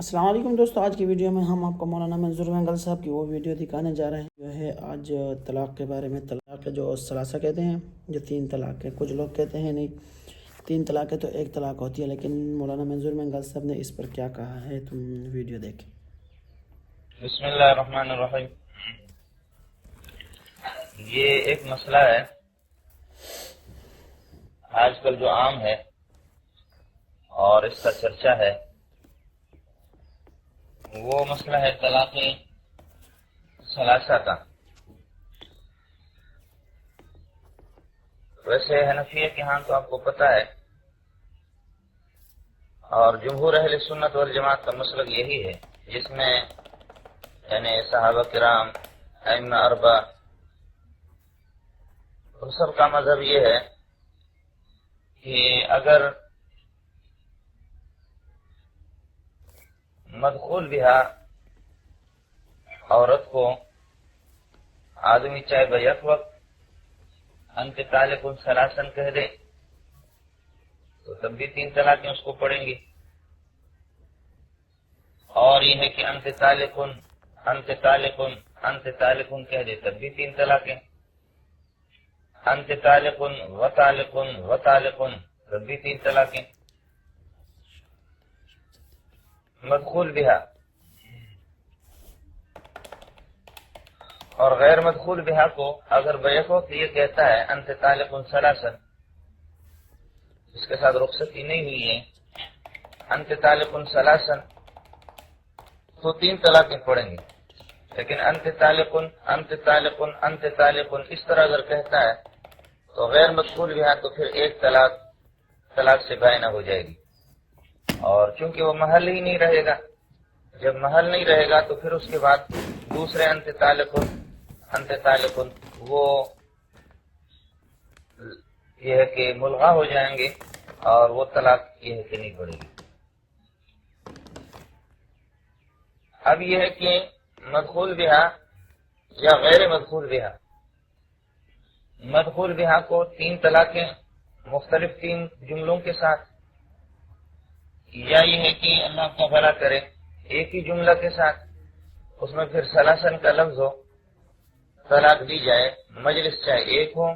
السلام علیکم دوستو، آج کی ویڈیو میں ہم آپ کو مولانا منظور وینگل صاحب کی وہ ویڈیو دکھانے جا رہے ہیں جو ہے آج طلاق کے بارے میں۔ طلاق جو ثلاثہ کہتے ہیں، جو 3 طلاق ہے، کچھ لوگ کہتے ہیں نہیں 3 طلاق ہے تو 1 طلاق ہوتی ہے، لیکن مولانا منظور وینگل صاحب نے اس پر کیا کہا ہے تم ویڈیو دیکھیں۔ بسم اللہ الرحمن الرحیم۔ یہ ایک مسئلہ ہے آج کل جو عام ہے اور اس کا چرچا ہے، وہ مسئلہ ہے طلاق ثلاثہ کا۔ ویسے حنفیہ کے ہاں تو آپ کو پتہ ہے، اور جمہور اہل سنت والجماعت کا مسلک یہی ہے، جس میں یعنی صحابہ کرام، ائمہ اربعہ، ان سب کا مذہب یہ ہے کہ اگر مدخول بہا عورت کو آدمی چاہے بیک وقت انت طالق ثلاثاً کہہ دے تو تب بھی 3 طلاقیں اس کو پڑیں گی، اور یہ ہے کہ انت طالق انت طالق انت طالق کہہ دے تب بھی 3 طلاقیں، انت طالق و طالق و طالق تب بھی 3 طلاقیں۔ مدخول بہا اور غیر مدخول بہا کو اگر بیک وقت یہ کہتا ہے انت طالق ثلاثا، اس کے ساتھ رخصتی نہیں ہوئی ہے، انت طالق ثلاثا تو 3 طلاقیں پڑیں گے، لیکن انت طالق انت طالق انت طالق اس طرح اگر کہتا ہے تو غیر مدخول بہا تو پھر 1 طلاق سے بائنہ ہو جائے گی، اور چونکہ وہ محل ہی نہیں رہے گا، جب محل نہیں رہے گا تو پھر اس کے بعد دوسرے انت طالق وہ یہ ہے کہ ملغا ہو جائیں گے، اور وہ طلاق یہ ہے کہ نہیں پڑے گی۔ اب یہ ہے کہ مدخول بہا یا غیر مدخول بہا، مدخول بہا کو 3 طلاقیں مختلف 3 جملوں کے ساتھ، یا یہ ہے کہ اللہ کا بھلا کرے ایک ہی جملہ کے ساتھ، اس میں پھر ثلاثاً کا لفظ ہو، طلاق دی جائے، مجلس چاہے ایک ہو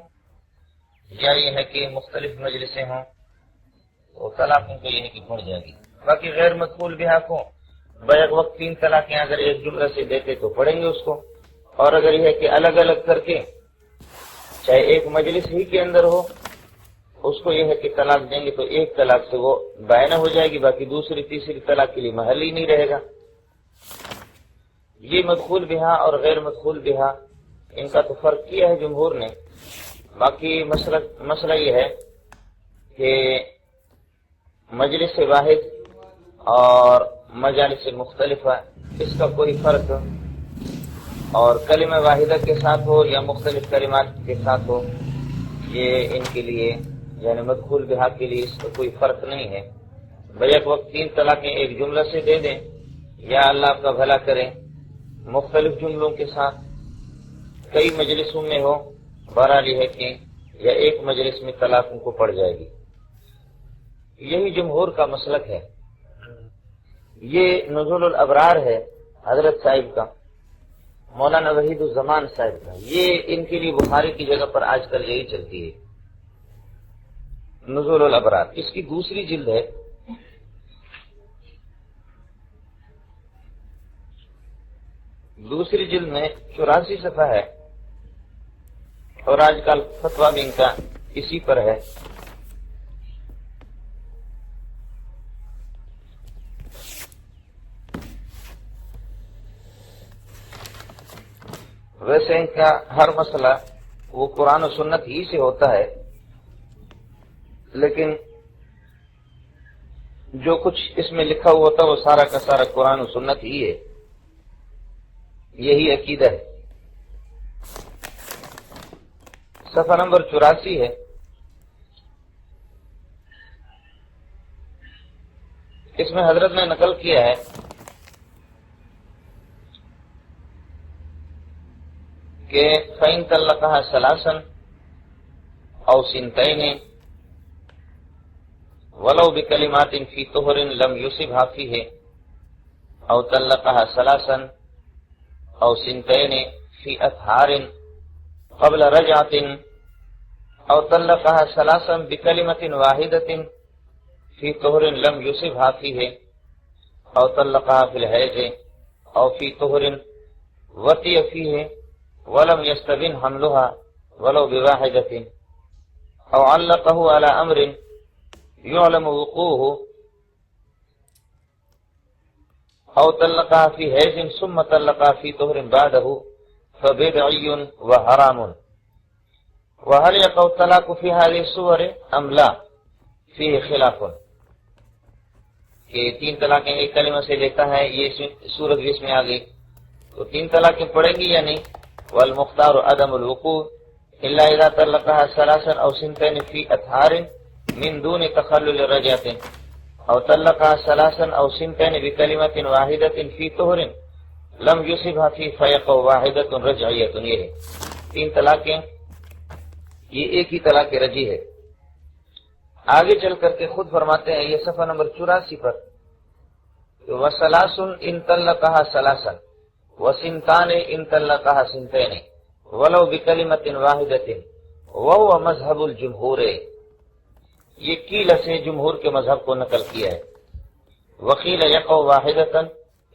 یا یہ ہے کہ مختلف مجلسیں ہوں، تو طلاقوں کو یہ ہے کہ پڑ جائے گی۔ باقی غیر مدخول بہا کو بیک وقت 3 طلاقیں اگر ایک جملہ سے دیتے تو پڑیں گے اس کو، اور اگر یہ ہے کہ الگ الگ کر کے چاہے ایک مجلس ہی کے اندر ہو، اس کو یہ ہے کہ طلاق دیں گے تو 1 طلاق سے وہ بائنہ ہو جائے گی، باقی دوسری تیسری طلاق کے لیے محل ہی نہیں رہے گا۔ یہ مدخول بہا اور غیر مدخول بہا، ان کا تو فرق کیا ہے جمہور نے۔ باقی مسئلہ یہ ہے کہ مجلس واحد اور مجالس مختلفہ، اس کا کوئی فرق، اور کلمہ واحدہ کے ساتھ ہو یا مختلف کلمات کے ساتھ ہو، یہ ان کے لیے یعنی مدخول بہا کے لیے اس کا کوئی فرق نہیں ہے۔ بیک وقت 3 طلاقیں ایک جملہ سے دے دیں، یا اللہ آپ کا بھلا کریں مختلف جملوں کے ساتھ کئی مجلسوں میں ہو، بہرحال یہ ہے کہ یا ایک مجلس میں طلاقوں کو پڑ جائے گی۔ یہی جمہور کا مسلک ہے۔ یہ نزول الابرار ہے حضرت صاحب کا، مولانا وحید الزمان صاحب کا، یہ ان کے لیے بخاری کی جگہ پر آج کل یہی چلتی ہے، نزول الابرار۔ اس کی دوسری جلد ہے، دوسری جلد میں 84 صفحہ ہے، اور آج کل فتویٰ بھی ان کا اسی پر ہے۔ ویسے ان کا ہر مسئلہ وہ قرآن و سنت ہی سے ہوتا ہے، لیکن جو کچھ اس میں لکھا ہوا ہوتا ہے وہ سارا کا سارا قرآن و سنت ہی ہے، یہی عقیدہ ہے۔ صفحہ نمبر 84 ہے، اس میں حضرت نے نقل کیا ہے کہ فَإِن طَلَّقَهَا ثَلَاثًا أَوْ سِنْتَيْنِ ولو بکلمات فی طہر لم یصبها فیہ، أو طلقها ثلاثا أو سنتين في أطهار قبل رجعة أو طلقها ثلاثا بكلمة واحدة في طهر لم يصبها فيه أو طلقها في الحيض أو في طهر وطئ فيه ولم يستبن حملها ولو بواحدة أو علقه على أمر يعلم وقوعه أو طلقها في حيض ثم طلقها في طهر بعده فبدعي وحرام. وهل يقع الطلاق في هذه الصور أم لا؟ فيه خلاف. کہ 3 طلاقیں ایک کلمہ سے لیتا ہے، یہ صورت بھی اس میں آ گئی، تو 3 طلاقیں پڑیں گی یا نہیں؟ والمختار عدم الوقوع الا اذا طلقها ثلاثا او سنتين في اطهار من دون تخلل رجعة او طلقها ثلاثا او سنتين بكلمة واحدة في طهر لم يصبها فيه فيقع واحدة رجعية. یہ ہے 3 طلاقیں، یہ ایک ہی طلاق رجعی ہے. آگے چل کر کے خود فرماتے ہیں، یہ صفحہ نمبر 84 پر، وَثَلَاثٌ إِن طَلَّقَهَا ثَلَاثًا وَسِنْتَانِ إِن طَلَّقَهَا سِنْتَيْنِ وَلَوْ بِكَلِمَةٍ وَاحِدَةٍ وَهُوَ مذهب الجمہور. یہ قیل سے جمہور کے مذہب کو نقل کیا ہے. وَقِيلَ يَقَعُ وَاحِدَةً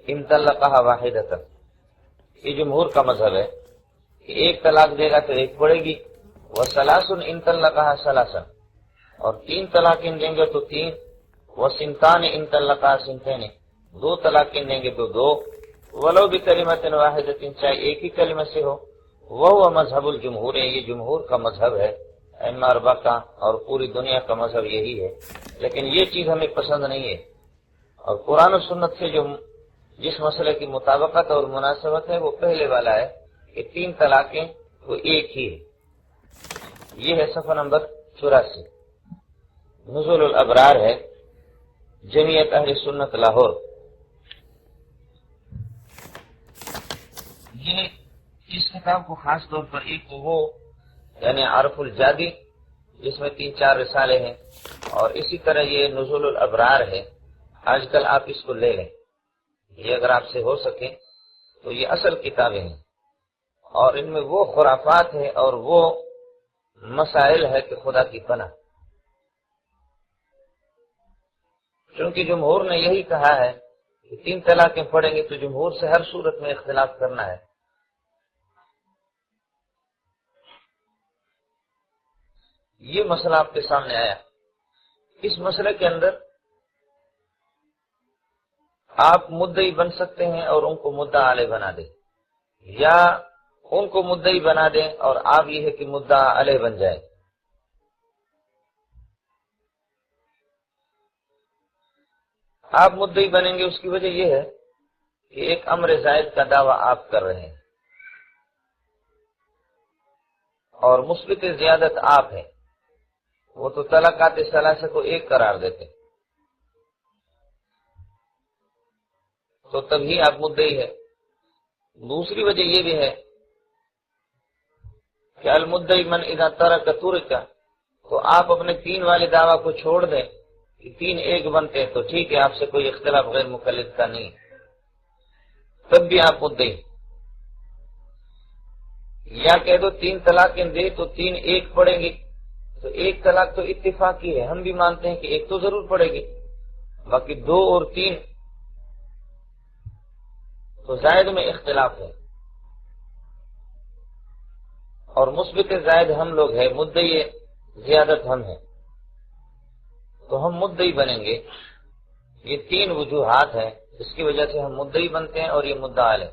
إِن طَلَّقَهَا وَاحِدَةً. یہ جمہور کا مذہب ہے کہ ایک طلاق دے گا تو ایک پڑے گی. وَثَلَاثٌ إِن طَلَّقَهَا ثَلَاثًا، اور 3 طلاقیں دیں گے تو 3. وَسِنْتَانِ إِن طَلَّقَهَا سِنْتَيْنِ، 2 طلاقیں دیں گے تو 2. وَلَوْ بِكَلِمَةٍ وَاحِدَةٍ، چاہے ایک ہی کلمہ سے ہو. وَهُوَ مذهب الجمہور، یہ جمہور کا مذہب ہے، ائمہ 4 کا، اور پوری دنیا کا مذہب یہی ہے. لیکن یہ چیز ہمیں پسند نہیں ہے، اور قرآن و سنت سے جو جس مسئلے کی مطابقت اور مناسبت ہے وہ پہلے والا ہے کہ 3 طلاقیں وہ ایک ہی ہے. یہ ہے صفحہ نمبر 84. نزول الابرار ہے، جمعیت اہل سنت لاہور. یہ اس کتاب کو خاص طور پر ایک وہ یعنی عرف الجادی جس میں 3-4 رسالے ہیں، اور اسی طرح یہ نزول الابرار ہے. آج کل آپ اس کو لے لیں، یہ اگر آپ سے ہو سکے تو یہ اصل کتابیں ہیں، اور ان میں وہ خرافات ہیں اور وہ مسائل ہے کہ خدا کی پناہ. چونکہ جمہور نے یہی کہا ہے کہ 3 طلاقیں پڑیں گے تو جمہور سے ہر صورت میں اختلاف کرنا ہے. یہ مسئلہ آپ کے سامنے آیا. اس مسئلے کے اندر آپ مدعی بن سکتے ہیں اور ان کو مدعا علیہ بنا دیں، یا ان کو مدعی بنا دیں اور آپ یہ ہے کہ مدعا علیہ بن جائے. آپ مدعی بنیں گے، اس کی وجہ یہ ہے کہ ایک امر زائد کا دعویٰ آپ کر رہے ہیں اور مثبت زیادت آپ ہیں. وہ تو طلاقات ثلاثہ کو ایک قرار دیتے، تو تبھی آپ مدعی ہے. دوسری وجہ یہ بھی ہے کہ المدعی من اذا ترک ترک، تو آپ اپنے 3 والے دعویٰ کو چھوڑ دیں کہ 3 ایک بنتے ہیں تو ٹھیک ہے، آپ سے کوئی اختلاف غیر مقلد کا نہیں، تب بھی آپ مدعی. یا کہہ دو 3 طلاقیں دے تو 3 ایک پڑیں گی، تو ایک طلاق تو اتفاقی ہے، ہم بھی مانتے ہیں کہ ایک تو ضرور پڑے گی، باقی 2 اور 3 تو زائد میں اختلاف ہے. اور مثبت زائد ہم لوگ ہیں، مدعی زیادت ہم ہیں، تو ہم مدعی بنیں گے. یہ 3 وجوہات ہیں جس کی وجہ سے ہم مدعی بنتے ہیں اور یہ مدعا علیہ.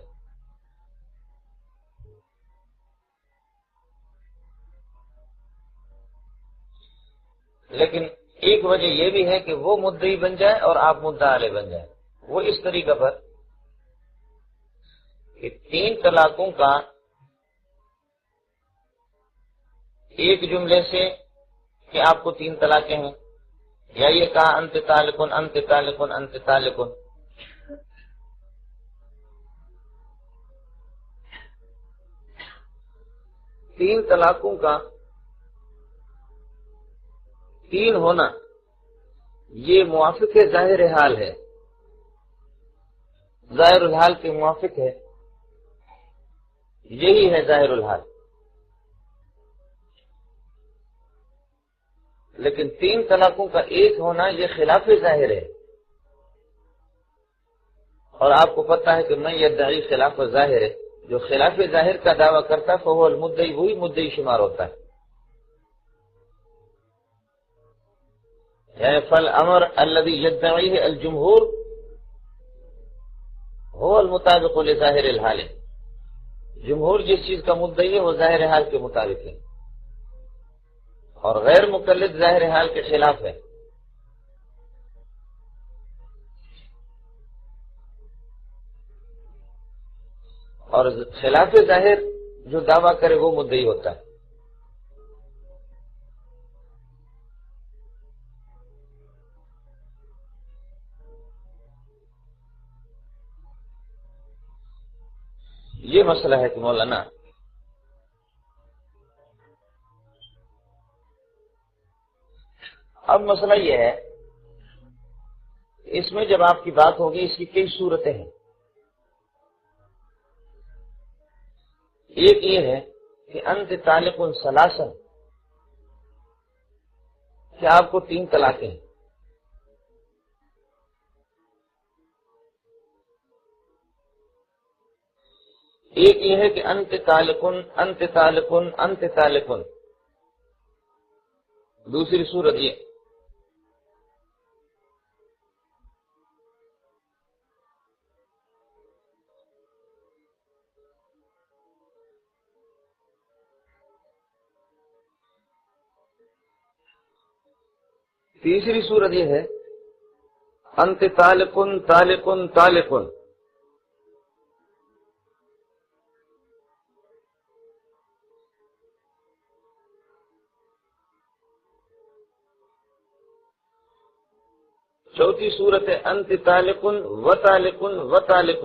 لیکن ایک وجہ یہ بھی ہے کہ وہ مدعی بن جائے اور آپ مدعا علیہ بن جائیں. وہ اس طریقہ پر کہ 3 طلاقوں کا ایک جملے سے کہ آپ کو 3 طلاقیں ہیں، یا یہ کہا انت طالقن انت طالقن انت طالقن. تین طلاقوں کا 3 ہونا یہ موافق ظاہر حال ہے. ظاہر الحال کے موافق ہے، یہی ہے ظاہر الحال۔ لیکن 3 طلاقوں کا ایک ہونا یہ خلاف ظاہر ہے، اور آپ کو پتہ ہے کہ میں یدعی خلاف ظاہر ہے، جو خلاف ظاہر کا دعویٰ کرتا ہے فهو المدعی، وہی مدعی شمار ہوتا ہے۔ یعنی فالامر الذي يدعيه الجمهور هو المطابق لظاہر الحال، جمہور جس چیز کا مدعی ہے وہ ظاہر حال کے مطابق ہے، اور غیر مقلد ظاہر حال کے خلاف ہے۔ اور خلاف ظاہر جو دعویٰ کرے وہ مدعی ہوتا ہے۔ یہ مسئلہ ہے کہ مولانا اب مسئلہ یہ ہے، اس میں جب آپ کی بات ہوگی اس کی کئی صورتیں ہیں۔ ایک یہ ہے کہ انت طالق ثلاثا، کہ آپ کو 3 طلاقیں ہیں۔ ایک یہ ہے کہ انت طالق انت طالق انت طالق، دوسری صورت یہ، تیسری صورت یہ ہے انت طالق طالق طالق، چوتھی صورت ہے انت طالق و طالق و طالق۔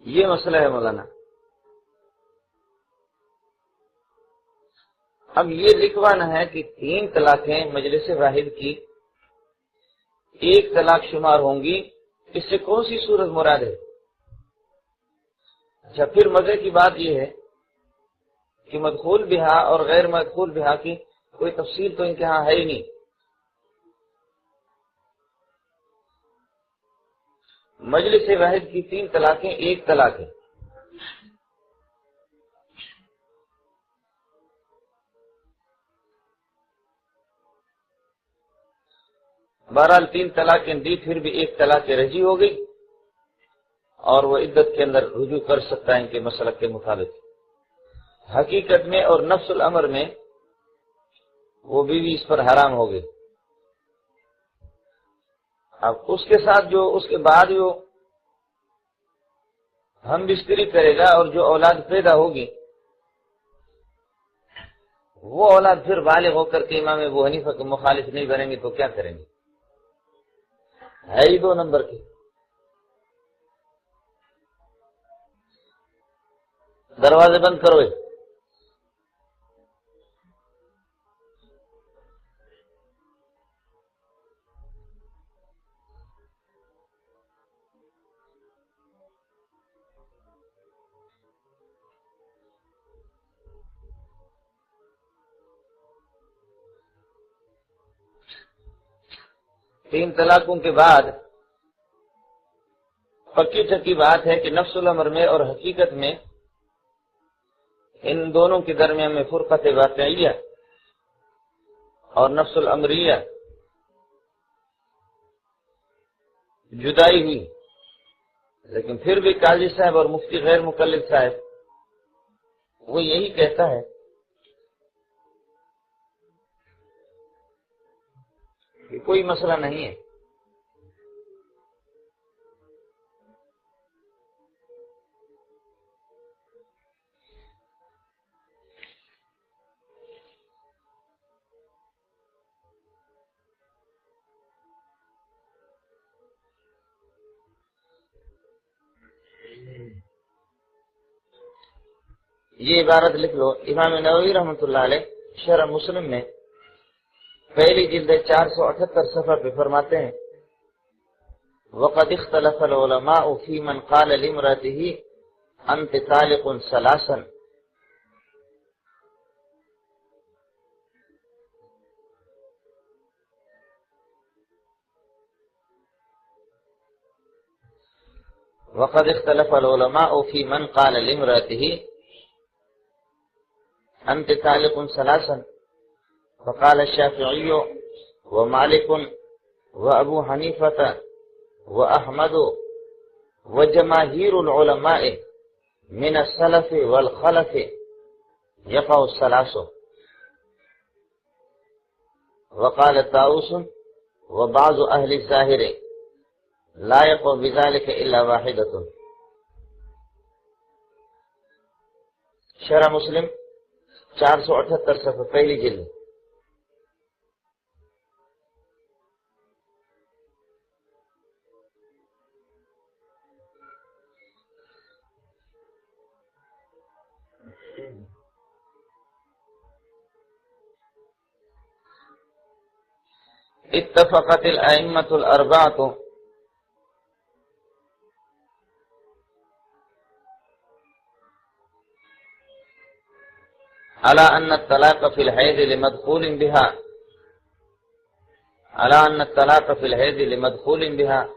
یہ مسئلہ ہے مولانا۔ اب یہ لکھوانا ہے کہ 3 طلاقیں مجلس واحد کی 1 طلاق شمار ہوں گی، اس سے کون سی صورت مراد ہے؟ اچھا، پھر مزے کی بات یہ ہے کہ مدخول بہا اور غیر مدخول بہا کی کوئی تفصیل تو ان کے ہاں ہے ہی نہیں۔ مجلس واحد کی 3 طلاقیں 1 طلاق ہے۔ بہرحال 3 طلاقیں دی، پھر بھی 1 طلاق رجی ہو گئی، اور وہ عدت کے اندر رجوع کر سکتا ہے ان کے مسلک کے مطابق۔ حقیقت میں اور نفس الامر میں وہ بیوی اس پر حرام ہو گئی۔ اب اس کے ساتھ جو اس کے بعد جو ہم بستری کرے گا اور جو اولاد پیدا ہوگی، وہ اولاد پھر بالغ ہو کر کے امام ابو حنیفہ کے مخالف نہیں بنیں گے تو کیا کریں گے؟ ہے ہی 2 نمبر کی۔ دروازے بند کرو۔ تین طلاقوں کے بعد پکی چکی بات ہے کہ نفس الامر میں اور حقیقت میں ان دونوں کے درمیان میں فرقت واقعیہ اور نفس الامریہ جدائی ہوئی، لیکن پھر بھی قاضی صاحب اور مفتی غیر مقلد صاحب وہ یہی کہتا ہے کہ کوئی مسئلہ نہیں ہے۔ یہ عبارت لکھ لو، امام نووی رحمۃ اللہ علیہ شرح مسلم میں پہلی جلد 478 صفحہ پہ فرماتے ہیں وقد اختلف العلماء في من قال لامرأته انت طالق ثلاثا وقد اختلف العلماء في من قال لامرأته انت طالق ثلاثا فقال الشافعي ومالك وابو حنيفة واحمد وجماهير العلماء من السلف والخلف يقع الثلاث وقال طاووس وبعض اهل الظاهر لا يقع بذلك الا واحدة. شرح مسلم 478 صفحہ پہلی جلد. اتفقت الائمة الاربعة على ان الطلاق في الحيض لمدخول بها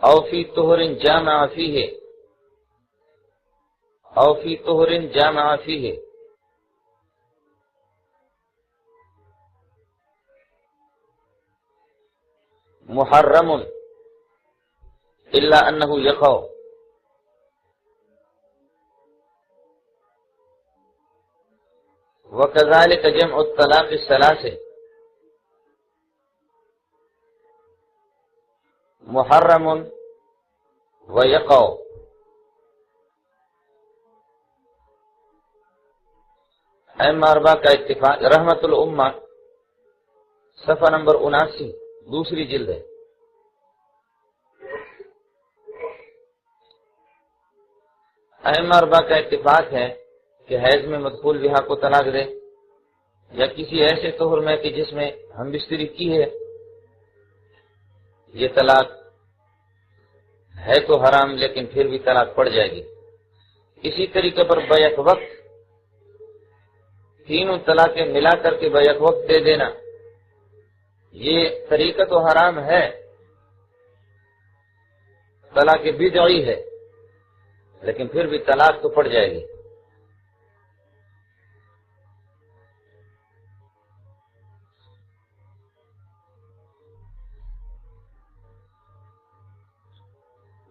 او في طهر جامع فيه محرم الا انه يقع وكذلك جمع الطلاق الثلاث محرم ويقع. ائمہ اربعہ کا اتفاق. رحمت الامہ صفحہ نمبر 79 دوسری جلد ہے. ائمہ اربعہ کا اتفاق ہے کہ حیض میں مدخول بہا کو طلاق دے یا کسی ایسے طہر میں کہ جس میں ہم بستری کی ہے، یہ طلاق ہے تو حرام لیکن پھر بھی طلاق پڑ جائے گی. اسی طریقے پر بیک وقت تینوں طلاقیں ملا کر کے بیک وقت دے دینا، یہ طریقہ تو حرام ہے، طلاق بدعی ہے، لیکن پھر بھی طلاق تو پڑ جائے گی.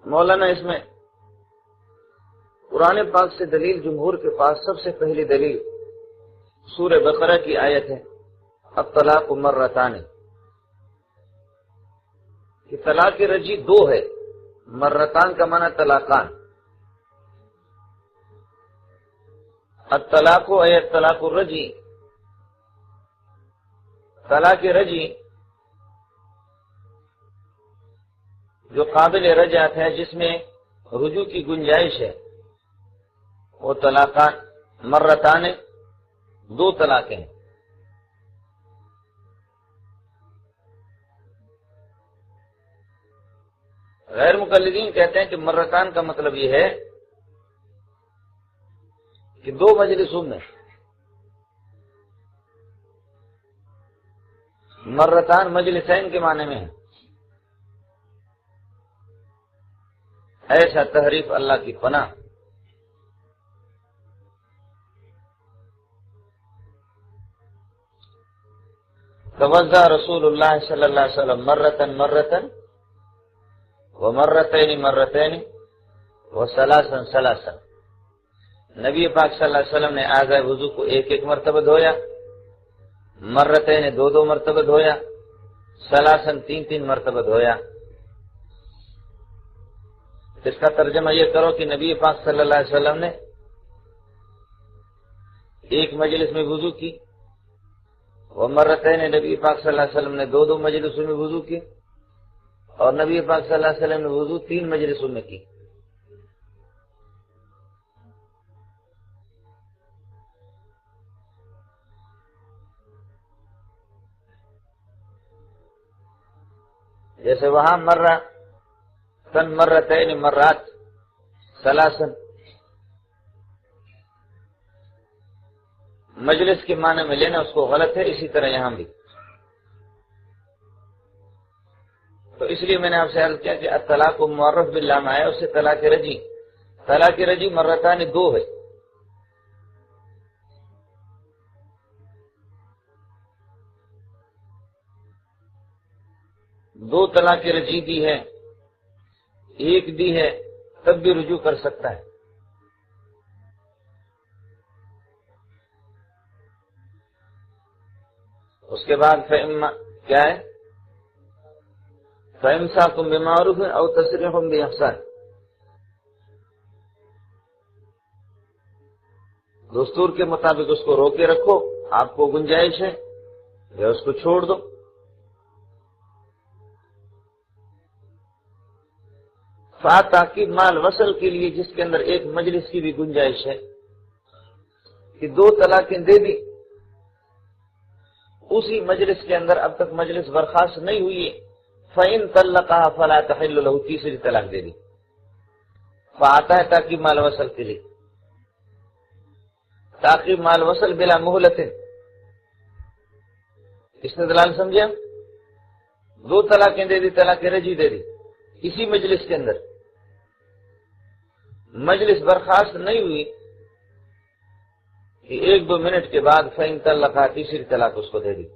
مولانا اس میں قرآن پاک سے دلیل جمہور کے پاس سب سے پہلی دلیل سورہ بقرہ کی آیت ہے الطلاق مرتان، کہ طلاق رجی دو ہے. مرتان کا معنی طلاقان. الطلاق اے الطلاق الرجی، طلاق رجی جو قابل رجعت ہے، جس میں رجوع کی گنجائش ہے، وہ طلاقان مرتان دو طلاقیں ہیں. غیر مقلدین کہتے ہیں کہ مرتان کا مطلب یہ ہے کہ دو مجلسوں میں. مرتان مجلسین کے معنی میں ہے. ایسا تحریف اللہ کی پناہ. توضا رسول اللہ صلی اللہ علیہ وسلم مرتن ومرتین مرتین وثلاثا ثلاثا. نبی پاک صلی اللہ علیہ وسلم نے اعضاء وضو کو ایک ایک مرتبہ دھویا، مرتین دو دو مرتبہ دھویا، ثلاثا تین تین مرتبہ دھویا. اس کا ترجمہ یہ کرو کہ نبی پاک صلی اللہ علیہ وسلم نے ایک مجلس میں وضو کی، وہ مرتين نبی پاک صلی اللہ علیہ وسلم نے دو دو مجلسوں میں وضو کی، اور نبی پاک صلی اللہ علیہ وسلم نے وضو 3 مجلسوں میں کی۔ جیسے وہاں مرہ تن مرتین مرات ثلاثن، مجلس کے معنی میں لینا اس کو غلط ہے، اسی طرح یہاں بھی۔ تو اس لیے میں نے آپ سے عرض کیا کہ الطلاق کو معرف باللام آیا، اس سے طلاق رجی، طلاق رجی مرتان 2 ہے۔ دو طلاق رجی دی ہے، ایک دی ہے، تب بھی رجوع کر سکتا ہے۔ اس کے بعد کیا ہے؟ فَإِمْسَاكٌ بِمَعْرُوفٍ أَوْ تَسْرِيحٌ بِإِحْسَانٍ، دستور کے مطابق اس کو روکے رکھو، آپ کو گنجائش ہے، یا اس کو چھوڑ دو۔ تاکید مال وصل کے لیے جس کے اندر ایک مجلس کی بھی گنجائش ہے کہ 2 طلاقیں دے دی، اسی مجلس کے اندر اب تک مجلس برخاست نہیں ہوئی ہے، فَإِن طَلَّقَهَا فَلَا تَحِلُّ لَهُ، تیسری طلاق دے دی، فآتا ہے تاکید مال وصل کے لیے۔ تاکید مال وصل بلا مہلت، استدلال سمجھے؟ 2 طلاقیں دے دی، طلاق رجی دے دی، اسی مجلس کے اندر مجلس برخاست نہیں ہوئی کہ 1-2 منٹ کے بعد فَإِن طَلَّقَهَا، تیسری طلاق اس کو دے دی۔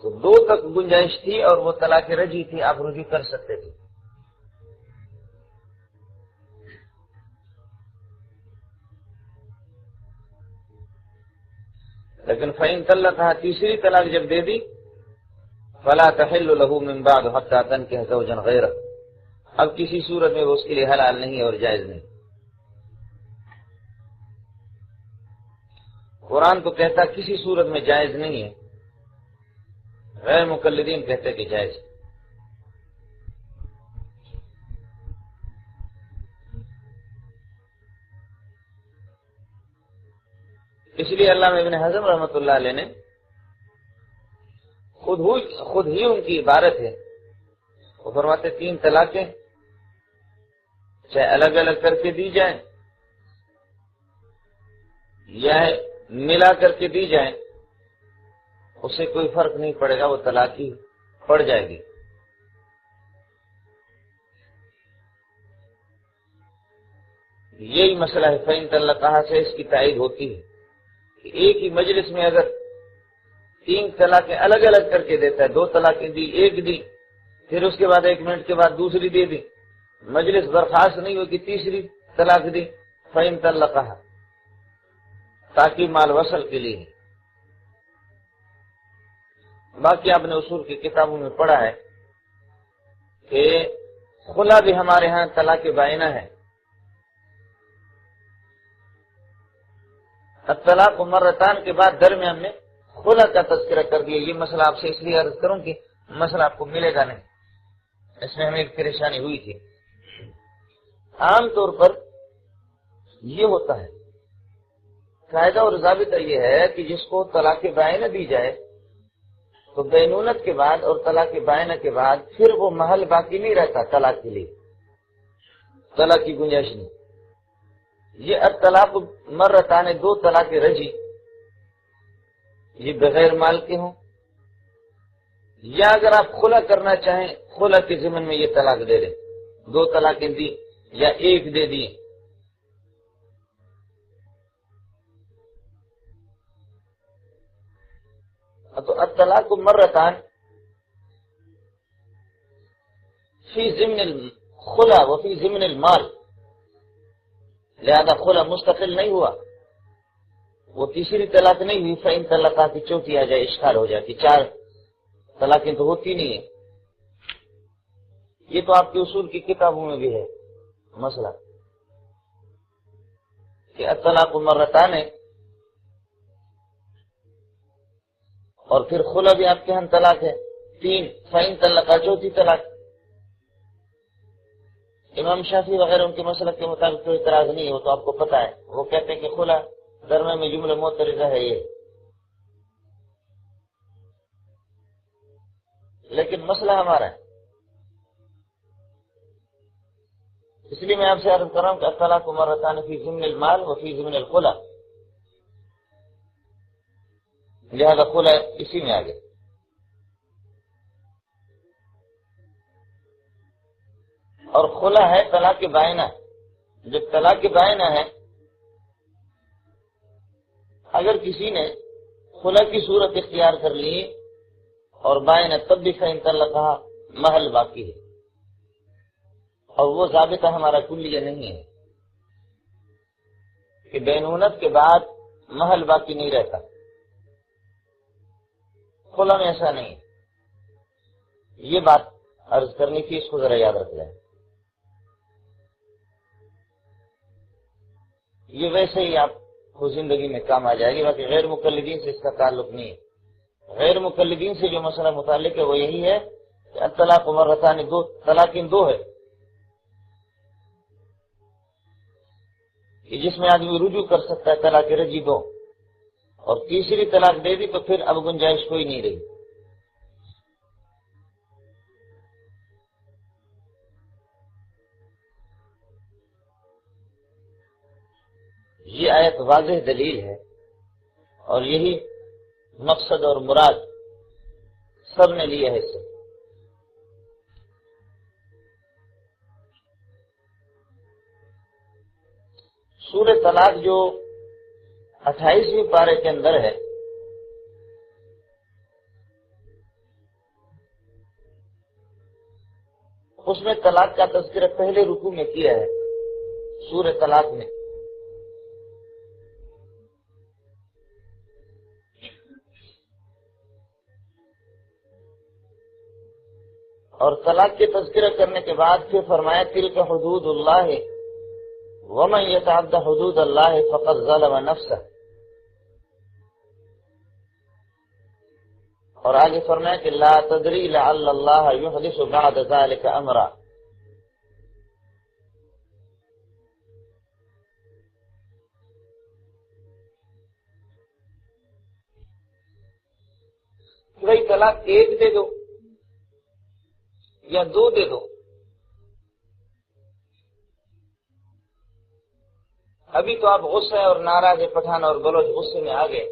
تو 2 تک گنجائش تھی اور وہ طلاق رجی تھی، آپ رجوع کر سکتے تھے۔ لیکن فَإِن طَلَّقَهَا، تیسری طلاق جب دے دی، فَلَا تَحِلُّ لَهُ مِن بَعْدُ حَتَّىٰ تَنكِحَ زَوْجًا غَيْرَهُ، اب کسی صورت میں وہ اس کے لیے حلال نہیں ہے اور جائز نہیں۔ قرآن تو کہتا کسی صورت میں جائز نہیں ہے، غیر مقلدین کہتے کہ جائز۔ اس لیے علامہ ابن حزم رحمۃ اللہ علیہ نے خود ہی ان کی عبارت ہے، وہ فرماتے 3 طلاقیں چاہے الگ الگ کر کے دی جائیں یا ملا کر کے دی جائیں، اس سے کوئی فرق نہیں پڑے گا، وہ طلاق ہی پڑ جائے گی۔ یہی مسئلہ ہے، فَإِن طَلَّقَهَا سے اس کی تائید ہوتی ہے کہ ایک ہی مجلس میں اگر 3 طلاقیں الگ الگ کر کے دیتا ہے، 2 طلاقیں دی، 1 دی، پھر اس کے بعد 1 منٹ کے بعد دوسری دے دی، مجلس برخاست نہیں ہوگی، تیسری طلاق دی، فَإِن طَلَّقَهَا، تاکہ مال وصل کے لیے۔ باقی آپ نے اصول کی کتابوں میں پڑھا ہے کہ خلا بھی ہمارے ہاں طلاق بائنہ ہے۔ الطلاق مرتان کے بعد درمیان میں خلا کا تذکرہ کر دیا۔ یہ مسئلہ آپ سے اس لیے عرض کروں کہ مسئلہ آپ کو ملے گا نہیں، اس میں ہمیں ایک پریشانی ہوئی تھی۔ عام طور پر یہ ہوتا ہے، قاعدہ اور ضابطہ یہ ہے کہ جس کو طلاق بائنہ دی جائے تو بینونت کے بعد اور طلاق بائنہ کے بعد پھر وہ محل باقی نہیں رہتا طلاق کے لیے، طلاق کی گنجائش نہیں۔ یہ الطلاق مرتان 2 طلاق رجی، یہ بغیر مال کے ہوں، یا اگر آپ خلا کرنا چاہیں خلا کے ضمن میں یہ طلاق دے دیں، 2 طلاقیں دی یا 1 دے دی۔ تو الطلاق مرتان فی ضمن الخلا و فی ضمن المال، لہذا خلا مستقل نہیں ہوا، وہ تیسری طلاق نہیں ہوئی، فَإِن طَلَّقَهَا کی چوتھی آ جائے، اشکال ہو جائے کہ 4 طلاقیں تو ہوتی نہیں ہیں۔ یہ تو آپ کے اصول کی کتابوں میں بھی ہے مسئلہ کہ الطلاق مرتان ہے، اور پھر خلا بھی آپ کے ہاں طلاق ہے، 3 فَإِن طَلَّقَ چوتھی طلاق۔ امام شافعی وغیرہ ان کے مسلک کے مطابق کوئی اعتراض نہیں ہے، وہ تو آپ کو پتہ ہے، وہ کہتے ہیں کہ خلا درمیان میں جملہ معترضہ ہے یہ، لیکن مسئلہ ہمارا ہے، اس لیے میں آپ سے عرض کر رہا ہوں کہ الطلاق مرتان فی ضمن المال و فی ضمن الخلا، لہذا خلا اسی میں آگے۔ اور خلا ہے طلاق بائنہ۔ جب طلاق بائنہ ہے، اگر کسی نے خلا کی صورت اختیار کر لی اور بائنہ تب بھی فإن طلقہ محل باقی ہے، اور وہ ضابطہ ہمارا کلیہ نہیں ہے کہ بینونت کے بعد محل باقی نہیں رہتا، خلا میں ایسا نہیں ہے۔ یہ بات عرض کرنی تھی، اس کو ذرا یاد رکھ لیں۔ یہ ویسے ہی آپ کو زندگی میں کام آ جائے گی، باقی غیر مقلدین سے اس کا تعلق نہیں ہے۔ غیر مقلدین سے جو مسئلہ متعلق ہے وہ یہی ہے کہ الطلاق مرتان، دو طلاقیں دو ہے، کہ جس میں آدمی رجوع کر سکتا ہے، طلاق رجعی دو، اور تیسری طلاق دے دی تو پھر اب گنجائش کوئی نہیں رہی۔ یہ آیت واضح دلیل ہے، اور یہی مقصد اور مراد سب نے لیا ہے اس سے۔ سورہ طلاق جو 28ویں پارے کے اندر ہے، اس میں طلاق کا تذکرہ پہلے رکوع میں کیا ہے، سورہ طلاق میں۔ اور طلاق کے تذکرہ کرنے کے بعد پھر فرمایا تلک حدود اللہ ومن یتعد حدود اللہ فقد ظلم نفسہ، اور آگے فرمایا کہ لا تدری لعل اللہ یحدث بعد ذلك امرا۔ بھائی طلاق ایک دے دو یا دو دے دو، ابھی تو آپ غصے اور ناراض پٹھان اور بلوچ غصے میں آ گئے،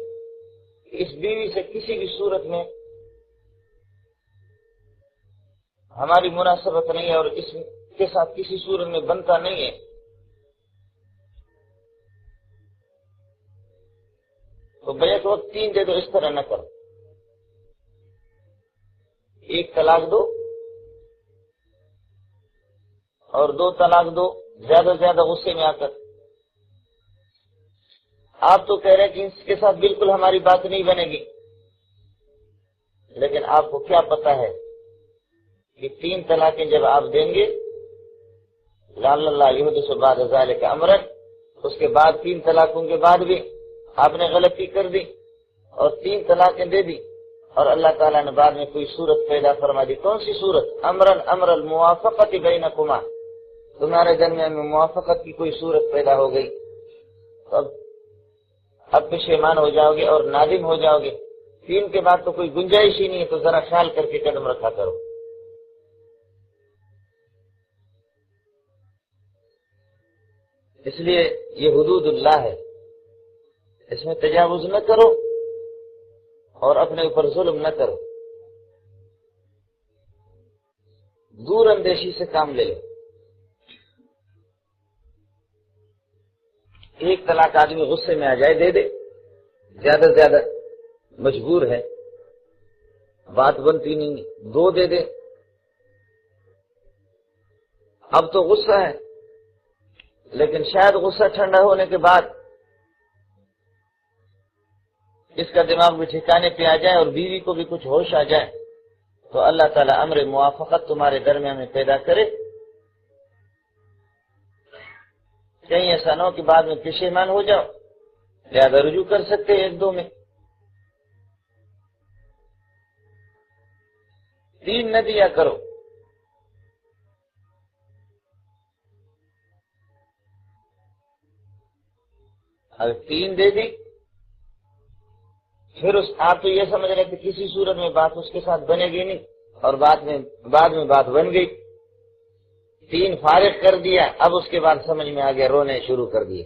اس بیوی سے کسی بھی صورت میں ہماری مناسبت نہیں ہے اور اس کے ساتھ کسی صورت میں بنتا نہیں ہے، تو بیک وقت 3 دے دو، اس طرح نہ کرو، ایک طلاق دو اور 2 طلاق دو، زیادہ سے زیادہ غصے میں آ کر۔ آپ تو کہہ رہے ہیں کہ اس کے ساتھ بالکل ہماری بات نہیں بنے گی، لیکن آپ کو کیا پتا ہے کہ 3 طلاقیں جب آپ دیں گے لعل اللہ یحدث بعد ذلک امرا، اس کے بعد 3 طلاقوں کے بعد بھی آپ نے غلطی کر دی اور 3 طلاقیں دے دی، اور اللہ تعالیٰ نے بعد میں کوئی صورت پیدا فرما دی۔ کون سی صورت؟ امر الموافقت بینکما، تمہارے درمیان میں موافقت کی کوئی صورت پیدا ہو گئی، اب پشیمان ہو جاؤ گے اور نادم ہو جاؤ گے۔ 3 کے بعد تو کوئی گنجائش ہی نہیں ہے، تو ذرا خیال کر کے قدم رکھا کرو۔ اس لیے یہ حدود اللہ ہے، اس میں تجاوز نہ کرو اور اپنے اوپر ظلم نہ کرو، دور اندیشی سے کام لے لو۔ ایک طلاق آدمی غصے میں آ جائے دے دے، زیادہ سے زیادہ مجبور ہے، بات بنتی نہیں، 2 دے دے، اب تو غصہ ہے، لیکن شاید غصہ ٹھنڈا ہونے کے بعد اس کا دماغ بھی ٹھکانے پہ آ جائے اور بیوی کو بھی کچھ ہوش آ جائے، تو اللہ تعالیٰ امر موافقت تمہارے درمیان میں پیدا کرے۔ کہیں ایسا نہ ہو کہ بعد میں پشیمان ہو جاؤ، لہذا رجوع کر سکتے 1-2 میں۔ 3 نہ دیا کرو۔ اگر 3 دے دی پھر آپ تو یہ سمجھ رہے کہ کسی صورت میں بات اس کے ساتھ بنے گی نہیں، اور بعد میں بات بن گئی، 3 فارغ کر دیا، اب اس کے بعد سمجھ میں آ گیا، رونے شروع کر دیے۔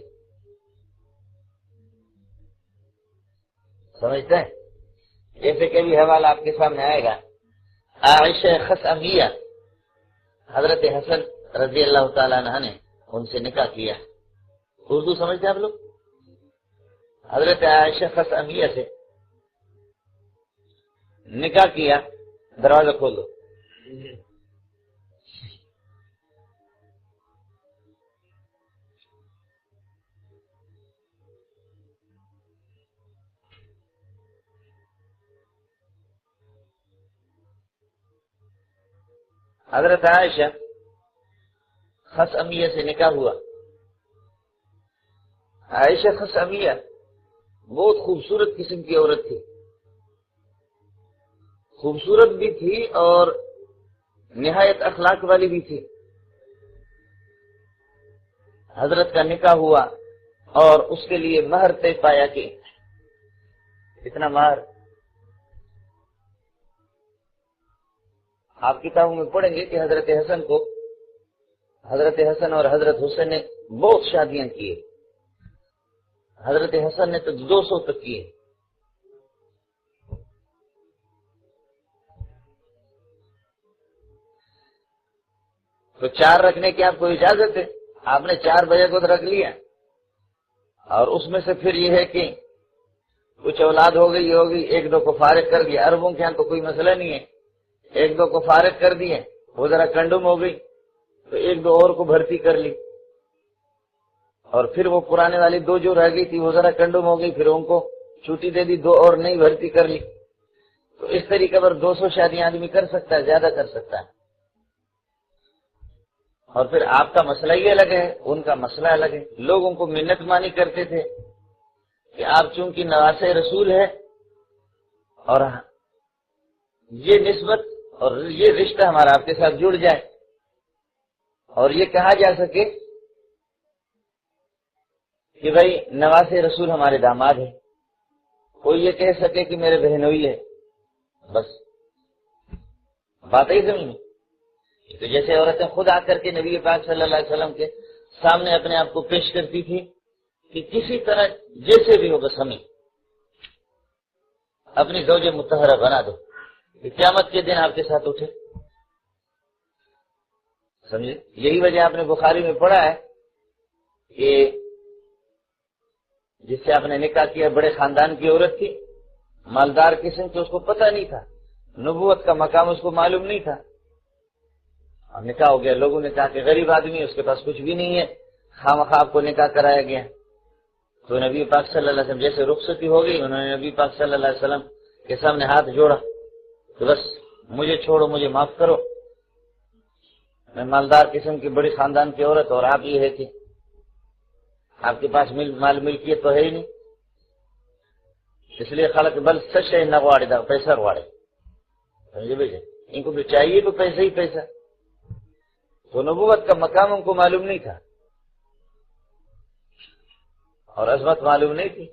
سمجھتے ہیں؟ جیسے کہ بھی حوالہ آپ کے سامنے آئے گا، عائشہ خثعمیہ، حضرت حسن رضی اللہ تعالیٰ عنہ نے ان سے نکاح کیا۔ اردو سمجھتے ہیں آپ لوگ؟ حضرت عائشہ خثعمیہ سے نکاح کیا۔ دروازہ کھول دو۔ حضرت عائشہ خثعمیہ سے نکاح ہوا۔ عائشہ خثعمیہ بہت خوبصورت قسم کی عورت تھی، خوبصورت بھی تھی اور نہایت اخلاق والی بھی تھی۔ حضرت کا نکاح ہوا اور اس کے لیے مہر طے پایا کہ اتنا مہر، آپ کتابوں میں پڑھیں گے کہ حضرت حسن اور حضرت حسین نے بہت شادیاں کی، حضرت حسن نے تو 200 تک کیے۔ تو 4 رکھنے کی آپ کو اجازت ہے، آپ نے 4 بجے کو رکھ لیا، اور اس میں سے پھر یہ ہے کہ کچھ اولاد ہو گئی 1-2 کو فارغ کر دیا۔ عربوں کے ہاں تو کوئی مسئلہ نہیں ہے، 1-2 کو فارغ کر دیے، وہ ذرا کنڈم ہو گئی تو 1-2 اور کو بھرتی کر لی، اور پھر وہ پرانے والی 2 جو رہ گئی تھی وہ ذرا کنڈم ہو گئی، پھر ان کو چھٹی دے دی، 2 اور نئی بھرتی کر لی۔ تو اس طریقے پر 200 شادیاں آدمی کر سکتا ہے، زیادہ کر سکتا ہے۔ اور پھر آپ کا مسئلہ ہی الگ ہے، ان کا مسئلہ الگ ہے۔ لوگوں کو منت مانی کرتے تھے کہ آپ چونکہ نواسے رسول ہے اور یہ نسبت اور یہ رشتہ ہمارا آپ کے ساتھ جڑ جائے، اور یہ کہا جا سکے کہ بھائی نواسے رسول ہمارے داماد ہیں، کوئی یہ کہہ سکے کہ میرے بہنوئی ہے، بس بات ہی سمجھ میں۔ تو جیسے عورتیں خود آ کر کے نبی پاک صلی اللہ علیہ وسلم کے سامنے اپنے آپ کو پیش کرتی تھی کہ کسی طرح جیسے بھی ہو بس ہمیں اپنی زوج مطہرہ بنا دو کہ قیامت کے دن آپ کے ساتھ اٹھے۔ سمجھے؟ یہی وجہ آپ نے بخاری میں پڑھا ہے کہ جس سے آپ نے نکاح کیا بڑے خاندان کی عورت تھی، مالدار قسم کے، اس کو پتہ نہیں تھا، نبوت کا مقام اس کو معلوم نہیں تھا، اور نکاح ہو گیا۔ لوگوں نے کہا کہ غریب آدمی ہے، اس کے پاس کچھ بھی نہیں ہے، خواہ آپ کو نکاح کرایا گیا۔ تو نبی پاک صلی اللہ علیہ وسلم جیسے رخصتی ہو گئی، انہوں نے نبی پاک صلی اللہ علیہ وسلم کے سامنے ہاتھ جوڑا کہ بس مجھے چھوڑو، مجھے معاف کرو، میں مالدار قسم کی بڑی خاندان کی عورت، اور آپ یہ ہے کہ آپ کے پاس مال ملکیت تو ہے ہی نہیں، اس لیے خلق بل سچ ہے نہ واڑے دا پیسہ واڑے۔ سمجھے بھائی؟ ان کو بھی چاہیے تو پیسہ ہی پیسہ، تو نبوت کا مقام ان کو معلوم نہیں تھا اور عظمت معلوم نہیں تھی۔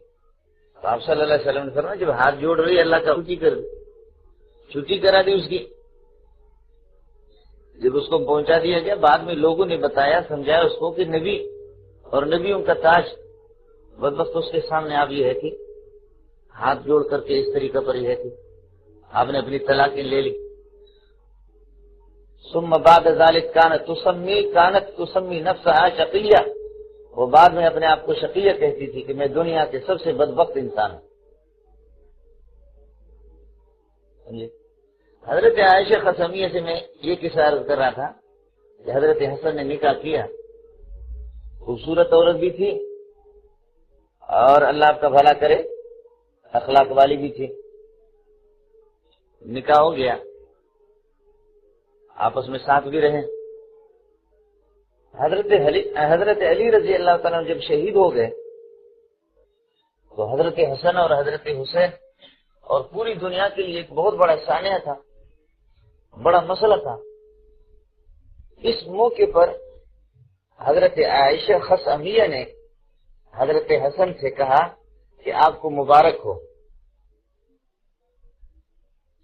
تو آپ صلی اللہ علیہ وسلم نے فرمایا جب ہاتھ جوڑ رہی اللہ کا چھٹی کر دی، چھٹی کرا دی اس کی۔ جب اس کو پہنچا دیا گیا، بعد میں لوگوں نے بتایا، سمجھایا اس کو کہ نبی اور نبیوں کا تاج بدبخت اس کے سامنے آپ یہ ہے کہ ہاتھ جوڑ کر کے اس طریقے پر یہ ہے کہ آپ نے اپنی طلاقیں لے لی۔ ثم بعد ذلك كانت تسمي نفسها شقیہ، وہ بعد میں اپنے آپ کو شقیہ کہتی تھی کہ میں دنیا کے سب سے بدبخت انسان ہوں۔ حضرت عائشہ خثعمیہ سے میں یہ قصہ عرض کر رہا تھا کہ حضرت حسن نے نکاح کیا، خوبصورت عورت بھی تھی اور اللہ آپ کا بھلا کرے اخلاق والی بھی تھی۔ نکاح ہو گیا، آپس میں ساتھ بھی رہے۔ حضرت علی رضی اللہ تعالیٰ جب شہید ہو گئے تو حضرت حسن اور حضرت حسین اور پوری دنیا کے لیے ایک بہت بڑا سانحہ تھا بڑا مسئلہ تھا. اس موقع پر حضرت عائشہ خثعمیہ نے حضرت حسن سے کہا کہ آپ کو مبارک ہو،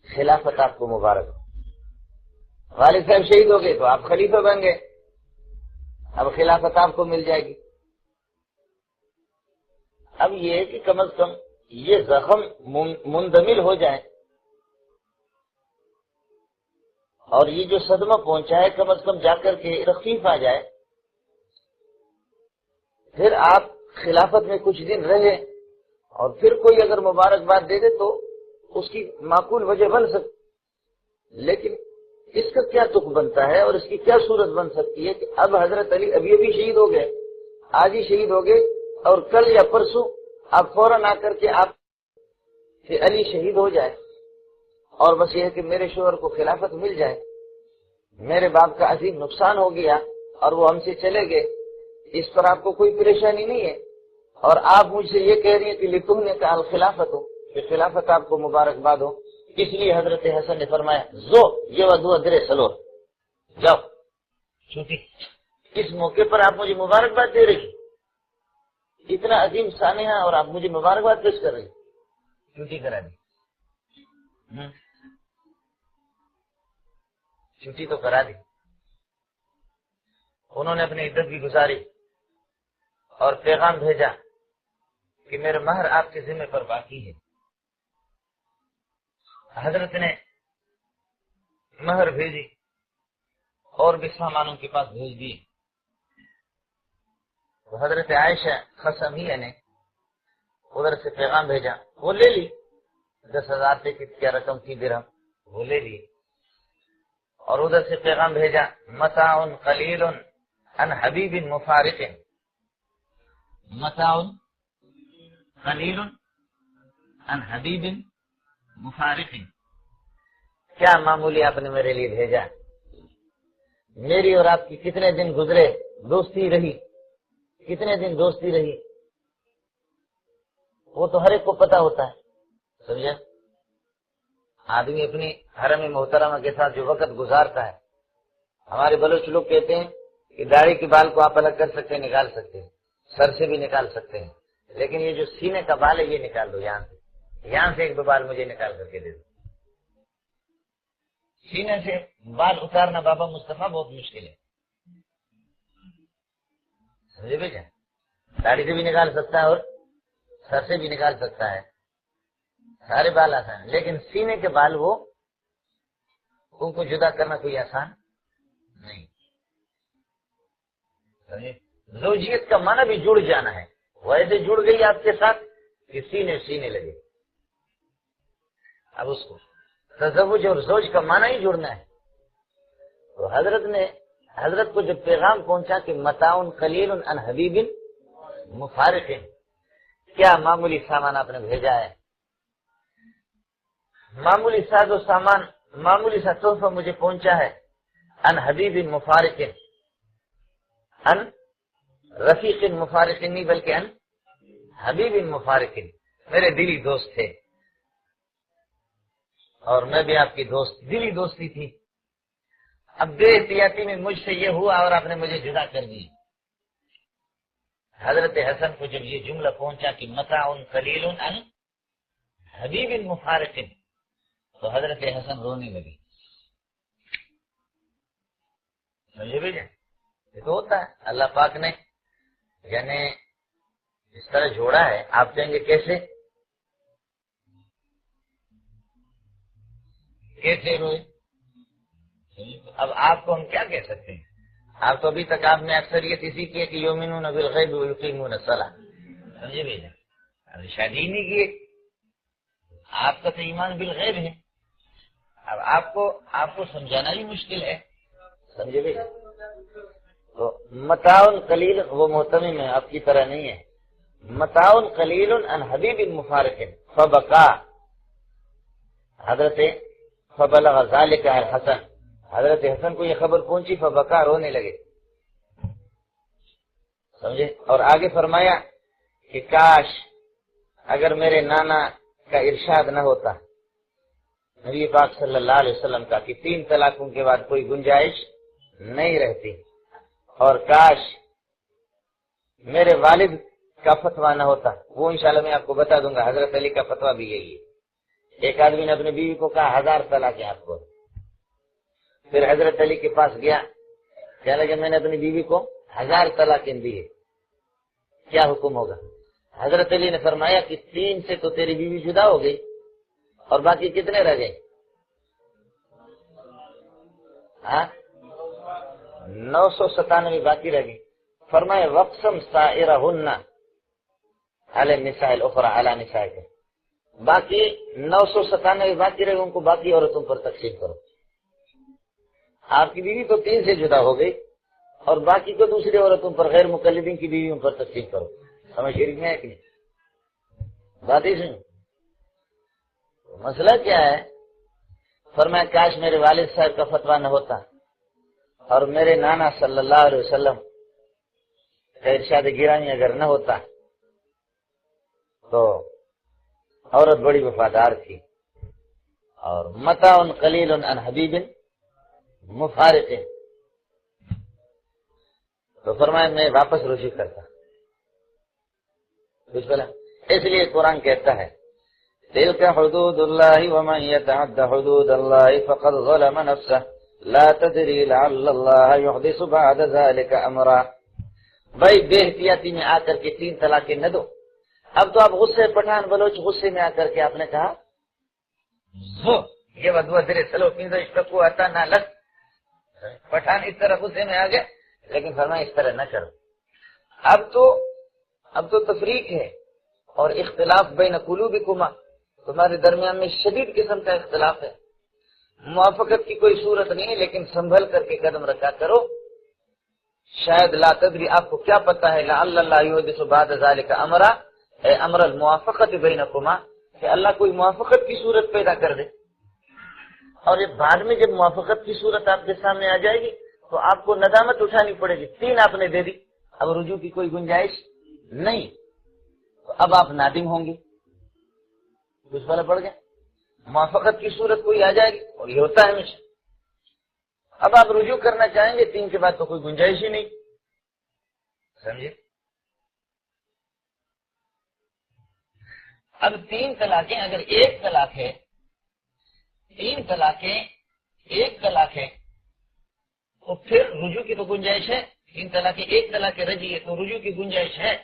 خلافت آپ کو مبارک ہو. والد صاحب شہید ہو گئے تو آپ خلیفہ بن گئے، اب خلافت آپ کو مل جائے گی. اب یہ ہے کہ کم از کم یہ زخم مندمل ہو جائے اور یہ جو صدمہ پہنچا ہے کم از کم جا کر کے تخفیف آ جائے، پھر آپ خلافت میں کچھ دن رہے اور پھر کوئی اگر مبارکباد دے دے تو اس کی معقول وجہ بن سکتی. لیکن اس کا کیا تک بنتا ہے اور اس کی کیا صورت بن سکتی ہے کہ اب حضرت علی ابھی شہید ہو گئے، آج ہی شہید ہو گئے، اور کل یا پرسوں آپ فوراً آ کر کے آپ کہ علی شہید ہو جائے اور بس یہ ہے کہ میرے شوہر کو خلافت مل جائے، میرے باپ کا عظیم نقصان ہو گیا اور وہ ہم سے چلے گئے، اس پر آپ کو کوئی پریشانی نہیں ہے. اور آپ مجھ سے یہ کہہ رہی ہیں کہ لتم نے کہا خلافت ہو، کہ خلافت آپ کو مبارکباد ہو. اس لیے حضرت حسن نے فرمایا زو یہ ودو ادرے سلو، جاؤ چھوٹی. اس موقع پر آپ مجھے مبارکباد دے رہی، اتنا عظیم سانحہ اور آپ مجھے مبارکباد پیش کر رہی. چھٹی کرا دی، چھٹی تو کرا دی. انہوں نے اپنی عدت بھی گزاری اور پیغام بھیجا کہ میرا مہر آپ کے ذمہ پر باقی ہے. حضرت نے مہر بھیجی اور بھی سامانوں کے پاس بھیج دیے. تو حضرت عائشہ خثعمیہ نے ادھر سے پیغام بھیجا، وہ لے لی. 10,000 سے کیا رقم تھی درہم، وہ لے لی. اور ادھر سے پیغام بھیجا متاع قلیل عن حبیب مفارق، متاع قلیل عن حبیب مفارق. کیا معمولی آپ نے میرے لیے بھیجا؟ میری اور آپ کی کتنے دن گزرے، دوستی رہی، کتنے دن دوستی رہی، وہ تو ہر ایک کو پتا ہوتا ہے. سمجھے؟ آدمی اپنی حرم محترمہ کے ساتھ جو وقت گزارتا ہے، ہمارے بلوچ لوگ کہتے ہیں کہ داڑھی کے بال کو آپ الگ کر سکتے ہیں، نکال سکتے ہیں، سر سے بھی نکال سکتے ہیں، لیکن یہ جو سینے کا بال ہے یہ نکال دو. یہاں سے 1-2 بال مجھے نکال کر کے دے دو. سینے سے بال اتارنا بابا مصطفیٰ بہت مشکل ہے. سمجھے بھائی؟ داڑھی سے بھی نکال سکتا ہے اور سر سے بھی نکال سکتا ہے، سارے بال آسان ہیں، لیکن سینے کے بال وہ ان کو جدا کرنا کوئی آسان نہیں. زوجیت کا معنی بھی جڑ جانا ہے، وہ ایسے جڑ گئی آپ کے ساتھ کہ سینے لگے. اب اس کو تزوج اور زوج کا معنی ہی جڑنا ہے. تو حضرت کو جب پیغام پہنچا کہ متاع قلیل عن حبیب مفارق، کیا معمولی سامان آپ نے بھیجا ہے، معمولی ساز و سامان، معمولی سا تحفہ مجھے پہنچا ہے. ان حبیب مفارق، ان رفیق مفارق نہیں بلکہ ان حبیب مفارق، میرے دلی دوست تھے اور میں بھی آپ کی دوست، دلی دوستی تھی. اب بے احتیاطی میں مجھ سے یہ ہوا اور آپ نے مجھے جدا کر دی. حضرت حسن کو جب یہ جملہ پہنچا کہ متاع قلیل عن حبیب مفارق، تو حضرت حسن رونے لگے. سمجھے بھائی؟ یہ تو ہوتا ہے، اللہ پاک نے یعنی اس طرح جوڑا ہے. آپ کہیں گے کیسے روئے؟ اب آپ کو ہم کیا کہہ سکتے ہیں؟ آپ تو ابھی تک آپ نے اکثریت اسی کی ہے کہ یؤمنون بالغیب ویقیمون الصلاۃ. سمجھے بھائی؟ ابھی شادی ہی نہیں کیے، آپ کا تو ایمان بالغیب ہے. اب آپ کو سمجھانا بھی مشکل ہے. سمجھے بھائی؟ تو متاع قلیل وہ محتمم ہے، آپ کی طرح نہیں ہے. متاع قلیل عن حبیب مفارق فبکا، حضرت فبلغ ذلك الحسن، حضرت حسن کو یہ خبر پہنچی، فبکا، رونے لگے. سمجھے؟ اور آگے فرمایا کہ کاش اگر میرے نانا کا ارشاد نہ ہوتا، نبی پاک صلی اللہ علیہ وسلم کا کہ 3 طلاقوں کے بعد کوئی گنجائش نہیں رہتی، اور کاش میرے والد کا فتویٰ نہ ہوتا، وہ انشاءاللہ میں آپ کو بتا دوں گا، حضرت علی کا فتویٰ بھی یہی ہے۔ ایک آدمی نے اپنی بیوی کو کہا 1000 طلاق ہیں آپ کو، پھر حضرت علی کے پاس گیا، کہنے لگا میں نے اپنی بیوی کو 1000 طلاقیں دی ہے، کیا حکم ہوگا؟ حضرت علی نے فرمایا کہ 3 سے تو تیری بیوی جدا ہو گئی، اور باقی کتنے رہ گئے؟ 997 باقی رہ گئی۔ فرمایا وقسم سائرہن علی النساء الاخرى علی نسائک، باقی 997 باقی رہے، ان کو باقی عورتوں پر تقسیم کرو۔ آپ کی بیوی تو 3 سے جدا ہو گئی، اور باقی کو دوسری عورتوں پر، غیر مقلدین کی بیویوں پر تقسیم کرو۔ سمجھ شریف میں ہے کہ نہیں؟ بات ہی سن، مسئلہ کیا ہے؟ فرمایا کاش میرے والد صاحب کا فتویٰ نہ ہوتا، اور میرے نانا صلی اللہ علیہ وسلم کا ارشاد گرامی اگر نہ ہوتا، تو عورت بڑی وفادار تھی، اور متاع قلیل عن حبیب مفارق، تو فرمایا میں واپس رجوع کرتا۔ اس لیے قرآن کہتا ہے تلک حدود اللہ ومن یتعد حدود اللہ فقد ظلم نفسه لا تدری لعل اللہ یحدث بعد ذلك امرا۔ بھائی بے احتیاطی میں آ کر کے 3 طلاقیں نہ دو۔ اب تو آپ غصے پٹھان بلوچ غصے میں آ کر کے آپ نے کہا یہ ودوا درے چلو پینزو اشتکو آتا نہ لگ، پٹھان اس طرح غصے میں آ گئے، لیکن فرمایا اس طرح نہ کرو۔ اب تو تفریق ہے اور اختلاف بین قلوبکما، تمہارے درمیان میں شدید قسم کا اختلاف ہے، موافقت کی کوئی صورت نہیں ہے، لیکن سنبھل کر کے قدم رکھا کرو۔ شاید لا تدری، آپ کو کیا پتا ہے، لعل اللہ یحدث بعد ذلك امرا، اے امر الموافقت بینکما، کہ اللہ کوئی موافقت کی صورت پیدا کر دے، اور یہ بعد میں جب موافقت کی صورت آپ کے سامنے آ جائے گی تو آپ کو ندامت اٹھانی پڑے گی۔ 3 آپ نے دے دی، اب رجوع کی کوئی گنجائش نہیں، تو اب آپ نادم ہوں گے۔ کچھ والا پڑ گیا، موافقت کی صورت کوئی آ جائے گی، اور یہ ہوتا ہے ہمیشہ، اب آپ رجوع کرنا چاہیں گے 3 کے بعد تو کوئی گنجائش ہی نہیں، سمجھے؟ اب 3 طلاقیں اگر 1 طلاق ہے، 3 طلاقیں 1 طلاق ہے، تو پھر رجوع کی تو گنجائش ہے۔ 3 طلاقیں 1 طلاق رجعی ہے تو رجوع کی گنجائش ہے،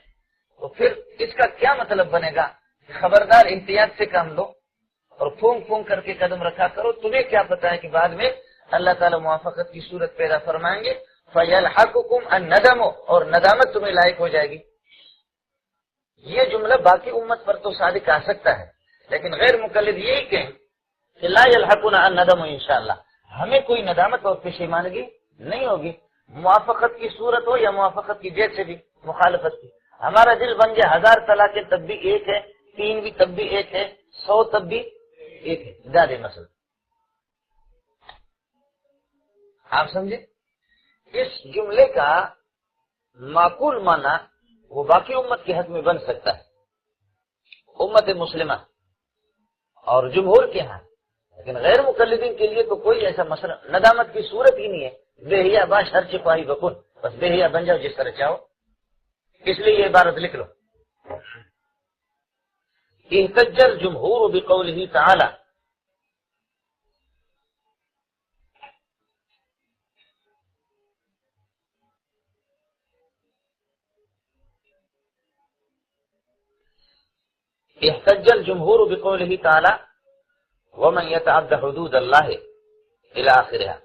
تو پھر اس کا کیا مطلب بنے گا؟ خبردار احتیاط سے کام لو اور پھونک پھونک کر کے قدم رکھا کرو، تمہیں کیا پتا ہے کہ بعد میں اللہ تعالی موافقت کی صورت پیدا فرمائیں گے، فَيَلْحَقُكُمْ النَّدَمُ، اور ندامت تمہیں لائق ہو جائے گی۔ یہ جملہ باقی امت پر تو صادق آ سکتا ہے، لیکن غیر مقلد یہی کہیں کہ لا يلحقنا الندم انشاءاللہ، ہمیں کوئی ندامت اور پشیمانگی نہیں ہوگی، موافقت کی صورت ہو یا موافقت کی جیت سے بھی مخالفت کی۔ ہمارا دل بن گیا 1000 طلاقیں تب بھی 1 ہے، 3 بھی تب بھی 1 ہے، 100 تب بھی 1 ہے، زیادہ مسئلہ۔ آپ سمجھے؟ اس جملے کا معقول معنی وہ باقی امت کے حق میں بن سکتا ہے، امت مسلمہ اور جمہور کے ہاں، لیکن غیر مقلدین کے لیے تو کوئی ایسا مسئلہ ندامت کی صورت ہی نہیں ہے۔ بے حیا باش ہر چپاہی بکن، بس بے حیا بن جاؤ جس طرح چاہو۔ اس لیے یہ عبارت لکھ لو، احتج الجمہور بقولہ تعالی، احتج الجمہور بقولہ تعالی ومن يتعد حدود اللہ الى آخرها۔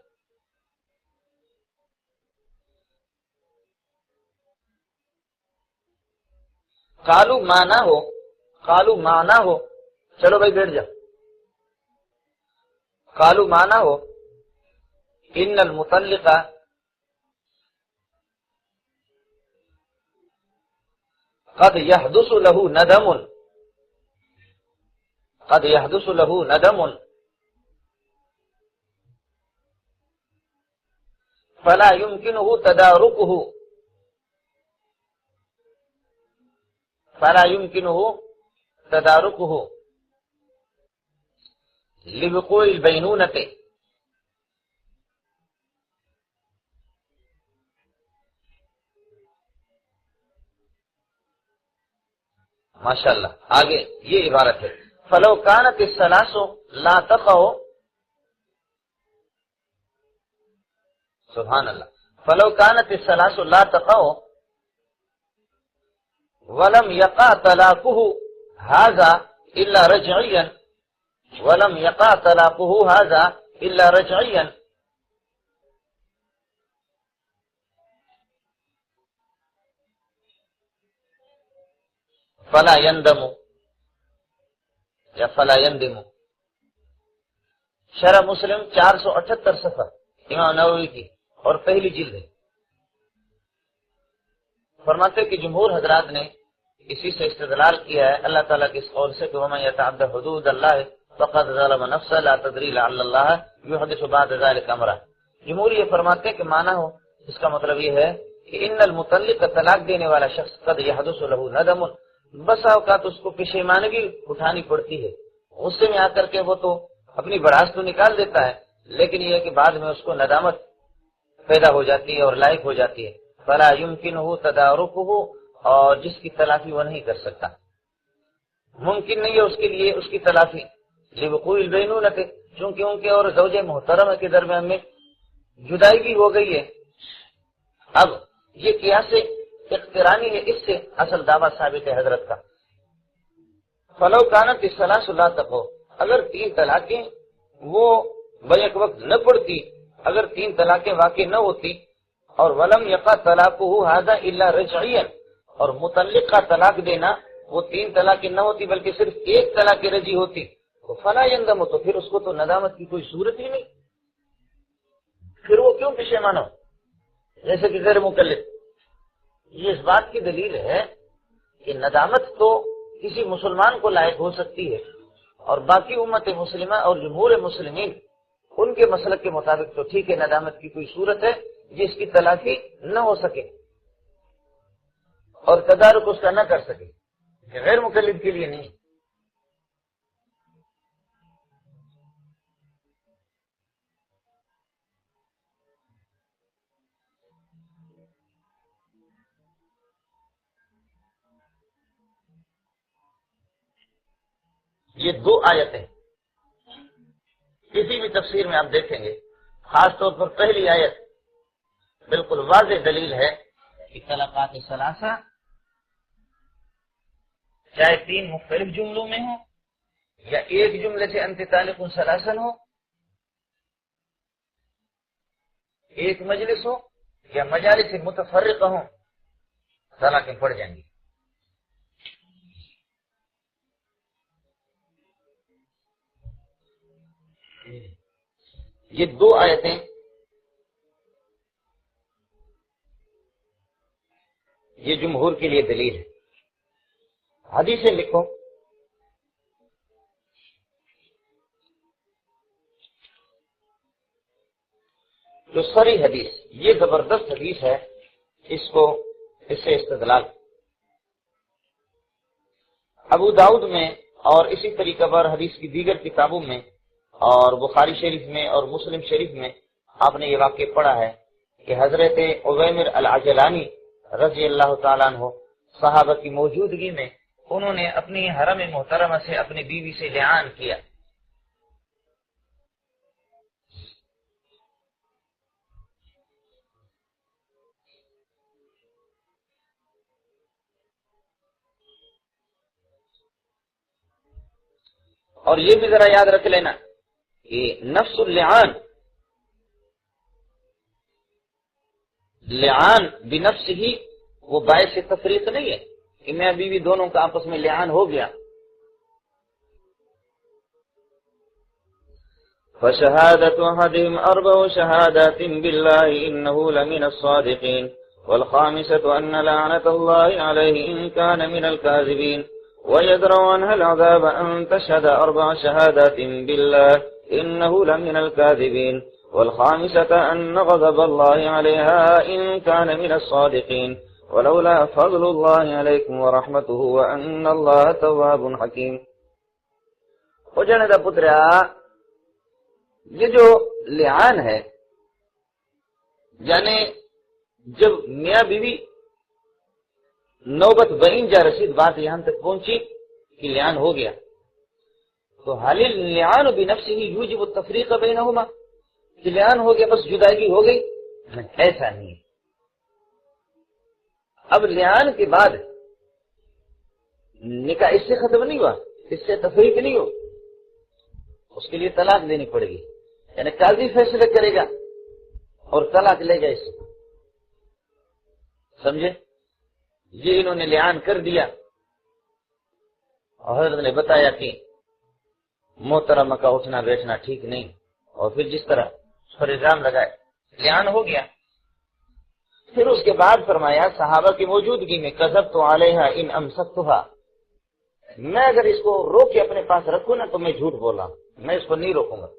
قالو معنی ہو، چلو بھائی بیٹھ جاؤ، قالو معنی ہو ان المطلق قد يحدث له ندم فلا يمكنه تداركه لوقوع البینونۃ، ماشاء اللہ آگے یہ عبارت ہے فلو کانت الثلاث لا تقع، سبحان اللہ، فلو کانت الثلاث لا تقع ولم يقع طلاقه هذا الا رجعيا، ولم يقع طلاقه هذا الا رجعيا، فلا يندم یا فلا يندم۔ شرح مسلم 478 صفحہ امام نووی کی اور پہلی جلد ہے۔ فرماتے کہ جمہور حضرات نے اسی سے استدلال کیا ہے اللہ تعالیٰ کے اس قول سے کہ وَمَن يَتَعَدَّ حُدُودَ اللَّهِ فَقَدْ ظَلَمَ نَفْسَهُ لَا تَدْرِي لَعَلَّ اللَّهَ يُحْدِثُ بَعْدَ ذَلِكَ أَمْرًا۔ جمہور یہ فرماتے ہیں کہ معنی ہو اس کا مطلب یہ ہے کہ ان المطلق طلاق دینے والا شخص قد يحدث له ندم، بسا اوقات اس کو پشیمانگی اٹھانی پڑتی ہے، غصے میں آ کر کے وہ تو اپنی بڑاس تو نکال دیتا ہے، لیکن یہ کہ بعد میں اس کو ندامت پیدا ہو جاتی ہے اور لائق ہو جاتی ہے۔ فلا يمكنه تداركه، اور جس کی تلافی وہ نہیں کر سکتا، ممکن نہیں ہے اس کے لیے اس کی تلافی، لوقوع البینونۃ، چونکہ ان کے اور زوجہ محترمہ کے درمیان میں جدائی بھی ہو گئی ہے۔ اب یہ قیاس اقترانی ہے، اس سے اصل دعویٰ ثابت ہے حضرت کا۔ فلو کانت الثلاث لا تقع، اگر 3 طلاقیں وہ بیک وقت نہ پڑتی، اگر 3 طلاقیں واقع نہ ہوتی، اور ولم یقع طلاقہ ھذا الا رجعیا، اور مطلق کا طلاق دینا وہ 3 طلاقیں نہ ہوتی بلکہ صرف 1 طلاق رجعی ہوتی، تو فلا یندم، تو پھر اس کو تو ندامت کی کوئی صورت ہی نہیں، پھر وہ کیوں پشیمان ہو جیسے کہ غیر مکلف۔ یہ اس بات کی دلیل ہے کہ ندامت تو کسی مسلمان کو لائق ہو سکتی ہے، اور باقی امت مسلمہ اور جمہور مسلمین ان کے مسلک کے مطابق تو ٹھیک ہے ندامت کی کوئی صورت ہے جس کی تلافی نہ ہو سکے اور تدارک اس کا نہ کر سکے، غیر مکلف کے لیے نہیں۔ یہ 2 آیتیں کسی بھی تفسیر میں آپ دیکھیں گے، خاص طور پر پہلی آیت بالکل واضح دلیل ہے کہ طلاقات ثلاثہ چاہے 3 مختلف جملوں میں ہو یا ایک جملے سے انت طالق ثلاثا ہو، ایک مجلس ہو یا مجالس متفرقہ ہوں، طلاقیں پڑ جائیں گی۔ یہ 2 آیتیں یہ جمہور کے لیے دلیل ہے۔ حدیثیں لکھو، جو سری حدیث، یہ زبردست حدیث ہے، اس سے استدلال ابو داؤد میں اور اسی طریقہ پر حدیث کی دیگر کتابوں میں اور بخاری شریف میں اور مسلم شریف میں آپ نے یہ واقعہ پڑھا ہے کہ حضرت عویمر العجلانی رضی اللہ تعالیٰ عنہ صحابہ کی موجودگی میں انہوں نے اپنی حرم محترمہ سے اپنی بیوی سے لعان کیا۔ اور یہ بھی ذرا یاد رکھ لینا کہ نفس اللعان، لعان بنفس ہی وہ باعث تفریق نہیں ہے کہ میں بیوی دونوں کا آپس میں لعان ہو گیا۔ فشهادة أحدهم 4 شهادات بالله إنه لمن الصادقين والخامسة أن لعنة الله عليه إن كان من الكاذبين ويدرأ عنها العذاب أن تشهد 4 شهادات بالله إنه لمن الكاذبين والخامسة أن غضب الله عليها إن كان من الصادقين ولولا فضل الله عليكم ورحمته وأن الله تواب حكيم۔ او جنے دا پتریا یہ جو لعان ہے، یعنی جب میاں بیوی نوبت بعین جا رسید، بات یہاں تک پہنچی کہ لعان ہو گیا، تو حال اللعان بنفسه یوجب التفریق بینہما، کہ لعان ہو گیا بس جدائی ہو گئی، ایسا نہیں ہے۔ اب لعان کے بعد نکاح اس سے ختم نہیں ہوا، اس سے تفریق نہیں ہو، اس کے لیے طلاق دینی پڑے گی، یعنی قاضی فیصلہ کرے گا اور طلاق لے گا اسے، سمجھے؟ یہ انہوں نے لعان کر دیا اور حضرت نے بتایا کہ محترمہ کا اٹھنا بیٹھنا ٹھیک نہیں، اور پھر جس طرح اس پر الزام لگائے لعان ہو گیا۔ پھر اس کے بعد فرمایا صحابہ کی موجودگی میں کذبت علیہا ان امسکتھا، میں اگر اس کو روک کے اپنے پاس رکھوں نا تو میں جھوٹ بولا، میں اس کو نہیں روکوں گا۔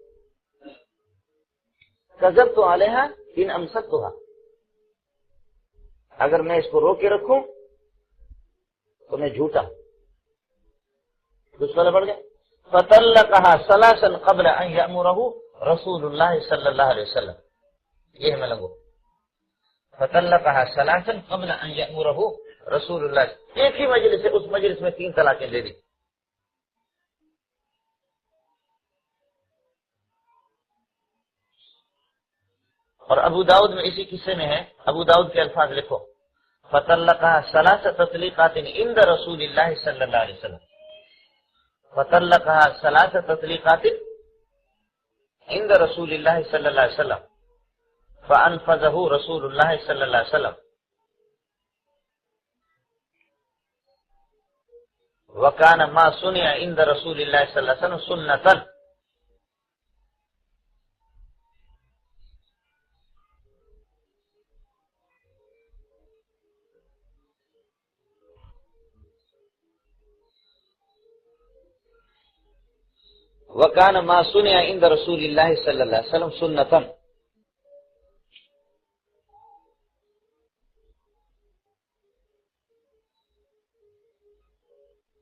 کذبت علیہا ان امسکتھا، اگر میں اس کو روک کے رکھوں تو میں جھوٹا، کچھ والا بڑھ گیا۔ فطلقها ثلاثا قبل ان یأمرہ رسول اللہ صلی اللہ علیہ وسلم، یہ ہے ملنگو، فطلقها ثلاثا قبل ان یأمرہ رسول اللہ، ایک ہی مجلس سے اس مجلس میں 3 طلاقیں دے دی۔ اور ابو داؤد میں اسی قصے میں ہے، ابو داؤد کے الفاظ لکھو، فطلقها ثلاث تطلیقات عند رسول اللہ صلی اللہ علیہ وسلم، فطلقها ثلاث تطلیقات عند رسول اللہ صلی اللہ علیہ وسلم فانفذه رسول اللہ صلی اللہ علیہ وسلم وکان ما سنع عند رسول اللہ صلی اللہ علیہ وسلم سنتا، وکان ما سنع عند رسول اللہ صلی اللہ علیہ وسلم سنتا۔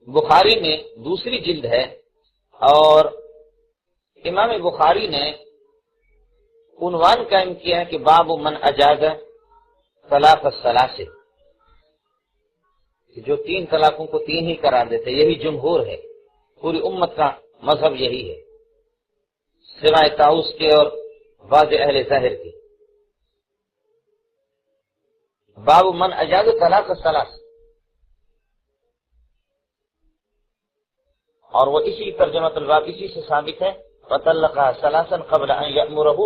بخاری میں دوسری جلد ہے، اور امام بخاری نے عنوان قائم کیا ہے کہ باب من اجاز طلاق الثلاث، جو 3 طلاقوں کو 3 ہی قرار دیتے، یہی جمہور ہے، پوری امت کا مذہب یہی ہے سوائے طاؤس کے اور بعض اہل ظاہر کے۔ باب من اجاز طلاق الثلاث، اور وہ اسی ترجمہ الباب اسی سے ثابت ہے، فطلقها ثلاثا قبل ان یأمرہ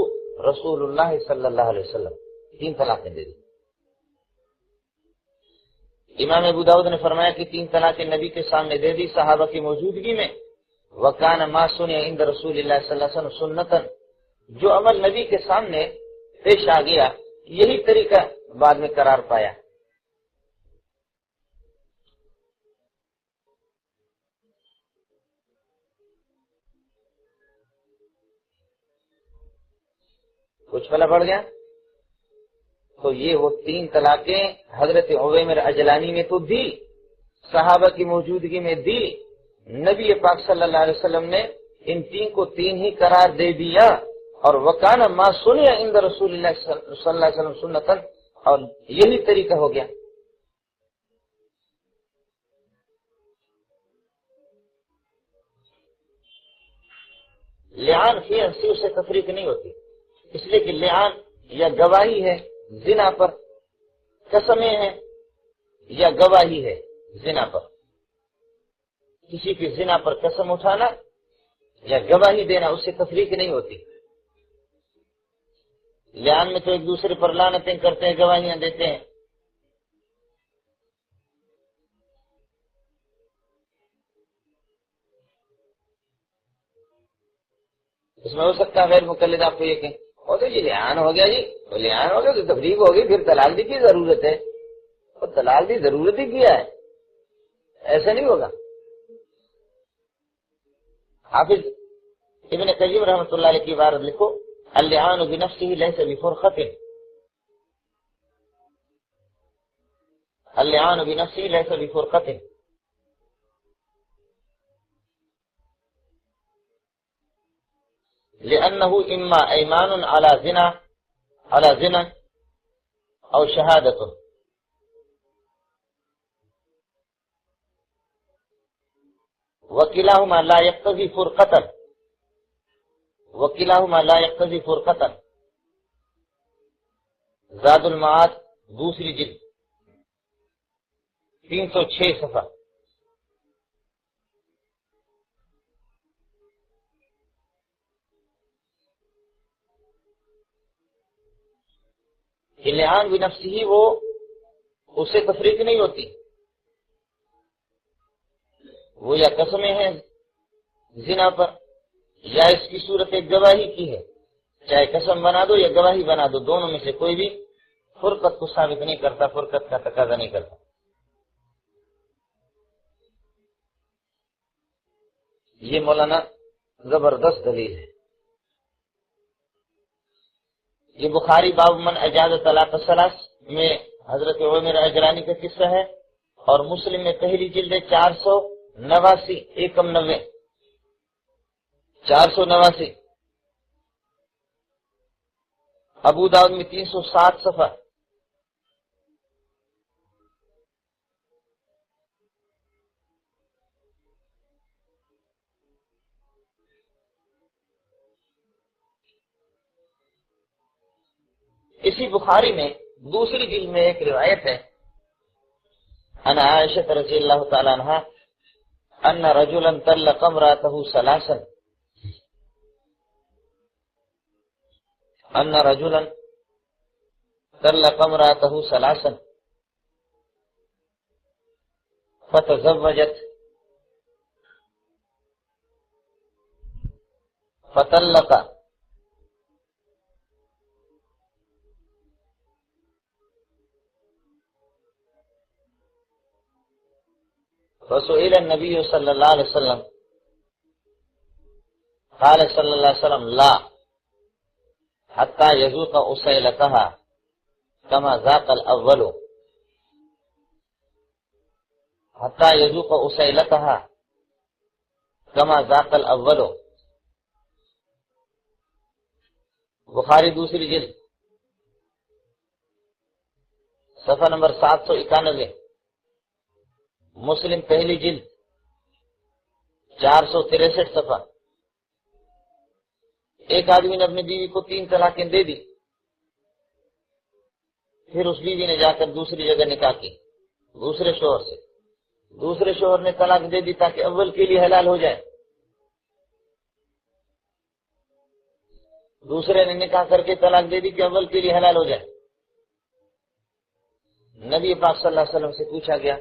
رسول اللہ صلی اللہ علیہ وسلم، 3 طلاقیں دے دی۔ امام ابو داؤد نے فرمایا کہ 3 طلاقیں نبی کے سامنے دے دی صحابہ کی موجودگی میں، وکان ما سنع عند رسول اللہ صلی اللہ علیہ وسلم سنتا، جو عمل نبی کے سامنے پیش آ گیا یہی طریقہ بعد میں قرار پایا۔ کچھ پلا بڑھ گیا؟ تو یہ وہ 3 طلاقیں حضرت عویمر اجلانی نے تو دی، صحابہ کی موجودگی میں دی، نبی پاک صلی اللہ علیہ وسلم نے ان 3 کو 3 ہی قرار دے دیا، اور وکان ما سنع عند رسول اللہ صلی اللہ علیہ وسلم سنتا، اور یہی طریقہ ہو گیا۔ لعان فی انسی سے تفریق نہیں ہوتی، اس لیے کہ لعان یا گواہی ہے زنا پر، قسمیں ہیں یا گواہی ہے زنا پر، کسی کی زنا پر قسم اٹھانا یا گواہی دینا اس سے تفریق نہیں ہوتی۔ لعان میں تو ایک دوسرے پر لعنتیں کرتے ہیں، گواہیاں دیتے ہیں۔ اس میں ہو سکتا ہے غیر مقلد آپ کو یہ کہیں اور تو یہ لعان ہو گیا جی، تو لعان ہو گیا تو تفریق ہوگی، پھر طلاق دی کی ضرورت ہے، اور طلاق دی ضرورت ہی کیا ہے، ایسا نہیں ہوگا۔ حافظ ابن قیم رحمۃ اللہ علیہ کی عبارت لکھو، اللعان بنفسه ليس بفرقة، اللعان بنفسه ليس بفرقة، لأنه إما أيمان على زنا أو شهادة. وكلاهما لا يقتضي فرقة. زاد المعاد دوسری جلد 306 صفحہ. لعان بنفسه وہ اس سے تفریق نہیں ہوتی، وہ یا قسمیں ہیں زنا پر یا اس کی صورت ایک گواہی کی ہے، چاہے قسم بنا دو یا گواہی بنا دو، دونوں میں سے کوئی بھی فرقت کو ثابت نہیں کرتا، فرقت کا تقاضا نہیں کرتا. یہ مولانا زبردست دلیل ہے. یہ بخاری باب من اجاز طلاق الثلاث میں حضرت عمر اجرانی کا قصہ ہے، اور مسلم میں پہلی جلد 489 ایکم 90 489. ابو داؤد میں 307 صفحہ. اسی بخاری میں دوسری جلد میں ایک روایت ہے، ان عائشہ رضی اللہ تعالی عنہا ان رجلا طلق امرأته ثلاثا، ان رجلا طلق امرأته ثلاثا فتزوجت فطلق فسئل النبي صلى الله عليه وسلم قال صلى الله عليه وسلم لا حتى يذوق أصيلتها كما ذاق الأول، حتى يذوق أصيلتها كما ذاق الأول. بخاری دوسری جلد صفحہ نمبر 791، مسلم پہلی جلد 463 صفحہ. ایک آدمی نے اپنی بیوی کو 3 طلاقیں دے دی، پھر اس بیوی نے جا کر دوسری جگہ نکاح کی دوسرے شوہر سے، دوسرے شوہر نے طلاق دے دی تاکہ اول کے لیے حلال ہو جائے، دوسرے نے نکاح کر کے طلاق دے دی کہ اول کے لیے حلال ہو جائے. نبی پاک صلی اللہ علیہ وسلم سے پوچھا گیا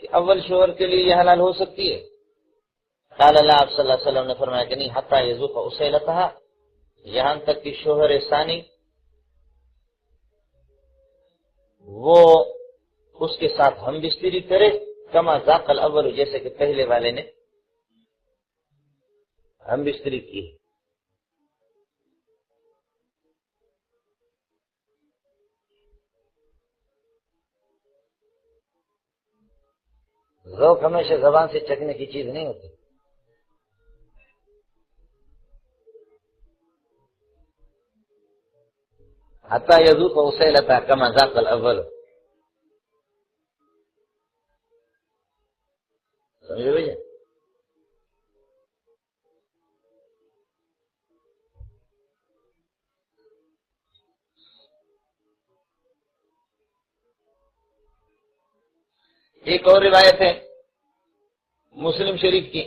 کہ اول شوہر کے لیے یہ حلال ہو سکتی ہے؟ قال اللہ، آپ صلی اللہ علیہ وسلم نے فرمایا کہ نہیں، حتی یذوق اصیلتها، یہاں تک کہ شوہر ثانی وہ اس کے ساتھ ہم بستری کرے، کما ذاق الاول، جیسے کہ پہلے والے نے ہم بستری کی. ذوق ہمیشہ زبان سے چکھنے کی چیز نہیں ہوتی. حتی یذوق اصیلتها کما ذاق الاول. سمجھے بھائی؟ ایک اور روایت ہے مسلم شریف کی،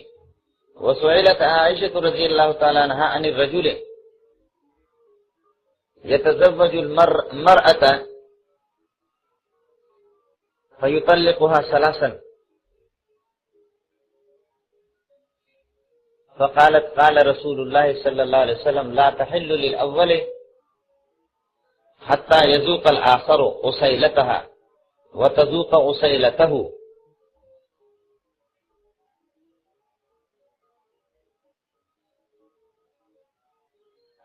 وسئلت عائشہ رضی اللہ تعالی عنہا عن الرجل يتزوج المرأة فيطلقها ثلاثا، فقالت قال رسول الله صلى الله عليه وسلم لا تحل للأول حتى يذوق الآخر أصيلتها وتذوق أصيلته.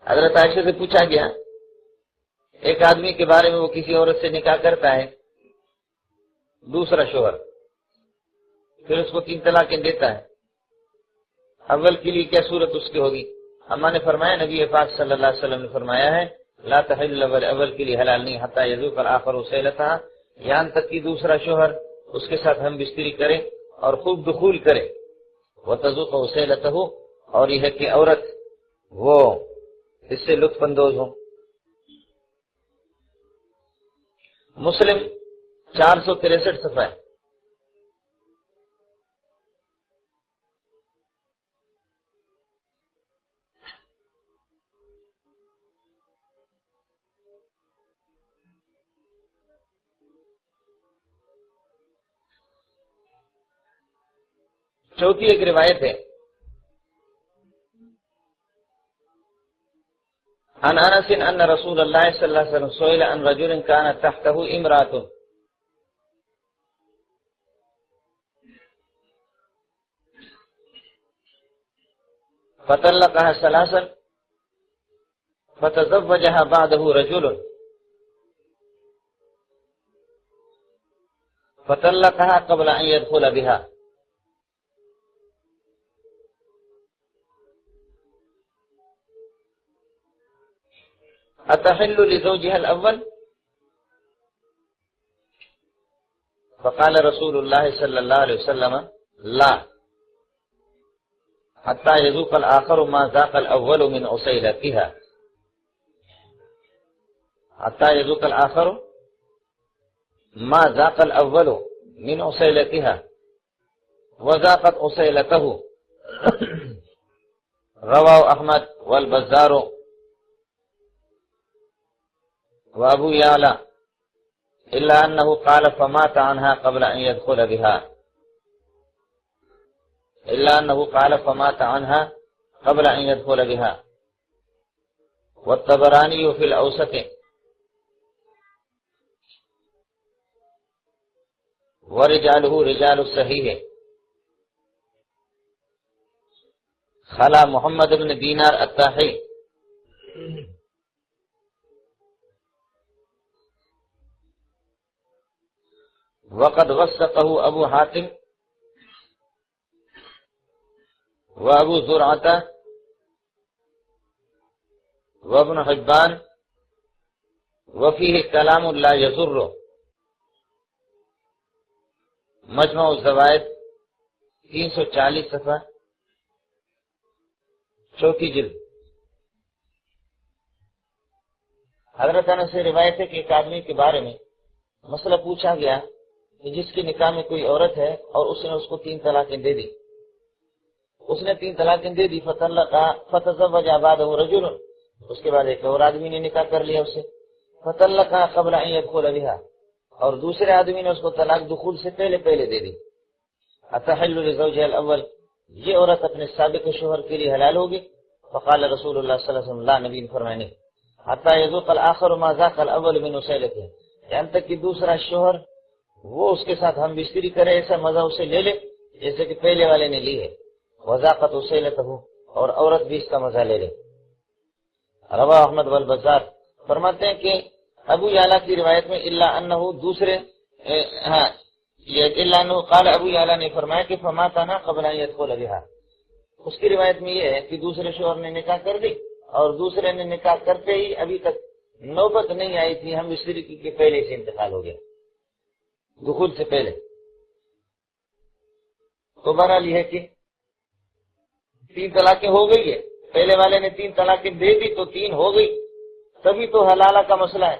حضرت عائشہ سے پوچھا گیا ایک آدمی کے بارے میں، وہ کسی عورت سے نکاح کرتا ہے، دوسرا شوہر، پھر اس کو 3 طلاقیں دیتا ہے، اول کے لیے کیا صورت اس کی ہوگی؟ اما نے فرمایا نبی پاک صلی اللہ علیہ وسلم نے فرمایا ہے لا تحل الاول، اول کے لیے حلال نہیں حتی یذوق الآخر سیلتها، یہاں تک کہ دوسرا شوہر اس کے ساتھ ہم بستری کرے اور خوب دخول کرے، وتذوق سیلته، اور یہ ہے کہ عورت وہ اس سے لطف اندوز ہو۔ مسلم 463 صفحہ ہے۔ چوتھی ایک روایت ہے عن انس ان رسول اللہ صلی اللہ علیہ وسلم سئل عن رجل كانت تحته امرأة فطلقها ثلاثا فتزوجها بعده رجل فطلقها قبل ان يدخل بها اتحل لزوجها الاول؟ فقال رسول الله صلى الله عليه وسلم لا حتى يذوق الاخر ما ذاق الاول من عسيلتها، حتى يذوق الاخر ما ذاق الاول من عسيلتها وذاقت عسيلته رواه احمد والبزار وابو يعلى الا انه قال فمات عنها قبل ان يدخل بها، الا انه قال فمات عنها قبل ان يدخل بها، والطبراني في الاوسط ورجاله رجال الصحيح خلا محمد بن دینار الطاحی۔ وقد وثقه ابو حاتم وابو زرعة وابن حبان وفيه كلام لا يضر، مجمع الزوائد 340 صفحہ، چوتھی جلد۔ حضرت انس سے روایت ہے کہ ایک آدمی کے بارے میں مسئلہ پوچھا گیا کہ جس کے نکاح میں کوئی عورت ہے اور اس نے اس کو 3 طلاقیں دے دی، اس نے 3 طلاقیں دے دی، فتزوج بعده رجل، اس کے بعد ایک اور آدمی نے نکاح کر لیا اسے، فطلقها قبل ان يدخل بها، اور دوسرے آدمی نے اس کو طلاق دخول سے پہلے دے دی، اتحل لزوجها الاول، یہ عورت اپنے سابق شوہر کے لیے حلال ہوگی؟ فقال رسول اللہ صلی اللہ علیہ وسلم لا، نبی نے فرمایا نہیں، حتی یذوق الاخر ما ذاق الاول من وسیلته، یہاں تک کہ دوسرا شوہر وہ اس کے ساتھ ہم بستری کرے، ایسا مزہ اسے لے لے جیسے کہ پہلے والے نے لی ہے، وذاقت وسیلته، اور عورت بھی اس کا مزہ لے لے۔ رواہ احمد والبزار، فرماتے ہیں کہ ابو یعلا کی روایت میں الا انہ دوسرے الا انہ قال، ابو یعلا نے فرمایا کہ فماتنا قبل ان يدخل بها، اس کی روایت میں یہ ہے کہ دوسرے شوہر نے نکاح کر دی اور دوسرے نے نکاح کرتے ہی ابھی تک نوبت نہیں آئی تھی ہم بستری کی کہ پہلے سے انتقال ہو گیا، دخول سے پہلے۔ تو بہرحال یہ ہے کہ 3 طلاقیں ہو گئی ہے، پہلے والے نے 3 طلاقیں دے دی تو 3 ہو گئی، تبھی تو حلالہ کا مسئلہ ہے۔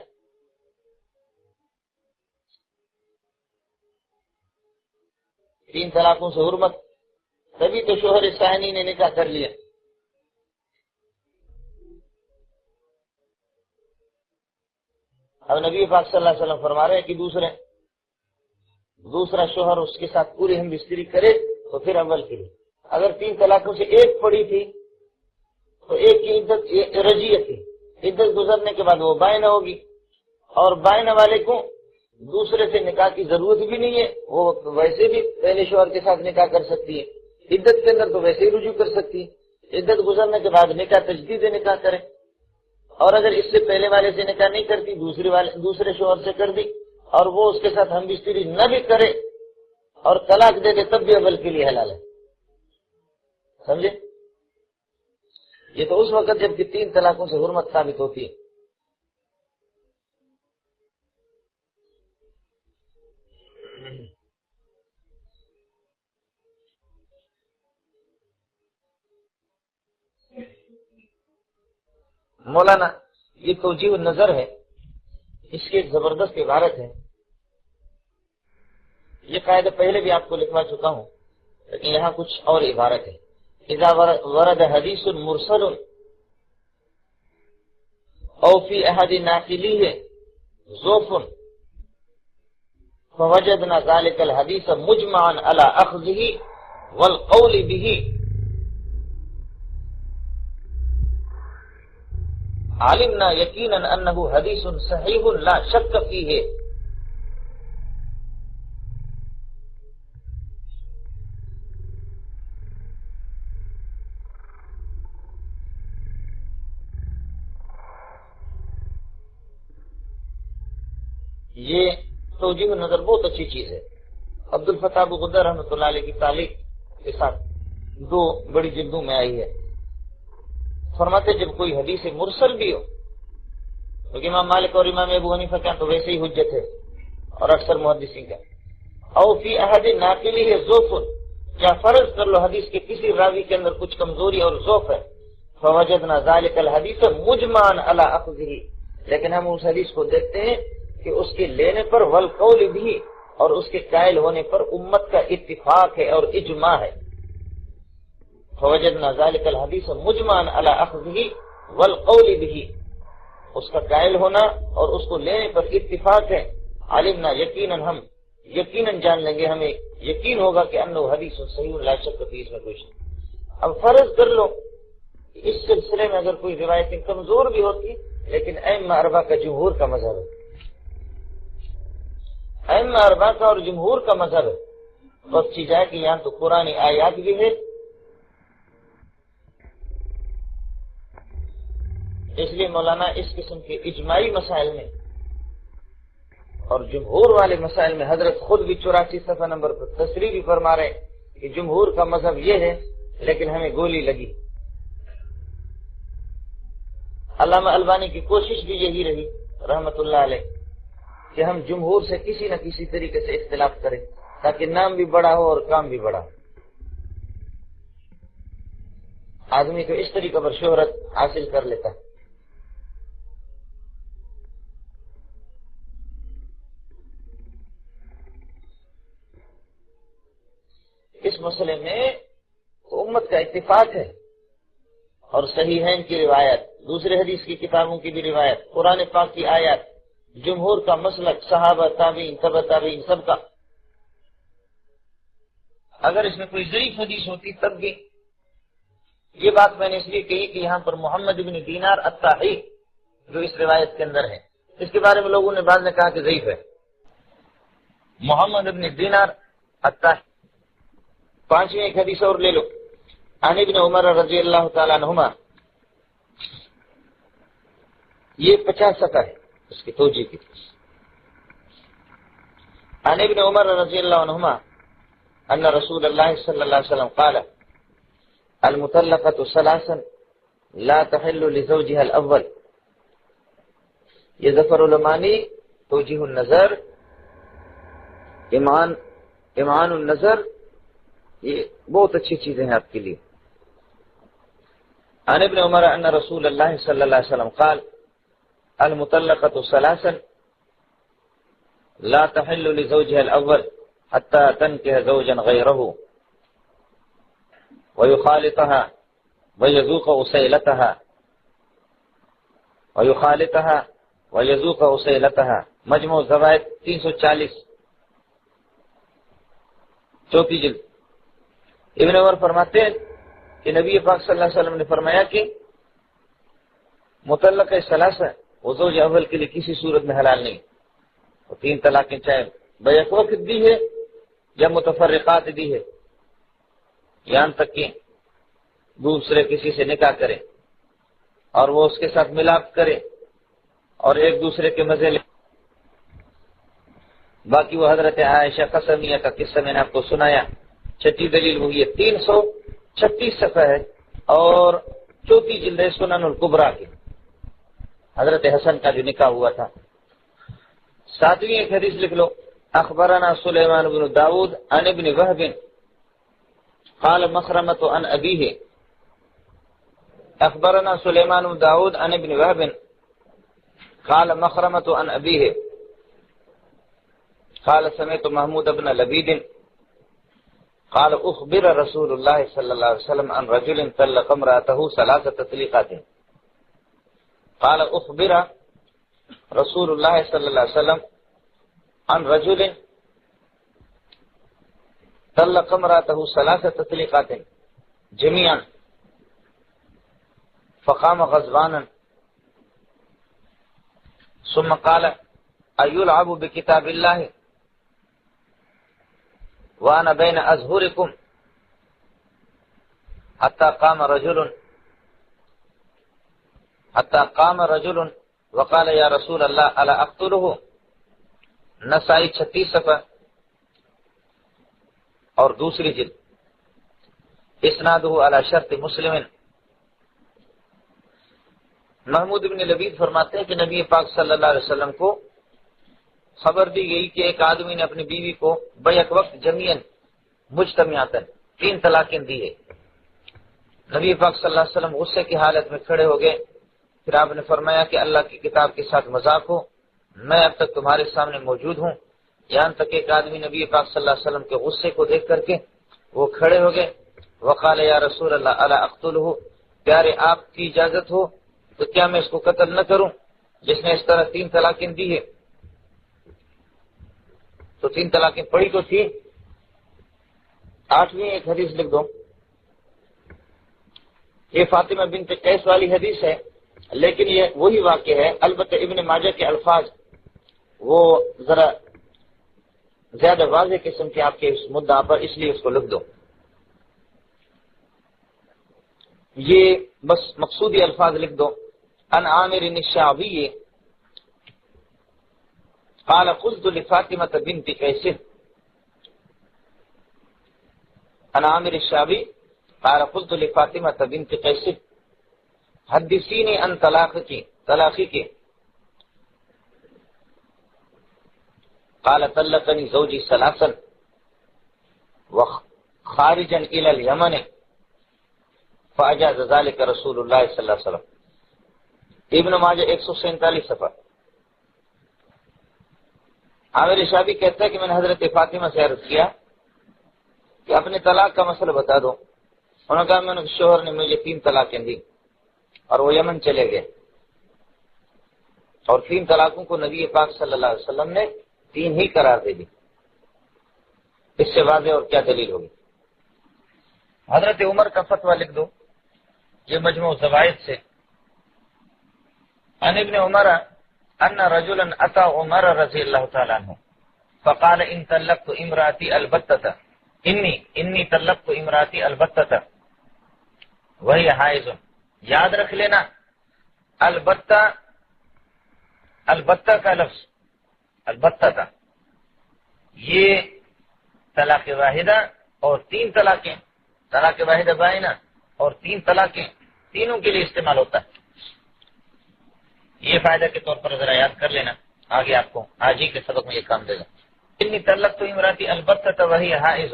تین طلاقوں سے حرمت، تبھی تو شوہر ثانی نے نکاح کر لیا۔ اب نبی پاک صلی اللہ علیہ وسلم فرما رہے ہیں کہ دوسرا شوہر اس کے ساتھ پوری ہم بستری کرے تو پھر اول کے لیے، اگر 3 طلاقوں سے ایک پڑی تھی تو ایک کی عدت رجیہ تھی، عدت گزرنے کے بعد وہ بائنہ ہوگی، اور بائنہ والے کو دوسرے سے نکاح کی ضرورت بھی نہیں ہے، وہ ویسے بھی پہلے شوہر کے ساتھ نکاح کر سکتی ہے، عدت کے اندر تو ویسے ہی رجوع کر سکتی ہے، عدت گزرنے کے بعد نکاح تجدید نکاح کرے، اور اگر اس سے پہلے والے سے نکاح نہیں کرتی دوسرے شوہر سے کر دی اور وہ اس کے ساتھ ہم بستری نہ بھی کرے اور طلاق دے دے تب بھی اول کے لیے حلال ہے، سمجھے؟ یہ تو اس وقت جب کہ 3 طلاقوں سے حرمت ثابت ہوتی ہے. مولانا یہ توجیہ النظر ہے، اس کی ایک زبردست عبارت ہے. یہ قاعدہ پہلے بھی آپ کو لکھوا چکا ہوں، لیکن یہاں کچھ اور عبارت ہے. اذا ورد حدیث مرسل او فی احد ناقلیہ ضعف فوجدنا ذلك الحدیث مجمعا علی اخذہ والقول به علمنا یقینا انه حدیث صحیح لا شک فیہ. یہ توجیہ نظر بہت اچھی چیز ہے. عبد الفتاح ابو غدہ رحمۃ اللہ علیہ کی تعلیق کے ساتھ 2 بڑی جلدوں میں آئی ہے. فرماتے جب کوئی حدیث مرسل بھی ہو، کیونکہ امام مالک اور امام ابو حنیفہ کا تو ویسے ہی حجت ہے اور اکثر محدثین کا. او فی احد ناقلی ہے ضعف، یا فرض کر لو حدیث کے کسی راوی کے اندر کچھ کمزوری اور ضعف ہے، فوجدنا ذلك الحدیث مجمعا علی اخذہ، لیکن ہم اس حدیث کو دیکھتے ہیں کہ اس کے لینے پر والقول بھی، اور اس کے قائل ہونے پر امت کا اتفاق ہے اور اجماع ہے. فوجدنا ذلك الحدیث مجمعا علی اخذہ والقول بھی، اس کا قائل ہونا اور اس کو لینے پر اتفاق ہے. علمنا یقینا، ہم یقیناً جان لیں گے، ہمیں یقین ہوگا کہ انہ حدیث صحیح لا شک فیہ، اس میں کچھ. اب فرض کر لو اس سلسلے میں اگر کوئی روایتیں کمزور بھی ہوتی، لیکن ائمہ اربعہ کا جمہور کا مذہب ہے، ائمہ اربعہ کا اور جمہور کا مذہب ہے، تو اچھی جائے کہ یہاں تو قرآن آیات بھی ہے. اس لیے مولانا اس قسم کے اجماعی مسائل میں اور جمہور والے مسائل میں حضرت خود بھی 84 صفحہ نمبر پر تصریح بھی فرما رہے ہیں کہ جمہور کا مذہب یہ ہے، لیکن ہمیں گولی لگی. علامہ البانی کی کوشش بھی یہی رہی رحمت اللہ علیہ کہ ہم جمہور سے کسی نہ کسی طریقے سے اختلاف کریں تاکہ نام بھی بڑا ہو اور کام بھی بڑا ہو. آدمی کو اس طریقے پر شہرت حاصل کر لیتا ہے. اس مسئلے میں امت کا اتفاق ہے، اور صحیحین کی روایت، دوسرے حدیث کی کتابوں کی بھی روایت، قرآن پاک کی آیات، جمہور کا مسلک، صحابہ، تابعین، تبع تابعین، سب کا. اگر اس میں کوئی ضعیف حدیث ہوتی تب بھی، یہ بات میں نے اس لیے کہی کہ یہاں پر محمد بن دینار الطائی جو اس روایت کے اندر ہے، اس کے بارے میں لوگوں نے بعد میں کہا کہ ضعیف ہے. محمد بن دینار الطائی. 5ویں ایک حدیث اور لے لو. عن ابن عمر رضی اللہ تعالیٰ عنہما، یہ 50 صفحہ ہے اس کی توجیہ کی. عن ابن عمر رضی اللہ عنہما ان رسول اللہ صلی اللہ علیہ وسلم قال المطلقة ثلاثا لا تحل لزوجها الاول. یہ ظفر العمانی توجیہ النظر، ایمان النظر، یہ بہت اچھی چیزیں ہیں آپ کے لیے. عن ابن عمر ان رسول اللہ صلی اللہ علیہ وسلم قال المطلقة ثلاثا لا تحل لزوجها الاول حتى تنكح زوجا غيره ويخالطها ويذوق أصيلتها. مجموع الزوائد 340، چوتھی جلد. ابن عمر فرماتے ہیں کہ نبی پاک صلی اللہ علیہ وسلم نے فرمایا کہ مطلقہ ثلاثہ وہ زوج اول کے لیے کسی صورت میں حلال نہیں. وہ 3 طلاقیں چاہے بیک وقت دی ہے یا متفرقات دی ہے، یہاں تک کہ دوسرے کسی سے نکاح کرے اور وہ اس کے ساتھ ملاپ کرے اور ایک دوسرے کے مزے لے. باقی وہ حضرت عائشہ قسمیہ کا قصہ میں نے آپ کو سنایا. 6 دلیل وہ یہ 300 36 صفحہ ہے اور 34 جلد ہے سنن الکبریٰ کی، حضرت حسن کا جو نکاح ہوا تھا۔ 7ویں ایک حدیث لکھ لو، اخبرنا سلیمان بن داود عن ابن وهب قال مخرمة عن أبيه، اخبرنا سلیمان بن داود عن ابن وهب قال مخرمة عن أبيه قال سمعت محمود بن لبيد قال اخبر رسول الله صلى الله عليه وسلم عن رجل طلق امرأته 3 تطليقات، قال اخبر رسول الله صلى الله عليه وسلم عن رجل طلق امرأته 3 تطليقات جميعا فقام غضبانا ثم قال أيلعب بكتاب الله وأنا بين أظهركم حتى قام رجل وقال يا رسول الله ألا أقتله، نسائی 36 صفحہ اور دوسری جلد، اسنادہ علی شرط مسلم۔ محمود بن لبید فرماتے ہیں کہ نبی پاک صلی اللہ علیہ وسلم کو خبر دی گئی کہ ایک آدمی نے اپنی بیوی کو بیک وقت جمیعاً مجتمعاتاً 3 طلاقیں دی ہے۔ نبی پاک صلی اللہ علیہ وسلم غصے کی حالت میں کھڑے ہو گئے، پھر آپ نے فرمایا کہ اللہ کی کتاب کے ساتھ مذاق ہو، میں اب تک تمہارے سامنے موجود ہوں۔ یہاں تک ایک آدمی نبی پاک صلی اللہ علیہ وسلم کے غصے کو دیکھ کر کے وہ کھڑے ہو گئے، وقال یا رسول اللہ الا اقتلہ، پیارے آپ کی اجازت ہو تو کیا میں اس کو قتل نہ کروں جس نے اس طرح 3 طلاقیں دی ہے؟ تو 3 طلاقیں پڑھی تو تھی۔ 8ویں ایک حدیث لکھ دو، یہ فاطمہ بنت قیس والی حدیث ہے، لیکن یہ وہی واقع ہے، البتہ ابن ماجہ کے الفاظ وہ ذرا زیادہ واضح قسم کے آپ کے اس مدعا پر، اس لیے اس کو لکھ دو۔ یہ بس مقصودی الفاظ لکھ دو، ان عامر الشعبی قال قلت لفاطمة بنت قیس، ان عامر الشعبی قال قلت لفاطمة بنت قیس حدثینی ان طلاقی کی، قال طلقني زوجي 3 وخارجا الى اليمن فاجاز ذلك رسول الله صلی اللہ علیہ وسلم۔ ابن ماجہ 147 صفحہ۔ عامر شابی کہتا ہے کہ میں نے حضرت فاطمہ سے عرض کیا کہ اپنے طلاق کا مسئلہ بتا دو۔ انہوں نے کہا میں نے شوہر نے مجھے 3 طلاقیں دی اور وہ یمن چلے گئے، اور 3 طلاقوں کو نبی پاک صلی اللہ علیہ وسلم نے 3 ہی قرار دے دی۔ اس سے واضح اور کیا دلیل ہوگی؟ حضرت عمر کا فتویٰ لکھ دو، یہ مجموع زوائد سے، عن ابن عمر ان رجلا اتى عمر رضی اللہ تعالی عنہ فقال ان طلقت امرأتی البتة انی طلقت امرأتی البتة وہی حائض۔ یاد رکھ لینا البتہ کا لفظ، البتہ کا یہ طلاق واحدہ اور 3 طلاقیں، طلاق واحدہ بائنہ اور 3 طلاقیں، تینوں کے لیے استعمال ہوتا ہے۔ یہ فائدہ کے طور پر ذرا یاد کر لینا، آگے آپ کو آج ہی کے سبق میں یہ کام دے گا۔ انی طلقت امرأتی البتة وہی حائض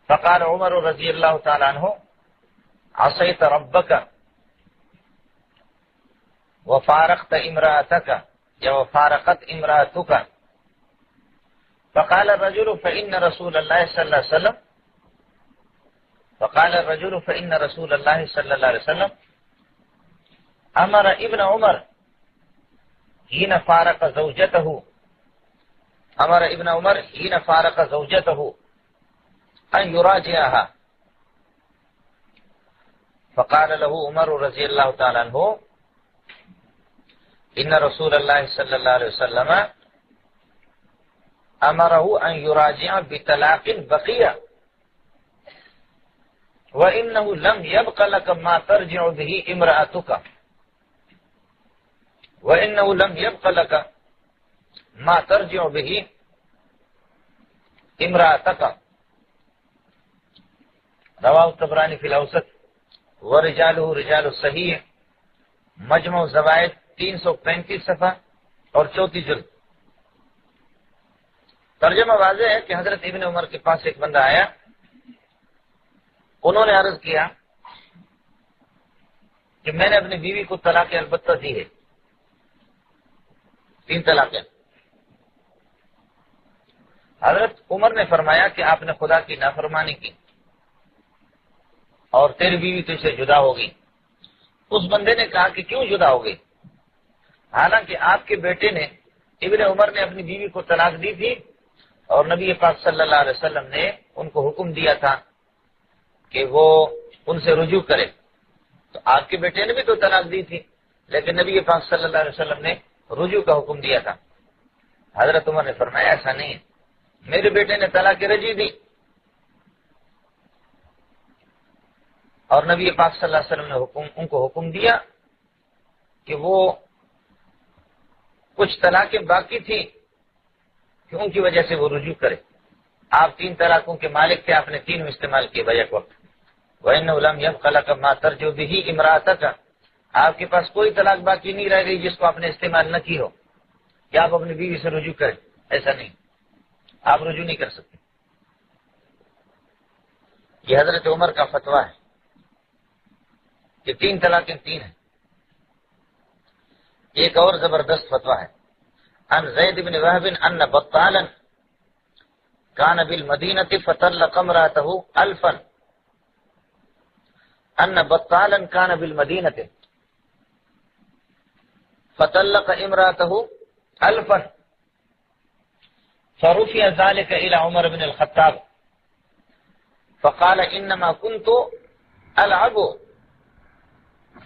فقال عمر رضی اللہ تعالی عنہ عصیت ربک وفارقت امرأتک یا وفارقت امرأتک، فقال الرجل فإن رسول الله صلی اللہ علیہ وسلم فقال الرجل فإن رسول الله صلی اللہ علیہ وسلم امر ابن عمر حين فارق زوجته امر ابن عمر حين فارق زوجته ان يراجعها، فقال له عمر رضی اللہ تعالی عنہ ان رسول الله صلی اللہ علیہ وسلم امره ان يراجع بطلاق بقية وانه لم يبق لك ما ترجع به امرأتك وانه لم يبق لك ما ترجع به امرأتك رواہ الطبرانی فی الاوسط ورجالہ رجال الصحیح، مجمع الزوائد 335 صفحہ اور 34 جلد۔ ترجمہ واضح ہے کہ حضرت ابن عمر کے پاس ایک بندہ آیا، انہوں نے عرض کیا کہ میں نے اپنی بیوی کو طلاق البتہ دی ہے، 3 طلاقیں۔ حضرت عمر نے فرمایا کہ آپ نے خدا کی نافرمانی کی اور تیری بیوی تو سے جدا ہوگی۔ اس بندے نے کہا کہ کیوں جدا ہوگی؟ حالانکہ آپ کے بیٹے نے ابن عمر نے اپنی بیوی کو طلاق دی تھی اور نبی پاک صلی اللہ علیہ وسلم نے ان کو حکم دیا تھا کہ وہ ان سے رجوع کرے، تو آپ کے بیٹے نے بھی تو طلاق دی تھی، لیکن نبی پاک صلی اللہ علیہ وسلم نے رجوع کا حکم دیا تھا۔ حضرت عمر نے فرمایا ایسا نہیں ہے، میرے بیٹے نے طلاق رجعی دی اور نبی پاک صلی اللہ علیہ وسلم نے ان کو حکم دیا کہ وہ کچھ طلاقیں باقی تھی کہ ان کی وجہ سے وہ رجوع کرے۔ آپ 3 طلاقوں کے مالک تھے، آپ نے 3 استعمال کیے بیک وقت۔ وَإِنَّهُ لَمْ يَبْقَ لَكَ مَا تَرْجُو بِهِ امْرَأَتَكَ، آپ کے پاس کوئی طلاق باقی نہیں رہ گئی جس کو آپ نے استعمال نہ کی ہو کہ آپ اپنی بیوی سے رجوع کریں، ایسا نہیں، آپ رجوع نہیں کر سکتے۔ یہ حضرت عمر کا فتویٰ ہے کہ 3 طلاقیں 3 ہیں۔ ایک اور زبردست فتویٰ ہے، عن زید بن وهب ان بطالا كان بالمدينة فطلق امرأته 1000، ان بطالا كان بالمدينة فطلق امرأته 1000 فرفع ذلك إلى عمر بن الخطاب فقال إنما كنت ألعب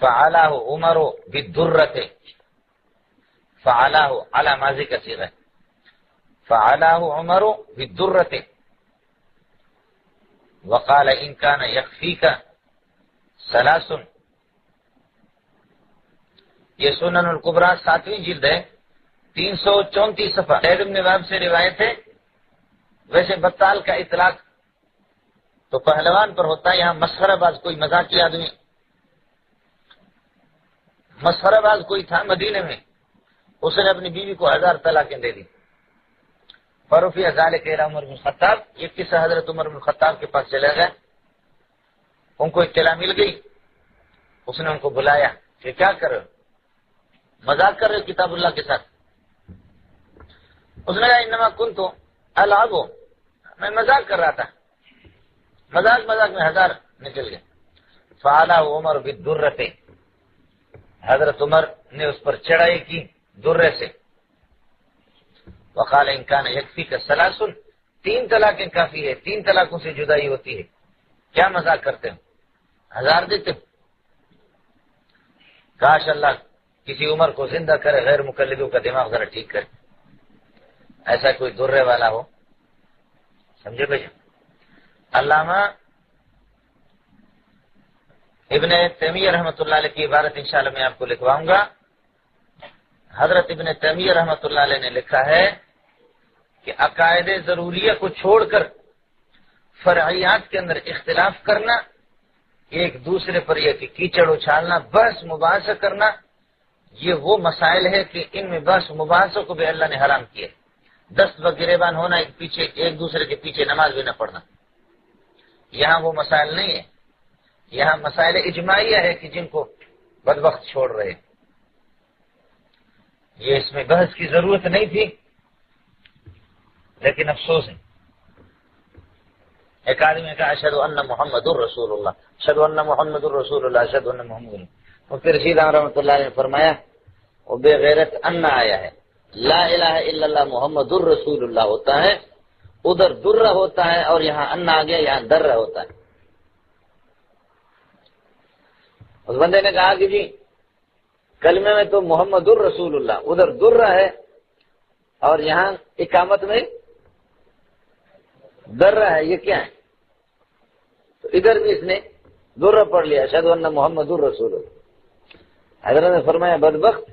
فعلاه عمر بالدرة، فعلاه على ماضی کا صیغہ، فعلاه عمر بالدرة وقال إن كان يكفيك 3، یہ سنن الکبریٰ 7ویں جلد ہے، 334 صفحہ۔ زید بن وہب سے روایت ہے، ویسے بطال کا اطلاق تو پہلوان پر ہوتا ہے، یہاں مسخرہ باز کوئی مذاقی آدمی، مسخرہ باز کوئی تھا مدینے میں، اس نے اپنی بیوی کو 1000 طلاقیں دے دی۔ فرفع ذلك الى عمر بن الخطاب، یہ قصہ حضرت عمر بن الخطاب کے پاس چلا گیا، ان کو اطلاع مل گئی، اس نے ان کو بلایا کہ کیا کر رہے ہو، مذاق کر رہے ہو کتاب اللہ کے ساتھ؟ اس نے کہا انما كنت العب، میں مذاق کر رہا تھا، مذاق میں 1000 نکل گئے۔ فعلى عمر بالدرة، حضرت عمر نے اس پر چڑھائی کی درے سے۔ وقال ان كان يكفيك 3، 3 طلاقیں کافی ہے، 3 طلاقوں سے جدائی ہوتی ہے، کیا مذاق کرتے ہو، 1000 دیتے ہو؟ کاش اللہ کسی عمر کو زندہ کرے، غیر مقلدوں کا دماغ ذرا ٹھیک کرے، ایسا کوئی درے والا ہو، سمجھے بھائی؟ علامہ ابن تیمیہ رحمۃ اللہ علیہ کی عبارت انشاءاللہ میں آپ کو لکھواؤں گا۔ حضرت ابن تیمیہ رحمۃ اللہ علیہ نے لکھا ہے کہ عقائد ضروریہ کو چھوڑ کر فرعیات کے اندر اختلاف کرنا، ایک دوسرے پر یہ کہ کیچڑ اچھالنا، بحث مباحثہ کرنا، یہ وہ مسائل ہے کہ ان میں بحث مباحثوں کو بھی اللہ نے حرام کیا ہے۔ دست و گریبان ہونا، ایک دوسرے کے پیچھے نماز بھی نہ پڑھنا، یہاں وہ مسائل نہیں ہے، یہاں مسائل اجماعیہ ہے کہ جن کو بدبخت چھوڑ رہے ہیں۔ یہ اس میں بحث کی ضرورت نہیں تھی، لیکن افسوس ہے۔ ایک آدمی نے کہا اشہد ان محمد الرسول اللہ، اشہد ان محمد الرسول اللہ، اشہد ان محمد الرسول اللہ۔ اور پھر رشید رحمۃ اللہ نے فرمایا وہ بے غیرت ان آیا ہے، لا الہ الا اللہ محمد الرسول اللہ ہوتا ہے، ادھر درہ ہوتا ہے، اور یہاں ان آ گیا، یہاں درہ ہوتا ہے۔ اس بندے نے کہا کہ جی کلمے میں تو محمد الرسول اللہ، ادھر درہ ہے، اور یہاں اقامت میں درہ ہے، یہ کیا ہے؟ تو ادھر بھی اس نے درہ پڑھ لیا، اشہد ان محمد الرسول اللہ۔ حضرت نے فرمایا بدبخت،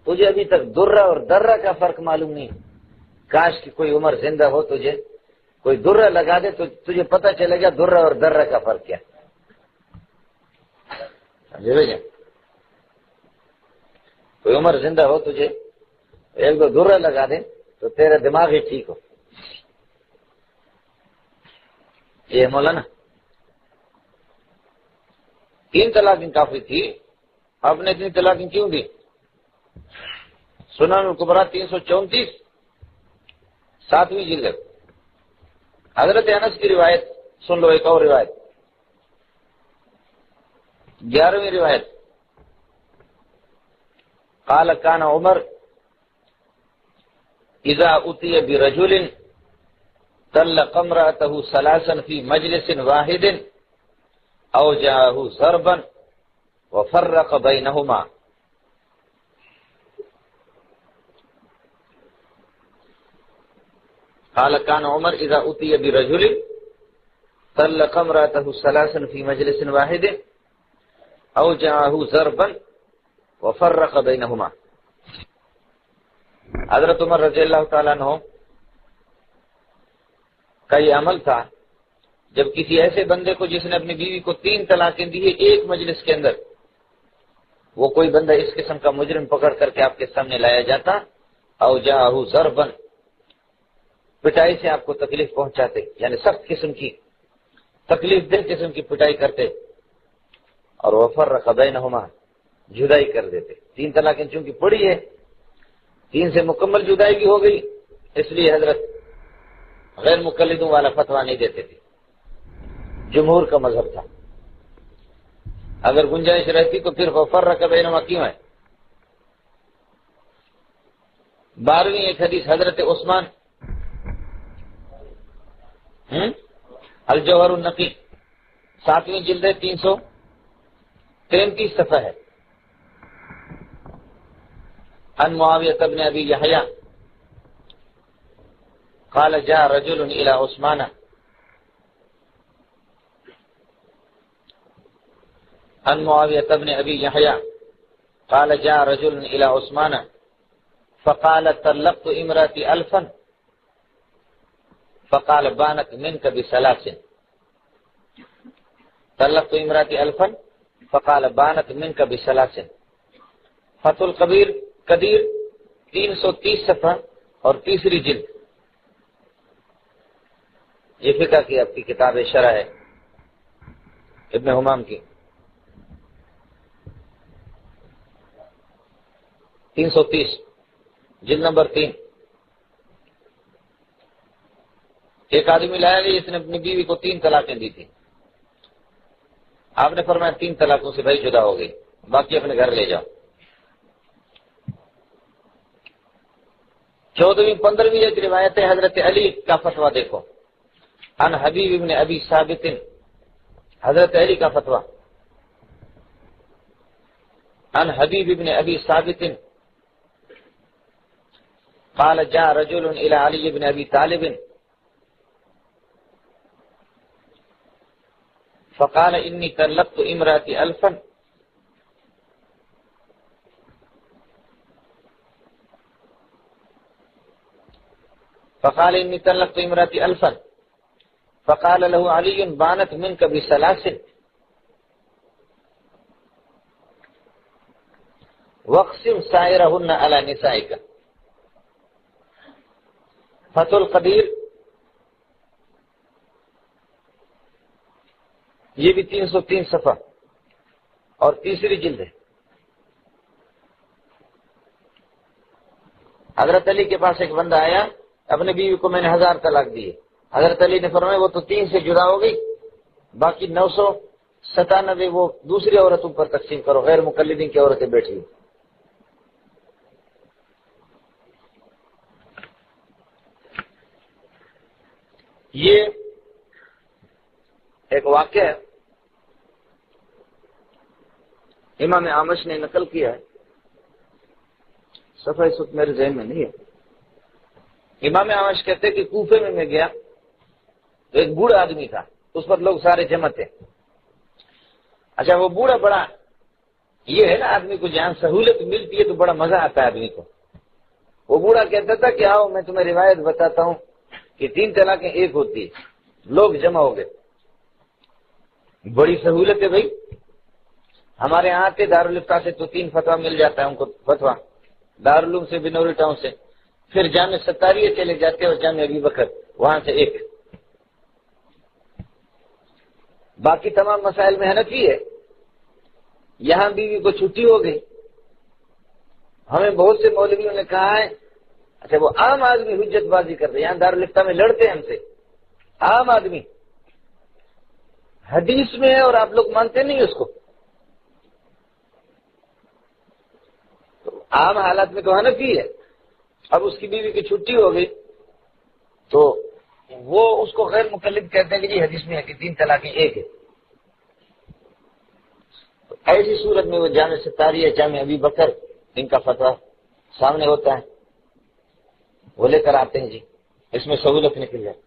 تجھے ابھی تک درہ اور درہ کا فرق معلوم نہیں، کاش کہ کوئی عمر زندہ ہو تجھے کوئی درہ لگا دے تو تجھے پتہ چلے گا درہ اور درہ کا فرق کیا. سمجھے بھائی؟ کوئی عمر زندہ ہو تجھے ایک دو درہ لگا دے تو تیرا دماغ ہی ٹھیک ہو. یہ مولانا 3 طلاقیں کافی تھی، آپ نے اتنی طلاقیں کیوں دی؟ سنن الکبریٰ 334 7ویں جلد. حضرت انس کی روایت سن لو، ایک اور روایت 11ویں روایت. قال كان عمر اذا اتي برجل طلق امرأته 3 في مجلس واحد اوجعه ضربا وفرق بينهما. قال كان عمر اذا اتي برجل طلق امرأته 3 في مجلس واحد اوجعه ضربا وفرق بينهما. حضرت عمر رضی اللہ تعالیٰ عنہ کا یہ عمل تھا، جب کسی ایسے بندے کو جس نے اپنی بیوی کو 3 طلاقیں دی ہے ایک مجلس کے اندر، وہ کوئی بندہ اس قسم کا مجرم پکڑ کر کے آپ کے سامنے لایا جاتا، اوجعه ضربا، پٹائی سے آپ کو تکلیف پہنچاتے، یعنی سخت قسم کی تکلیف دہ قسم کی پٹائی کرتے، اور وفرق بینہما، جدائی کر دیتے. 3 طلاقیں چونکہ پڑی ہے، 3 سے مکمل جدائی بھی ہو گئی، اس لیے حضرت غیر مقلدوں والا فتویٰ نہیں دیتے تھے، جمہور کا مذہب تھا. اگر گنجائش رہتی تو پھر وفرق بینہما کیوں ہے؟ 12ویں ایک حدیث حضرت عثمان الجوہر النقی 7ویں جلد 333 صفحہ ہے. عن معاویہ بن ابی یحیی قال جاء رجل الى عثمان عن معاویہ بن ابی یحیی قال جاء رجل الى عثمان فقال طلقت امرأتي 1000 فقال بانت منك ب3. طلقت امرأتي 1000 فقال بانت منك ب3. فتح القدیر 330 صفحہ اور 3ری جلد. یہ فقہ کی آپ کی کتاب شرح ہے ابن حمام کی. 330 جلد نمبر 3. ایک آدمی لایا گیا جس نے اپنی بیوی کو 3 طلاقیں دی تھی. آپ نے فرمایا 3 طلاقوں سے بھائی جدا ہو گئی، باقی اپنے گھر لے جاؤ. 14ویں 15ویں ایک روایت ہے حضرت علی کا فتویٰ دیکھو. عن حبیب ابن ابی ثابت، حضرت علی کا فتویٰ. عن حبیب ابن ابی ثابت قال جاء رجل الى علی بن ابی طالب فقال انی طلقت امرأتی 1000 فقال انی طلقت امرأتی 1000 فقال له علی بانت منك ب3 واقسم سائرهن على نسائك. فتح القدیر یہ بھی 303 صفحہ اور 3ری جلد ہے. حضرت علی کے پاس ایک بندہ آیا، اپنے بیوی کو میں نے 1000 طلاق دی ہے. حضرت علی نے فرمایا وہ تو 3 سے جدا ہو گئی، باقی 997 وہ دوسری عورتوں پر تقسیم کرو، غیر مقلدین کی عورتیں بیٹھی. یہ ایک واقعہ ہے امام اعمش نے نقل کیا ہے، صفحہ اس وقت میرے ذہن میں نہیں ہے. امام اعمش کہتے کہ کوفے میں گیا تو ایک بوڑھا آدمی تھا، اس پر لوگ سارے جمع تھے. اچھا وہ بوڑھا بڑا یہ ہے نا، آدمی کو جہاں سہولت ملتی ہے تو بڑا مزہ آتا ہے آدمی کو. وہ بوڑھا کہتا تھا کہ آؤ میں تمہیں روایت بتاتا ہوں کہ 3 طلاقیں ایک ہوتی ہے، لوگ جمع ہو گئے، بڑی سہولت ہے بھائی۔ ہمارے یہاں آتے دارالفتہ سے تو 3 فتویٰ مل جاتا ہے ان کو، فتویٰ دارالعلوم سے، بنوری ٹاؤن سے، پھر جامع ستاریہ چلے جاتے اور جامع ابی بکر وہاں سے ایک۔ باقی تمام مسائل میں حنفی ہے۔ یہاں بیوی کو چھٹی ہو گئی، ہمیں بہت سے مولویوں نے کہا ہے، اچھا وہ عام آدمی حجت بازی کر رہے ہیں، یہاں دارالفتہ میں لڑتے ہیں ہم سے، عام آدمی حدیث میں ہے اور آپ لوگ مانتے نہیں اس کو، تو عام حالات میں تو حنفی ہے۔ اب اس کی بیوی کی چھٹی ہو گئی تو وہ اس کو غیر مقلد کہتے ہیں کہ جی حدیث میں ہے کہ 3 طلاقیں ایک ہے۔ تو ایسی صورت میں وہ جامع ستاریہ، جامع ابی بکر، ان کا فتویٰ سامنے ہوتا ہے، وہ لے کر آتے ہیں، جی اس میں سہولت نکل جائے۔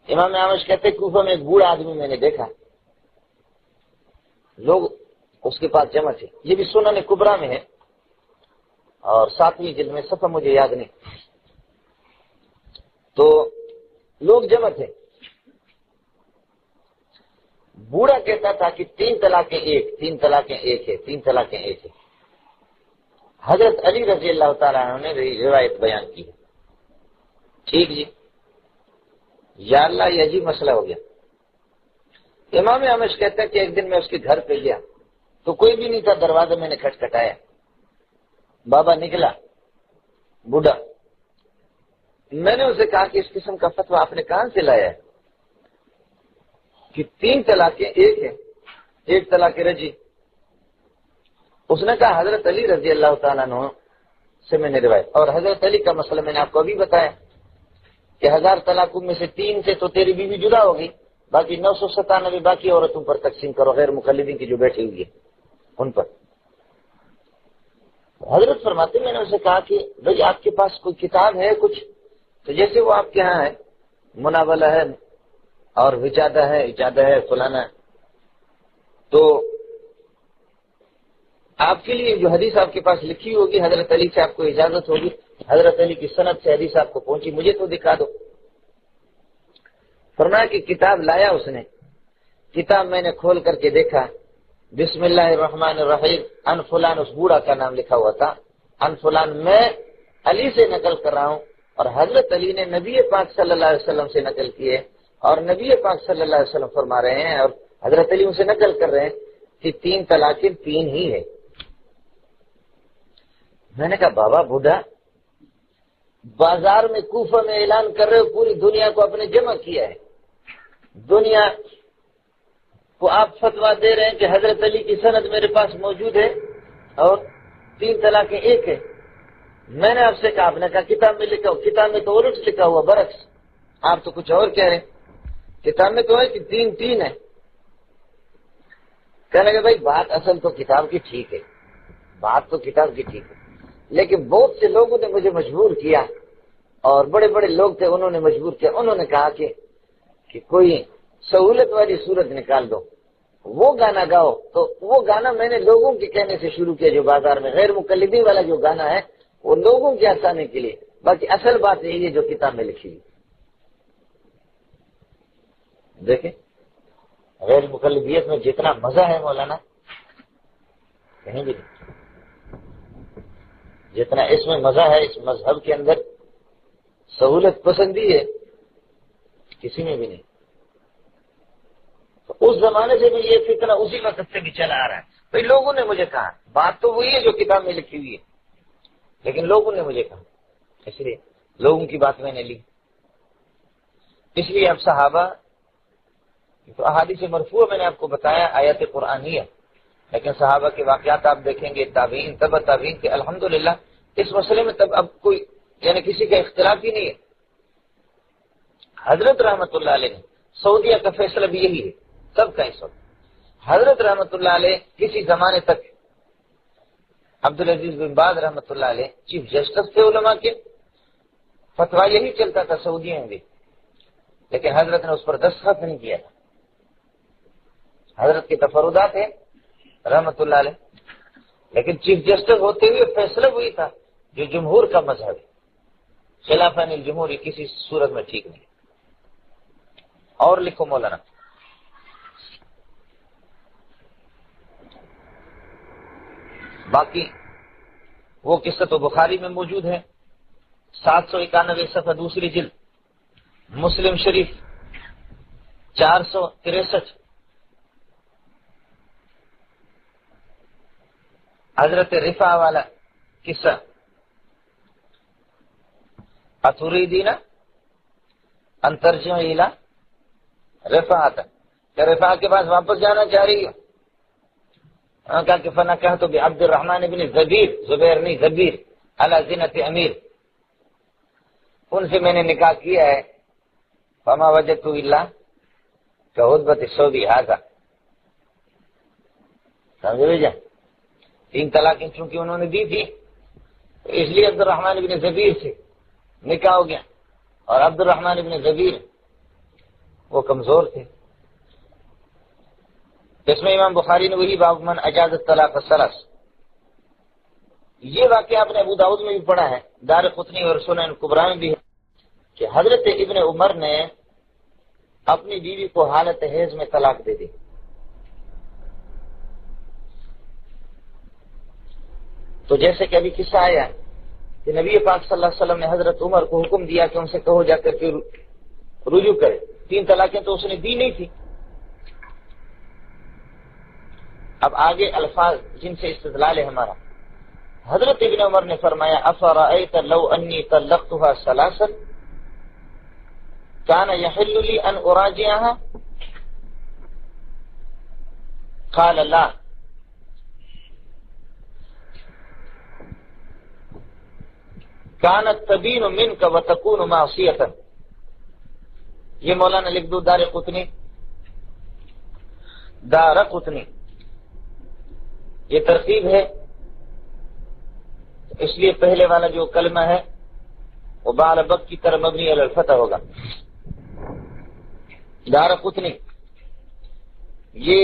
امام اعمش کہتے ہیں کوفہ میں ایک بوڑھا آدمی میں نے دیکھا، لوگ اس کے پاس جمع تھے، یہ بھی سنن کبریٰ میں ہے اور 7ویں جلد میں، صفحہ مجھے یاد نہیں، تو لوگ جمع تھے، بوڑھا کہتا تھا کہ 3 طلاقیں ایک، 3 طلاقیں ایک ہے، 3 طلاقیں ایک ہے۔ حضرت علی رضی اللہ تعالیٰ عنہ نے روایت بیان کی ہے، ٹھیک جی، یا اللہ یہ عجیب مسئلہ ہو گیا۔ امام اعمش کہتا ہے کہ ایک دن میں اس کے گھر پہ گیا تو کوئی بھی نہیں تھا، دروازہ میں نے کھٹکھٹایا، بابا نکلا بوڑھا، میں نے اسے کہا کہ اس قسم کا فتویٰ آپ نے کہاں سے لایا ہے کہ 3 طلاقیں ایک ہے، 1 طلاق رجی؟ اس نے کہا حضرت علی رضی اللہ تعالیٰ عنہ سے میں نے روایت، اور حضرت علی کا مسئلہ میں نے آپ کو ابھی بتایا کہ 1000 طلاقوں میں سے 3 سے تو تیری بیوی جدا ہوگی، باقی 997 باقی عورتوں پر تقسیم کرو، غیر مقلدین کی جو بیٹھی ہوئی ہے ان پر۔ حضرت فرماتے میں نے اسے کہا کہ بھئی آپ کے پاس کوئی کتاب ہے کچھ؟ تو جیسے وہ آپ کے ہاں ہے، مناولہ ہے اور وجادہ ہے، اجادہ ہے، فلانا ہے، تو آپ کے لیے جو حدیث آپ کے پاس لکھی ہوگی، حضرت علی سے آپ کو اجازت ہوگی، حضرت علی کی سند سے حدیث آپ کو پہنچی، مجھے تو دکھا دو۔ فرمایا کہ کتاب لایا اس نے، کتاب میں نے کھول کر کے دیکھا، بسم اللہ الرحمن الرحیم، ان فلان، اس بوڑھا کا نام لکھا ہوا تھا، ان فلان، میں علی سے نقل کر رہا ہوں، اور حضرت علی نے نبی پاک صلی اللہ علیہ وسلم سے نقل کی ہے، اور نبی پاک صلی اللہ علیہ وسلم فرما رہے ہیں اور حضرت علی ان سے نقل کر رہے ہیں کہ 3 طلاقیں 3 ہی ہے۔ میں نے کہا بابا بوڑھا، بازار میں کوفہ میں اعلان کر رہے ہو، پوری دنیا کو اپنے جمع کیا ہے، دنیا کو آپ فتویٰ دے رہے ہیں کہ حضرت علی کی سند میرے پاس موجود ہے اور 3 طلاقیں ایک ہے۔ میں نے آپ سے کہا، آپ نے کہا کتاب میں لکھا ہو، کتاب میں تو الٹ لکھا ہوا، برعکس، آپ تو کچھ اور کہہ رہے ہیں، کتاب میں تو ہے کہ 3 ہے۔ کہنے لگے بھائی بات اصل تو کتاب کی ٹھیک ہے، بات تو کتاب کی ٹھیک ہے، لیکن بہت سے لوگوں نے مجھے مجبور کیا، اور بڑے بڑے لوگ تھے انہوں نے مجبور کیا، انہوں نے کہا کہ کوئی سہولت والی صورت نکال دو، وہ گانا گاؤ، تو وہ گانا میں نے لوگوں کے کہنے سے شروع کیا، جو بازار میں غیر مقلدی والا جو گانا ہے وہ لوگوں کے آسانی کے لیے، باقی اصل بات یہی ہے جو کتاب میں لکھی ہوئی۔ دیکھیں غیر مقلدیت میں جتنا مزہ ہے مولانا کہیں بھی نہیں، جتنا اس میں مزہ ہے اس مذہب کے اندر سہولت پسندی ہے کسی میں بھی نہیں۔ تو اس زمانے سے بھی یہ فتنہ اسی وقت سے بھی چلا آ رہا ہے، بھئی لوگوں نے مجھے کہا، بات تو وہی ہے جو کتاب میں لکھی ہوئی ہے، لیکن لوگوں نے مجھے کہا، اس لیے لوگوں کی بات میں نے لی۔ اس لیے اب صحابہ تو احادیث مرفوع میں نے آپ کو بتایا آیات قرآنیہ، لیکن صحابہ کے واقعات آپ دیکھیں گے، تابعین، تبع تابعین کے، الحمدللہ اس مسئلے میں تب اب کوئی یعنی کسی کا اختلاف ہی نہیں ہے۔ حضرت رحمت اللہ علیہ نے، سعودیہ کا فیصلہ بھی یہی ہے سب کا اس وقت، حضرت رحمت اللہ علیہ کسی زمانے تک عبدالعزیز بن باز رحمت اللہ علیہ چیف جسٹس تھے علماء کے، فتویٰ یہی چلتا تھا سعودیہ میں بھی، لیکن حضرت نے اس پر دستخط نہیں کیا تھا، حضرت کے تفردات ہیں رحمت اللہ علیہ، لیکن چیف جسٹس ہوتے ہوئے فیصلہ وہی تھا جو جمہور کا مذہب ہے۔ خلاف عن الجمہور کسی صورت میں ٹھیک نہیں. اور لکھو مولانا. باقی وہ قصہ تو بخاری میں موجود ہے، 791 صفحہ دوسری جلد، مسلم شریف 463. حضرت رفا والا قصہ، اتریدین ان ترجعی الی رفاعۃ، کہ رفاع کے پاس واپس جانا چاہ رہی ہو؟ کہا کہ فنا کہت بعبد الرحمن بن زبیر، زبیر نہیں زبیر، علی زینت امیر، ان سے میں نے نکاح کیا ہے. فما وجدت الا کعتبۃ الثوب ھذا. سمجھے بھیجا؟ 3 طلاقیں چونکہ انہوں نے دی تھی تو اس لیے عبد الرحمن بن زبیر سے نکاح ہو گیا، اور عبد الرحمن بن زبیر وہ کمزور تھے. اس میں امام بخاری نے وہی باب من اجاز الطلاق الثلاث، یہ واقعہ آپ نے ابو داؤد میں بھی پڑھا ہے، دارقطنی اور سنن کبریٰ میں بھی ہے، کہ حضرت ابن عمر نے اپنی بیوی کو حالت حیض میں طلاق دے دی. تو جیسے کہ ابھی قصہ آیا کہ نبی پاک صلی اللہ علیہ وسلم نے حضرت عمر کو حکم دیا کہ ان سے کہو جا کر کے رجوع کرے. 3 طلاقیں تو اس نے دی نہیں تھی. اب آگے الفاظ جن سے استدلال ہے ہمارا. حضرت ابن عمر نے فرمایا افرأیت لو انی طلقتها ثلاثا کان یحل لی ان اراجعها؟ قال لا. کانت تبین منک وتکون معصیتا. یہ مولانا لکھ دو دارقطنی. یہ ترتیب ہے، اس لیے پہلے والا جو کلمہ ہے وہ بال بک کی طرح مبنی علی الفتح ہوگا. دارقطنی یہ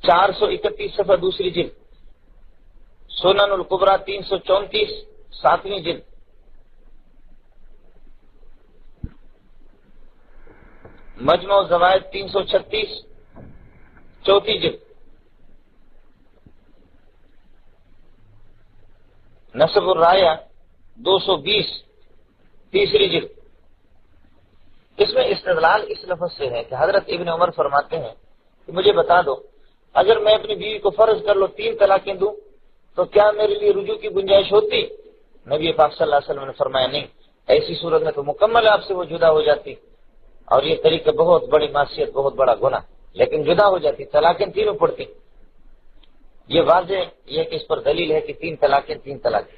431 صفحہ دوسری جلد، سنن الکبریٰ 334 7ویں جلد، مجمع الزوائد 336 چوتھی جلد، نصب الرایہ 220 تیسری جلد. اس میں استدلال اس لفظ سے ہے کہ حضرت ابن عمر فرماتے ہیں کہ مجھے بتا دو اگر میں اپنی بیوی کو فرض کر لو 3 طلاقیں دوں تو کیا میرے لیے رجوع کی گنجائش ہوتی؟ نبی پاک صلی اللہ علیہ وسلم نے فرمایا نہیں، ایسی صورت میں تو مکمل آپ سے وہ جدا ہو جاتی، اور یہ طریقہ بہت بڑی معصیت، بہت بڑا گناہ، لیکن جدا ہو جاتی، طلاقیں 3 پڑتی. یہ واضح یہ کہ اس پر دلیل ہے کہ 3 طلاقیں 3 طلاقیں.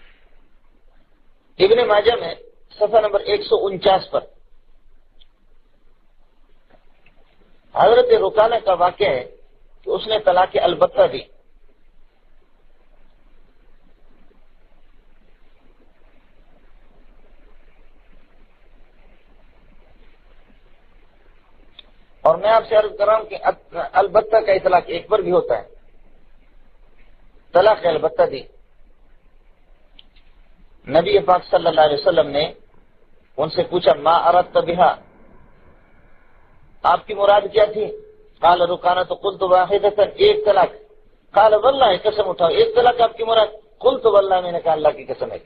ابن ماجہ میں صفحہ نمبر 149 پر حضرت رکانہ کا واقعہ ہے کہ اس نے طلاق البتہ دی. اور میں آپ سے عرض کر رہا ہوں کہ البتہ کا اطلاق ایک پر بھی ہوتا ہے. طلاق البتہ دی. نبی پاک صلی اللہ علیہ وسلم نے ان سے پوچھا ما اردت بها، آپ کی مراد کیا تھی؟ قال رکانہ تو قلت واحدۃ، ایک طلاق. قال واللہ، قسم اٹھاؤ ایک طلاق آپ کی مراد؟ قلت واللہ، میں نے کہا اللہ کی قسم ہے.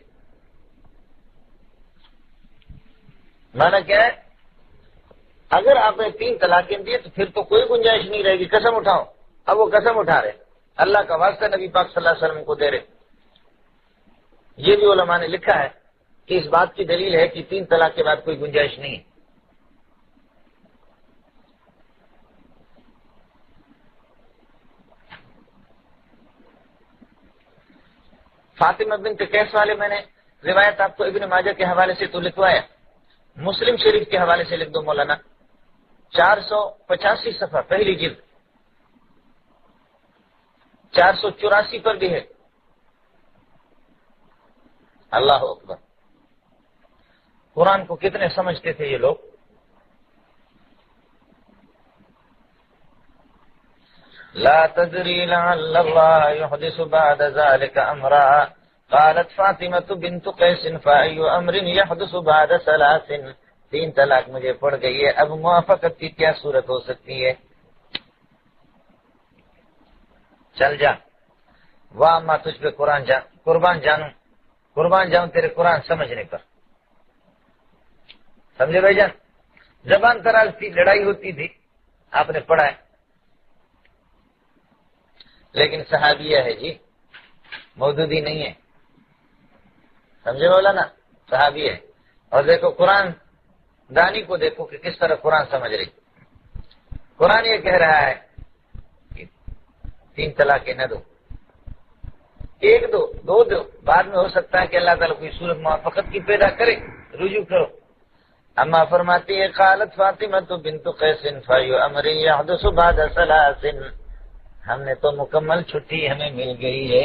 مانا کیا ہے؟ اگر آپ نے 3 طلاقیں دی تو پھر تو کوئی گنجائش نہیں رہے گی، قسم اٹھاؤ. اب وہ قسم اٹھا رہے، اللہ کا واسطہ نبی پاک صلی اللہ علیہ وسلم کو دے رہے. یہ بھی علماء نے لکھا ہے کہ اس بات کی دلیل ہے کہ 3 طلاق کے بعد کوئی گنجائش نہیں ہے. فاطمہ بنت قیس والے میں نے روایت آپ کو ابن ماجہ کے حوالے سے تو لکھوایا، مسلم شریف کے حوالے سے لکھ دو مولانا، 485 صفحہ پہلی جلد، 484 پر بھی ہے. اللہ اکبر، قرآن کو کتنے سمجھتے تھے یہ لوگ. لا تدری لعل اللہ يحدث بعد ذلك امرا قالت فاطمة بنت قیس فأي امر يحدث بعد ثلاث، 3 طلاق مجھے پڑ گئی ہے، اب موافقت کی کیا صورت ہو سکتی ہے؟ چل جا، واہ ماں تجھ پہ قربان جاؤں تیرے قرآن سمجھنے پر. سمجھے بھائی جان؟ زبان تراز تھی، لڑائی ہوتی تھی، آپ نے پڑھا ہے. لیکن صحابیہ ہے جی، مودودی نہیں ہے. سمجھے بولا نا، صحابی ہے. اور دیکھو قرآن دانی کو دیکھو کہ کس طرح قرآن سمجھ رہی. قرآن یہ کہہ رہا ہے کہ 3 طلاقیں نہ دو، 1 دو، 2 دو، بعد میں ہو سکتا ہے کہ اللہ تعالیٰ کوئی صورت موافقت کی پیدا کرے، رجوع کرو. اما فرماتی ہے قالت فاطمہ بنت قیس فای امر یحدث بعد ثلاث، ہم نے تو مکمل چھٹی ہمیں مل گئی ہے.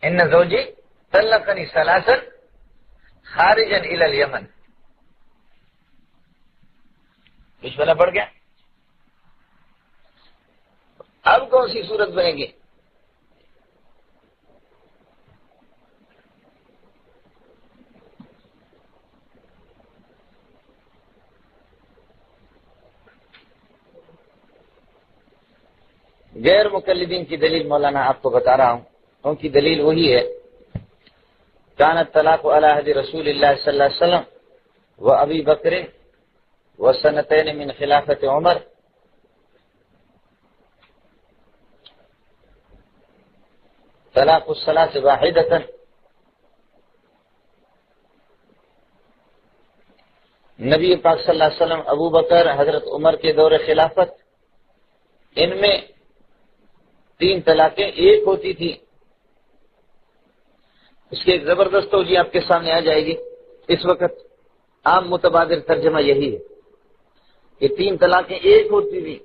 ان زوجی طلقنی ثلاثا خارجا الی الیمن. کچھ والا پڑ گیا. اب کون سی صورت بنے گی؟ غیر مقلدین کی دلیل مولانا آپ کو بتا رہا ہوں، ان کی دلیل وہی ہے. کانت طلاق علی عہد رسول اللہ صلی اللہ علیہ وسلم و ابی بکر و سنتین من خلافت عمر طلاق الثلاث واحدۃ. نبی پاک صلی اللہ علیہ وسلم، ابو بکر، حضرت عمر کے دور خلافت، ان میں 3 طلاقیں ایک ہوتی تھی. اس کی ایک زبردست توجیہ آپ کے سامنے آ جائے گی. اس وقت عام متبادر ترجمہ یہی ہے کہ 3 طلاقیں ایک ہوتی تھی.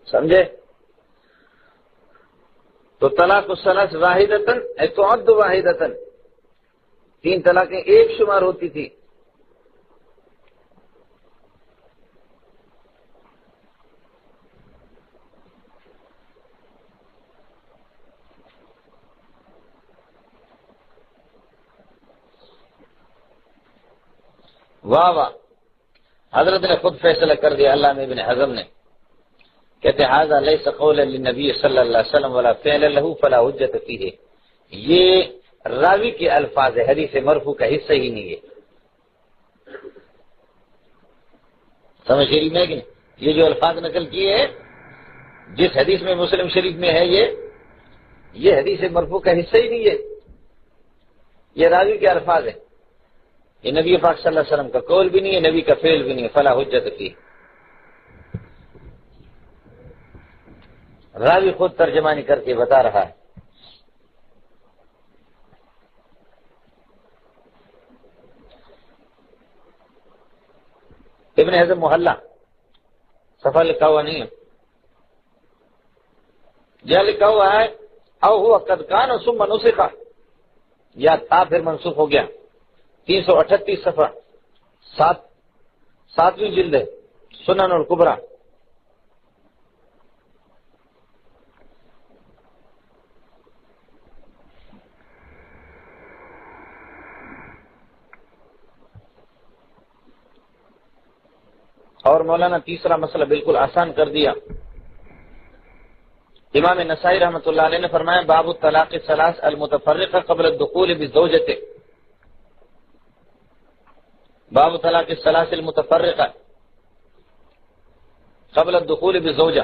سمجھے؟ تو طلاق الثلاث واحدۃ اے تعد واحدۃ، 3 طلاقیں ایک شمار ہوتی تھی. واہ واہ، حضرت نے خود فیصلہ کر دیا، علامہ ابن حزم نے. کہتے ہیں ھذا لیس قولا للنبی صلی اللہ علیہ وسلم ولا فعل له فلا حجت فیہ. یہ راوی کے الفاظ ہے، حدیث مرفوع کا حصہ ہی نہیں ہے. سمجھ شریف میں کہ نہیں؟ یہ جو الفاظ نقل کیے ہیں جس حدیث میں مسلم شریف میں ہے، یہ حدیث مرفوع کا حصہ ہی نہیں ہے. یہ راوی کے الفاظ ہیں، یہ نبی پاک صلی اللہ علیہ وسلم کا قول بھی نہیں ہے، نبی کا فعل بھی نہیں ہے. فلا حجت فیہ. راوی خود ترجمانی کر کے بتا رہا ہے. ابن حزم محلہ صفحہ لکھا ہوا نہیں ہے، یا لکھا ہوا ہے او ہوا قد کان ثم نسخ، یا تھا پھر منسوخ ہو گیا. 338 صفحہ، 7ویں جلد ہے، سنن الکبریٰ. اور مولانا تیسرا مسئلہ بالکل آسان کر دیا. امام نسائی رحمۃ اللہ علیہ نے فرمایا باب الطلاق الثلاث المتفرقہ قبل الدخول بزوجہ. باب طلاق الثلاث المتفرقہ قبل الدخول بزوجہ.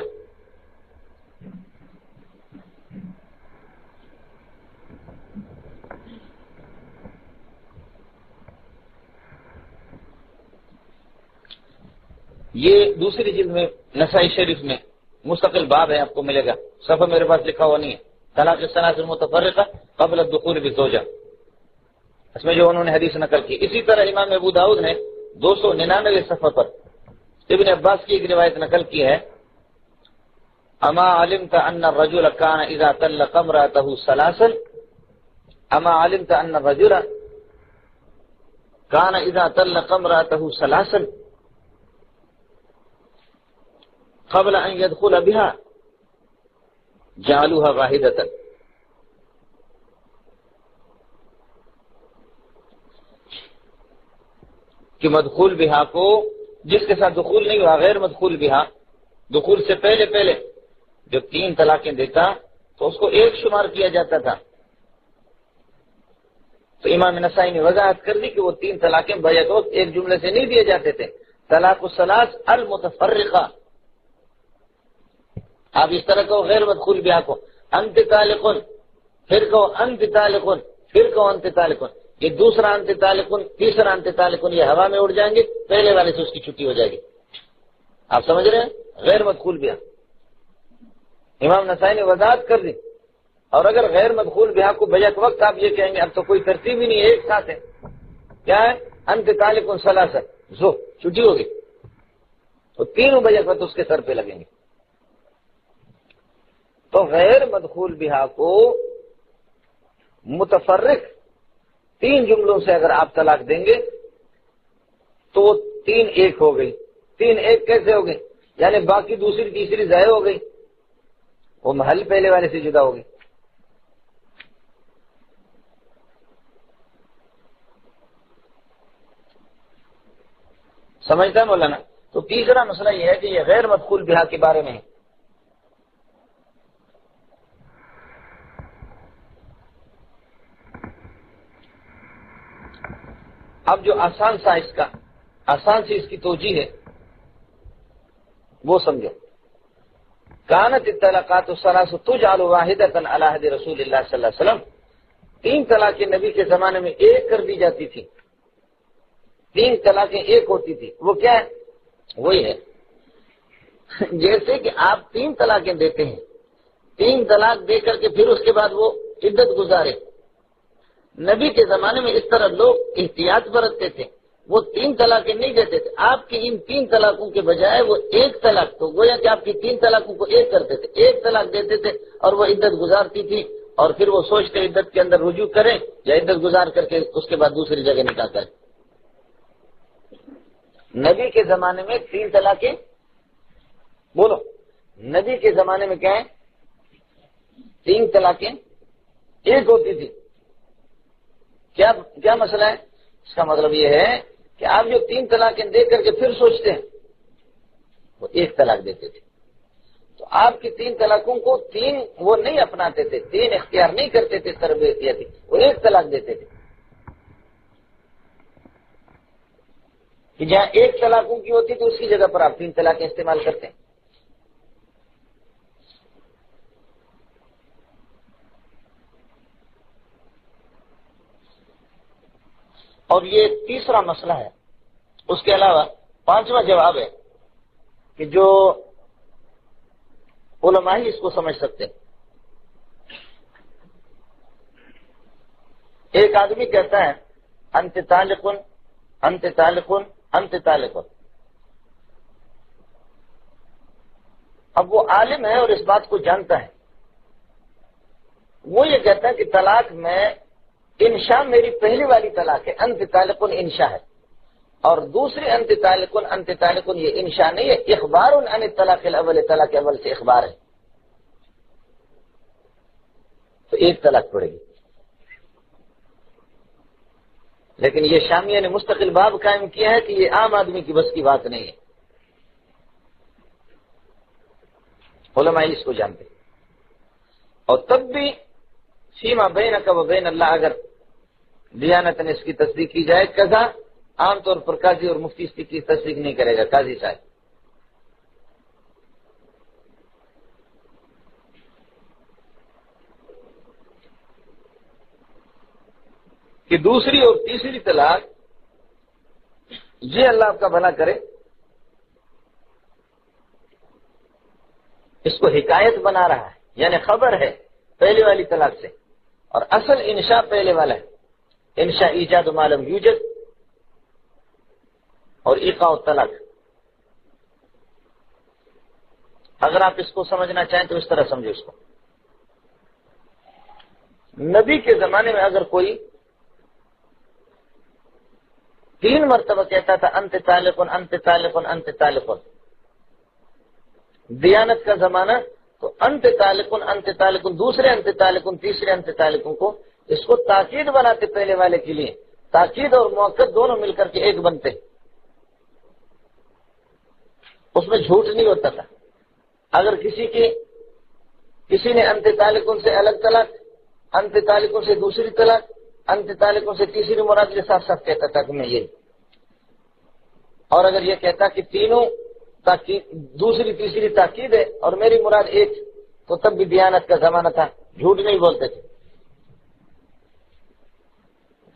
یہ دوسری جلد میں نسائی شریف میں مستقل باب ہے، آپ کو ملے گا. صفحہ میرے پاس لکھا ہوا نہیں ہے. طلاق الثلاث المتفرقہ قبل الدخول بزوجہ، اس میں جو انہوں نے حدیث نقل کی. اسی طرح امام ابو داؤد نے 299 صفحہ پر ابن عباس کی ایک روایت نقل کی ہے. اما علمت ان الرجل كان اذا طلق امراته ثلاثا، اما علمت ان الرجل كان اذا طلق امراته ثلاثا. قبل ان يدخل بها جعلوها واحدة. کہ مدخول بہا کو جس کے ساتھ دخول نہیں ہوا، غیر مدخول بہا، دخول سے پہلے جو 3 طلاقیں دیتا تو اس کو ایک شمار کیا جاتا تھا. تو امام نسائی نے وضاحت کر دی کہ وہ 3 طلاقیں بیک وقت ایک جملے سے نہیں دیے جاتے تھے. طلاق الثلاث المتفرقہ، آپ اس طرح کو غیر مدخول بہا کو انت طالقن، پھر کہو انت طالقن، پھر کہو انت طالقن، یہ دوسرا انت طالقن، تیسرا انت طالقن، یہ ہوا میں اڑ جائیں گے، پہلے والے سے اس کی چھٹی ہو جائے گی. آپ سمجھ رہے ہیں؟ غیر مدخول بہا امام نسائی نے وضاحت کر دی. اور اگر غیر مدخول بہا کو بیک وقت آپ یہ کہیں گے اب تو کوئی ترتیب ہی نہیں ہے، ایک ساتھ ہے، کیا ہے؟ انت طالقن ثلاثہ، زو چھٹی ہوگی، تو تینوں بیک وقت اس کے سر پہ لگیں گے. تو غیر مدخول بہا کو متفرق 3 جملوں سے اگر آپ طلاق دیں گے تو 3 ایک ہو گئی. 3 ایک کیسے ہو گئی؟ یعنی باقی دوسری تیسری ضائع ہو گئی، وہ محل پہلے والے سے جدا ہو گئی. سمجھتا ہے مولانا؟ تو تیسرا مسئلہ یہ ہے کہ یہ غیر مدخول بہا کے بارے میں ہے. اب جو آسان سی اس کی توجیہ ہے وہ سمجھو. کانت الطلاقات الثلاث تجعل واحدة على عهد رسول اللہ صلی اللہ علیہ وسلم. 3 طلاقیں نبی کے زمانے میں ایک کر دی جاتی تھی. 3 طلاقیں ایک ہوتی تھی. وہ کیا ہے؟ وہی ہے جیسے کہ آپ 3 طلاقیں دیتے ہیں، 3 طلاق دے کر کے پھر اس کے بعد وہ عدت گزارے. نبی کے زمانے میں اس طرح لوگ احتیاط برتتے تھے، وہ 3 طلاقیں نہیں دیتے تھے. آپ کی ان 3 طلاقوں کے بجائے وہ 1 طلاق، تو گویا کہ آپ کی 3 طلاقوں کو ایک کرتے تھے، 1 طلاق دیتے تھے اور وہ عدت گزارتی تھی، اور پھر وہ سوچتے عدت کے اندر رجوع کریں یا عدت گزار کر کے اس کے بعد دوسری جگہ نکاح کریں. نبی کے زمانے میں 3 طلاقیں، بولو نبی کے زمانے میں کیا ہے؟ 3 طلاقیں ایک ہوتی تھی. کیا مسئلہ ہے؟ اس کا مطلب یہ ہے کہ آپ جو 3 طلاقیں دے کر کے پھر سوچتے ہیں، وہ 1 طلاق دیتے تھے. تو آپ کی 3 طلاقوں کو 3 وہ نہیں اپناتے تھے، 3 اختیار نہیں کرتے تھے تربیتی، وہ 1 طلاق دیتے تھے. کہ جہاں 1 طلاقوں کی ہوتی تو اس کی جگہ پر آپ 3 طلاقیں استعمال کرتے ہیں. اور یہ تیسرا مسئلہ ہے. اس کے علاوہ 5واں جواب ہے کہ جو علماء ہی اس کو سمجھ سکتے ہیں. ایک آدمی کہتا ہے انت طالقن انت طالقن انت طالقن. اب وہ عالم ہے اور اس بات کو جانتا ہے. وہ یہ کہتا ہے کہ طلاق میں انشاء میری پہلی والی طلاق ہے، انت طالقن انشاء ہے، اور دوسری انت طالقن یہ انشاء نہیں ہے، اخبار عن الطلاق الاول، طلاق اول سے اخبار ہے. تو 1 طلاق پڑے گی. لیکن یہ شامیہ نے مستقل باب قائم کیا ہے کہ یہ عام آدمی کی بس کی بات نہیں ہے. علماء اس کو جانتے. اور تب بھی فیما بینک و بین اللہ، اگر دیانت نے اس کی تصدیق کی جائے، قضا عام طور پر قاضی اور مفتی اس کی تصدیق نہیں کرے گا، قاضی صاحب. کہ دوسری اور تیسری طلاق یہ اللہ آپ کا بھلا کرے اس کو حکایت بنا رہا ہے، یعنی خبر ہے پہلے والی طلاق سے، اور اصل انشاء پہلے والا ہے. انشاء ایجاد ما لم یوجد اور ایقاع الطلاق. اگر آپ اس کو سمجھنا چاہیں تو اس طرح سمجھو اس کو. نبی کے زمانے میں اگر کوئی 3 مرتبہ کہتا تھا انت طالقن انت طالقن انت طالقن، دیانت کا زمانہ، تو انت طالقن، دوسرے انت طالقن، تیسرے انت طالقن کو، اس کو تاکید بناتے پہلے والے کے لیے، تاکید اور موقت دونوں مل کر کے ایک بنتے، اس میں جھوٹ نہیں ہوتا تھا۔ اگر کسی نے انت طالقن سے الگ طلاق، انت طالقن سے دوسری طلاق، انت طالقن سے تیسری مراد کے ساتھ ساتھ کہتا تھا کہ میں یہ، اور اگر یہ کہتا کہ تینوں تاکید، دوسری تیسری تاکید ہے اور میری مراد ایک، تو تب بھی دیانت کا زمانہ تھا، جھوٹ نہیں بولتے تھے۔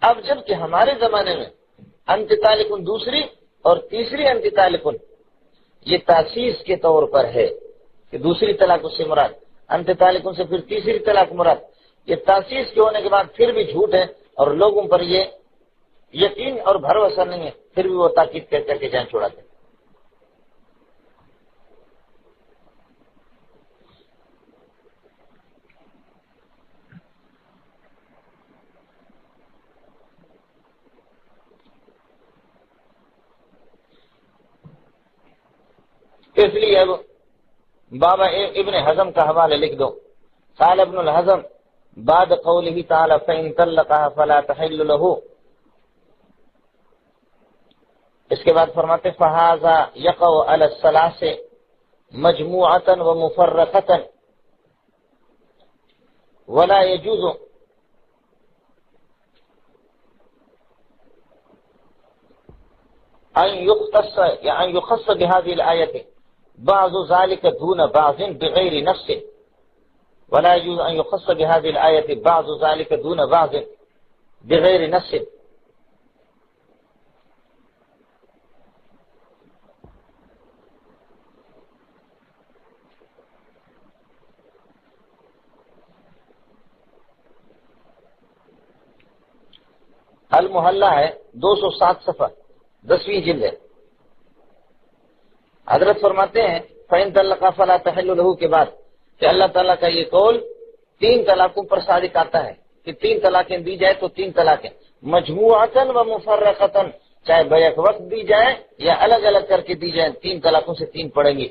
اب جب کہ ہمارے زمانے میں انت طالقن دوسری اور تیسری انت طالقن، یہ تاسیس کے طور پر ہے کہ دوسری طلاق اس سے مراد، انت طالقن سے پھر تیسری طلاق مراد، یہ تاسیس کے ہونے کے بعد پھر بھی جھوٹ ہے، اور لوگوں پر یہ یقین اور بھروسہ نہیں ہے، پھر بھی وہ تاکید کر کے جان چھوڑاتے ہیں۔ اس لیے اب بابا ابن حزم کا حوالہ لکھ دو، قال ابن الحزم بعد قوله تعالی فإن طلقها فلا تحل له، اس کے بعد فرماتے فهذا يقع على الثلاث مجموعة ومفرقة ولا يجوز أن يخص بهذه الآية بعض ذلك دون بعض بغير نفس، ولا يجوز أن يخص بهذه الآية بعض ذلك دون بعض بغير نفس۔ المحلہ ہے 207 صفحہ، 10ویں جلد ہے۔ حضرت فرماتے ہیں فَإِن طَلَّقَ فَلَا تَحِلُّ لَهُ کے بعد کہ اللہ تعالیٰ کا یہ قول 3 طلاقوں پر صادق آتا ہے کہ 3 طلاقیں دی جائے تو 3 طلاقیں مجموعتاً و مفرقتاً، چاہے بیک وقت دی جائے یا الگ الگ کر کے دی جائے، 3 طلاقوں سے 3 پڑیں گی۔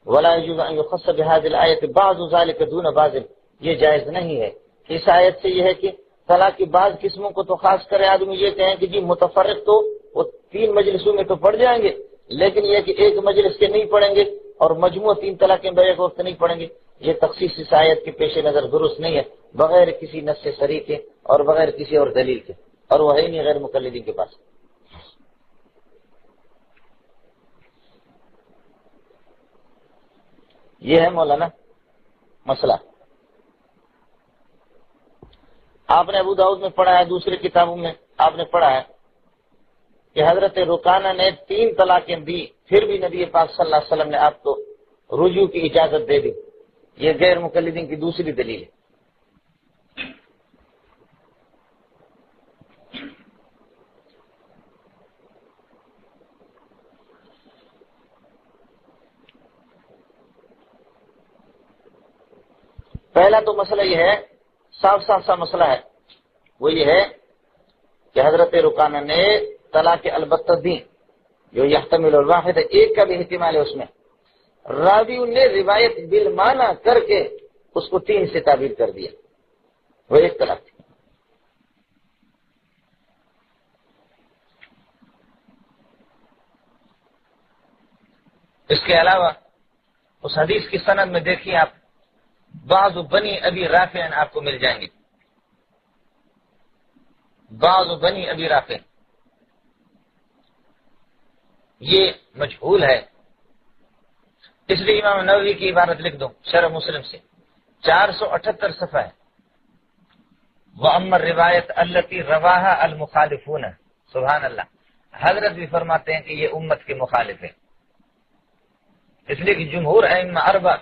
وَلَا يَجُوزُ أَن يُخَصَّ بِهَذِهِ الْآيَةِ بَعْضُ ذَلِكَ دُونَ بَعْضٍ، یہ جائز نہیں ہے۔ اس آیت سے یہ ہے کہ طلاق کی بعض قسموں کو تو خاص کرے آدمی یہ کہیں کہ جی متفرق تو وہ 3 مجلسوں میں تو پڑھ جائیں گے، لیکن یہ کہ ایک مجلس کے نہیں پڑھیں گے، اور مجموع 3 طلاقیں بیک وقت نہیں پڑھیں گے، یہ تخصیص اس آیت کے پیش نظر درست نہیں ہے، بغیر کسی نص صریح کے اور بغیر کسی اور دلیل کے، اور وہ ہے نہیں غیر مقلدین کے پاس۔ یہ ہے مولانا مسئلہ۔ آپ نے ابو داؤد میں پڑھا ہے، دوسری کتابوں میں آپ نے پڑھا ہے کہ حضرت رکانہ نے 3 طلاقیں دی، پھر بھی نبی پاک صلی اللہ علیہ وسلم نے آپ کو رجوع کی اجازت دے دی۔ یہ غیر مقلدین کی دوسری دلیل ہے۔ پہلا تو مسئلہ یہ ہے، صاف سا مسئلہ ہے، وہ یہ ہے کہ حضرت رکانہ نے طلاق البتہ دی، جو یحتمل الواحد، ایک کا بھی احتمال ہے اس میں، راوی نے روایت بالمعنی کر کے اس کو 3 سے تعبیر کر دیا، وہ ایک طلاق تھی۔ اس کے علاوہ اس حدیث کی سند میں دیکھیے آپ، بعض بنی ابی رافع آپ کو مل جائیں گے، بعض بنی ابی رافع، یہ مجہول ہے، اس لیے امام نووی کی عبارت لکھ دو شرح مسلم سے، 478 صفحہ ہے، وَأَمَّا الرِّوَایَةُ الَّتِي رَوَاهَا الْمُخَالِفُونَ، سبحان اللہ، حضرت بھی فرماتے ہیں کہ یہ امت کے مخالف ہے، اس لیے کہ جمہور ائمہ 4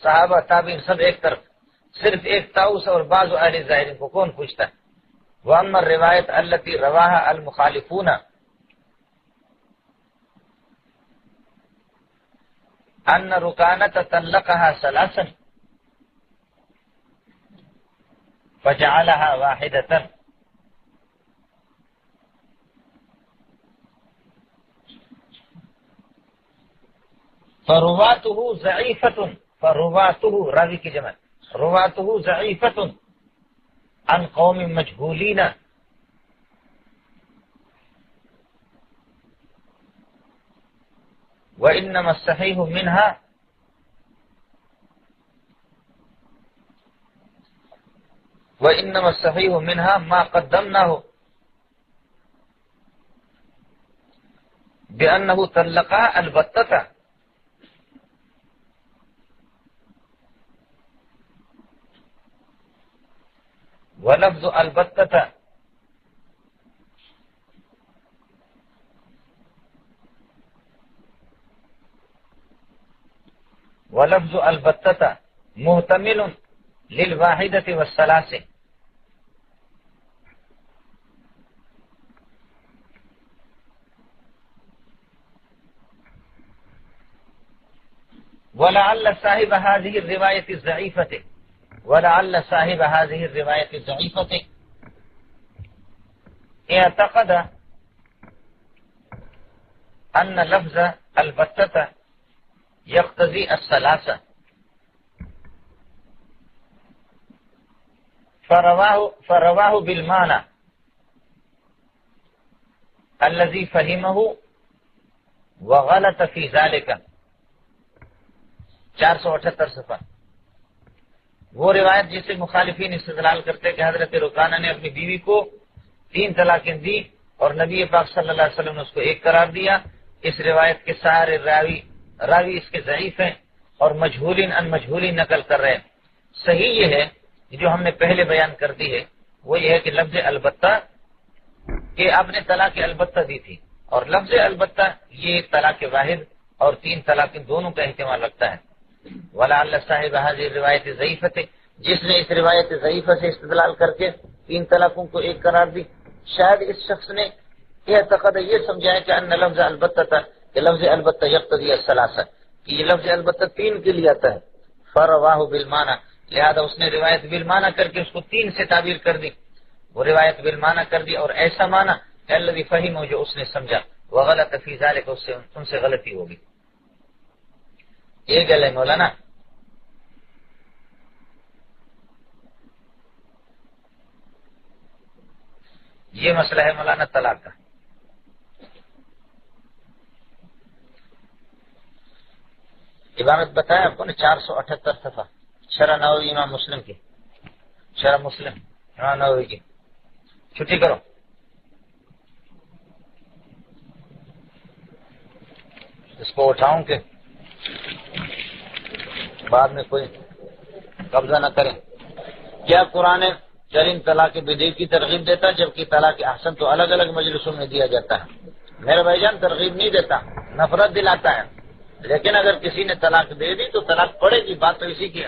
صحابہ تابعین سب ایک طرف، صرف ایک طاؤس اور بعض اہل ظاہرین کو کون پوچھتا ہے؟ وَأَمَّا الرِّوَایَةُ الَّتِي رَوَاهَا الْمُخَالِفُونَ أَنَّ رُكَانَةَ طَلَّقَهَا 3 فَجَعَلَهَا وَاحِدَةً، فرواته ضعیفۃ، فرواته راوی کی جمع، رواته ضعیفۃ عن قوم مجهولین، وانما الصحیح منها وانما الصحیح منها ما قدمناه بأنه طلقا البتة، ولفظ البتة محتمل للواحدة والثلاث، ولعل صاحب هذه الرواية الضعيفة اعتقد أن لفظ البتة يقتضي الثلاثة، فرواه بالمعنى الذي فهمه وغلط في ذلك۔ 478 صفحہ۔ وہ روایت جسے مخالفین استدلال کرتے کہ حضرت رکانہ نے اپنی بیوی کو 3 طلاقیں دی اور نبی پاک صلی اللہ علیہ وسلم نے اس کو 1 قرار دیا، اس روایت کے سارے راوی اس کے ضعیف ہیں اور مجہولین ان مجہولین نقل کر رہے ہیں۔ صحیح یہ ہے جو ہم نے پہلے بیان کر دی ہے، وہ یہ ہے کہ لفظ البتہ کہ آپ نے طلاق البتہ دی تھی، اور لفظ البتہ یہ طلاق واحد اور 3 طلاق دونوں کا احتمال رکھتا ہے۔ ولعل صاحب هذه الروایت ضعیفۃ، جس نے اس روایت ضعیفہ سے استدلال کر کے 3 طلاقوں کو 1 قرار دی، شاید اس شخص نے اعتقاد یہ سمجھایا کہ ان لفظ البتہ، کہ لفظ البتہ یقتضی الثلاثہ، کہ یہ لفظ البتہ 3 کے لیے آتا ہے، فرواہ بالمعنی، لہذا اس نے روایت بالمعنی کر کے اس کو 3 سے تعبیر کر دی، وہ روایت بالمعنی کر دی اور ایسا معنی الذی فہمہ جو اس نے سمجھا، وغلط فی ذلک، اس سے ان سے غلطی ہوگی۔ یہ گل ہے مولانا۔ یہ مسئلہ ہے مولانا طلاق کا۔ عبارت بتایا آپ کو نے 478 صفحہ، شرح نووی امام مسلم کی، شرح مسلم امام نووی کی۔ چھٹی کرو۔ اس کو اٹھاؤں کہ بعد میں کوئی قبضہ نہ کرے۔ کیا قرآن کریم طلاق بدعی کی ترغیب دیتا جبکہ طلاق احسن تو الگ الگ مجلسوں میں دیا جاتا ہے؟ میرا بھائی جان ترغیب نہیں دیتا، نفرت دلاتا ہے، لیکن اگر کسی نے طلاق دے دی تو طلاق پڑے گی، بات تو اسی کی